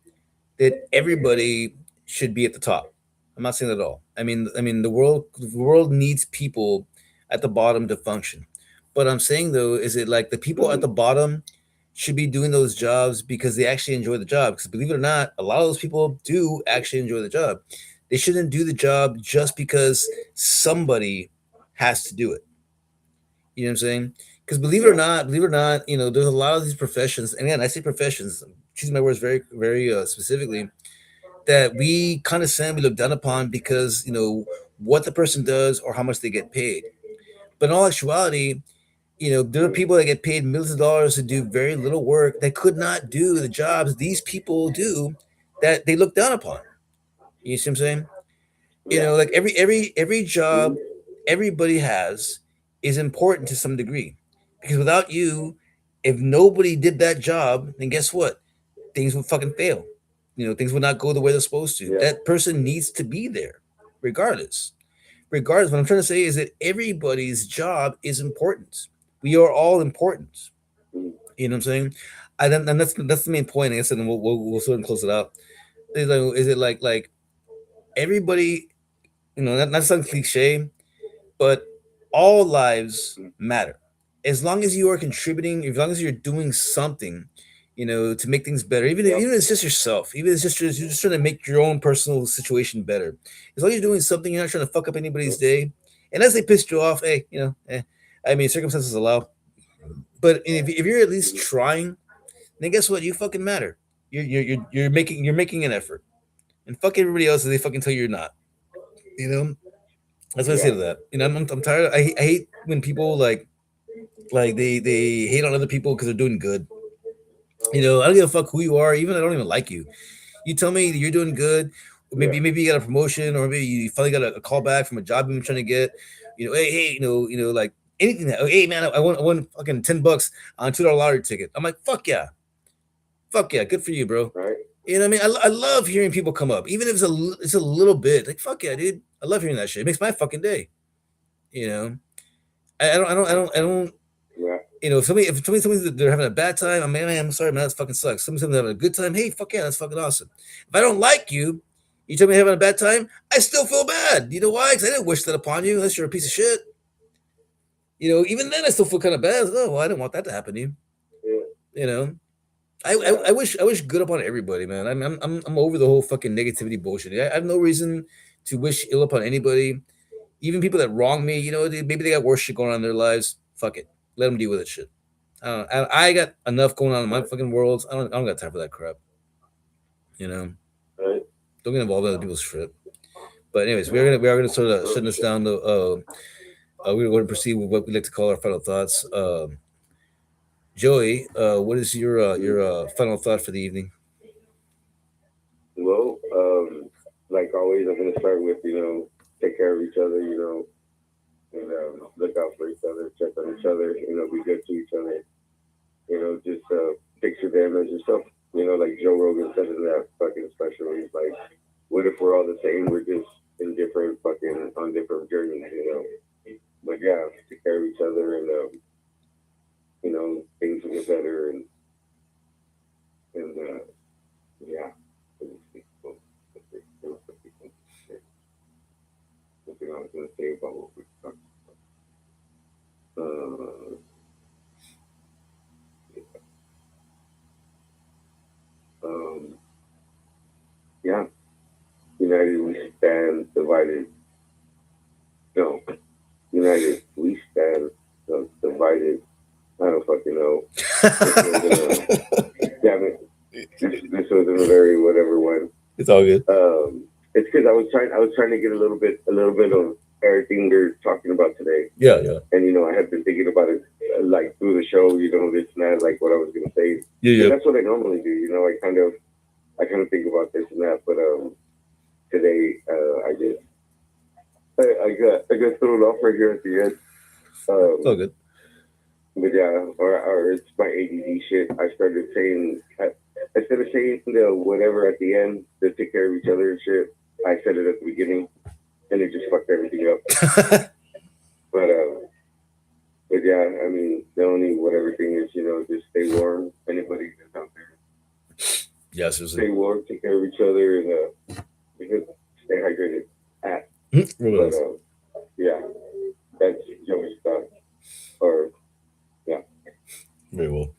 that everybody should be at the top. I'm not saying that at all. I mean the world needs people at the bottom to function. But I'm saying though, is it like the people at the bottom should be doing those jobs because they actually enjoy the job? Because believe it or not, a lot of those people do actually enjoy the job. They shouldn't do the job just because somebody has to do it. You know what I'm saying? Because believe it or not, there's a lot of these professions. And again, I say professions, choosing my words very, very specifically, that we condescend, we look down upon because what the person does or how much they get paid. But in all actuality, there are people that get paid millions of dollars to do very little work that could not do the jobs these people do that they look down upon. You see what I'm saying? Like every job everybody has is important to some degree, because without you, if nobody did that job, then guess what? Things would fucking fail. Things would not go the way they're supposed to. Yeah. That person needs to be there, regardless. What I'm trying to say is that everybody's job is important. We are all important. You know what I'm saying? And that's the main point. I guess, and we'll sort of close it out. Is it like everybody? Not some cliche, but all lives matter. As long as you are contributing, as long as you're doing something, to make things better, even if it's just yourself, even if it's you're just trying to make your own personal situation better. As long as you're doing something, you're not trying to fuck up anybody's day. And as they pissed you off, hey, I mean, circumstances allow. But if you're at least trying, then guess what? You fucking matter. You're making an effort. And fuck everybody else if they fucking tell you you're not. That's what I say to that. I'm tired. I hate when people like they hate on other people because they're doing good. I don't give a fuck who you are. Even I don't even like you. You tell me you're doing good. Maybe you got a promotion, or maybe you finally got a call back from a job you've been trying to get, You know, hey, like anything that, oh, hey man, I won fucking $10 on $2 lottery ticket. I'm like, fuck yeah, good for you, bro. Right? You know what I mean? I love hearing people come up, even if it's a little bit. Like fuck yeah, dude. I love hearing that shit. It makes my fucking day. You know, I don't. Yeah. You know, if somebody tells me that they're having a bad time, I'm sorry, man, that fucking sucks. Somebody tells me they're having a good time, hey, fuck yeah, that's fucking awesome. If I don't like you, you tell me you're having a bad time, I still feel bad. You know why? Because I didn't wish that upon you, unless you're a piece of shit. You know, even then I still feel kind of bad. Oh, well, I didn't want that to happen to you. Yeah. You know, I wish good upon everybody, man. I'm over the whole fucking negativity bullshit. I have no reason to wish ill upon anybody, even people that wrong me. You know, maybe they got worse shit going on in their lives. Fuck it, let them deal with that shit. I got enough going on in my fucking world. I don't got time for that crap. You know, Right? don't get involved in other people's shit. But anyways, we are gonna sort of shut this down. Though, we're going to proceed with what we like to call our final thoughts. Joey, what is your final thought for the evening? Well, like always, I'm gonna start with take care of each other, and look out for each other, check on each other, be good to each other, just picture them as yourself, like Joe Rogan said in that fucking special. He's like, what if we're all the same? We're just in different on different journeys, But yeah, take care of each other, and things will get better, and yeah. Something I was going to say about what we talked about. Yeah. United we stand, divided. No. United we stand, divided. I don't fucking know. Damn it. This was a very whatever one. It's all good. It's because I was trying to get a little bit of everything they're talking about today. Yeah. And I had been thinking about it like through the show, this and that, like what I was gonna say. Yeah. And that's what I normally do. I kind of think about this and that, but today I got thrown off right here at the end. It's all good. But yeah, or it's my ADD shit. I started saying instead of saying the whatever at the end to take care of each other and shit, I said it at the beginning, and it just fucked everything up. But yeah, I mean, the only whatever thing is, just stay warm. Anybody that's out there, Yeah, seriously. stay warm, take care of each other, and stay hydrated. But yeah, that's Joey's thought. Or yeah, very well.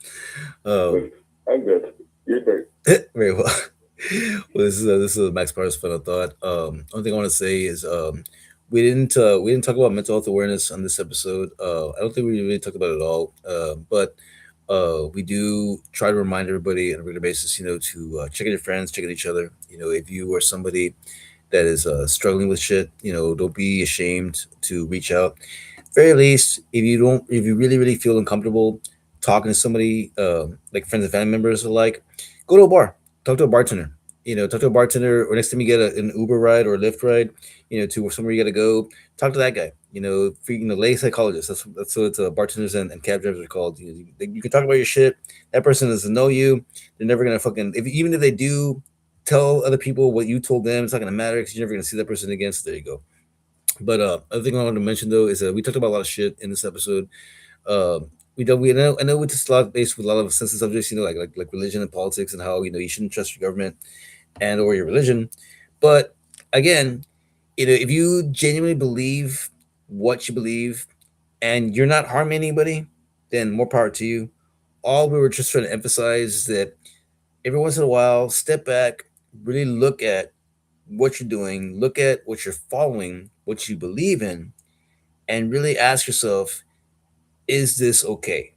I'm good. Your turn. Very well. Well, this is Max Parr's final thought. Only thing I want to say is we didn't talk about mental health awareness on this episode. I don't think we really talked about it at all. But we do try to remind everybody on a regular basis, to check on your friends, check on each other. If you are somebody that is struggling with shit, don't be ashamed to reach out. Very least, if you really, really feel uncomfortable talking to somebody, like friends and family members alike, go to a bar, talk to a bartender. Talk to a bartender, or next time you get an Uber ride or a Lyft ride, to somewhere you got to go, talk to that guy. Lay psychologists. That's what bartenders and cab drivers are called. You can talk about your shit. That person doesn't know you. They're never gonna even if they do tell other people what you told them, it's not gonna matter because you're never gonna see that person again. So there you go. But other thing I wanted to mention though is we talked about a lot of shit in this episode. I know it's just a lot based with a lot of sensitive subjects, like religion and politics, and how you shouldn't trust your government and or your religion. But again, if you genuinely believe what you believe and you're not harming anybody, then more power to you. All we were just trying to emphasize is that every once in a while, step back, really look at what you're doing, look at what you're following, what you believe in, and really ask yourself, is this okay?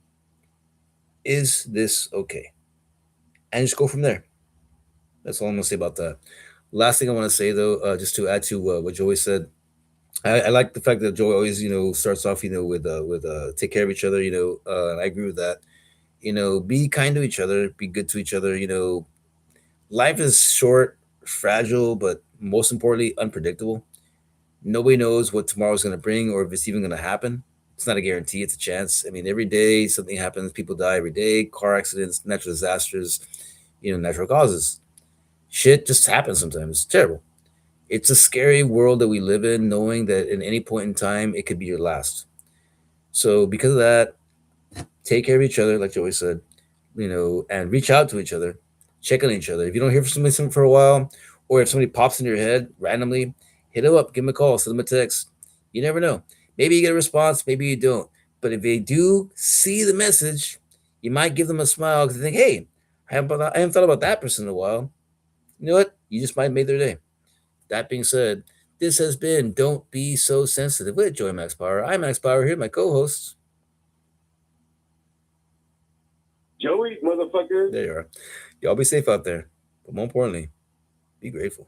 Is this okay? And just go from there. That's all I'm gonna say about that. Last thing I want to say though, just to add to what Joey said, I like the fact that Joey always, starts off, with take care of each other. And I agree with that. Be kind to each other, be good to each other. Life is short, fragile, but most importantly, unpredictable. Nobody knows what tomorrow's going to bring or if it's even going to happen. It's not a guarantee, it's a chance. I mean, every day something happens, people die every day, car accidents, natural disasters, natural causes. Shit just happens sometimes. It's terrible. It's a scary world that we live in, knowing that at any point in time, it could be your last. So, because of that, take care of each other, like Joey said, and reach out to each other, check on each other. If you don't hear from somebody for a while, or if somebody pops in your head randomly, hit them up, give them a call, send them a text. You never know. Maybe you get a response, maybe you don't. But if they do see the message, you might give them a smile because they think, hey, I haven't thought about that person in a while. You know what? You just might have made their day. That being said, this has been Don't Be So Sensitive with Joey Max Power. I'm Max Power here, my co-host. Joey, motherfucker. There you are. Y'all be safe out there. But more importantly, be grateful.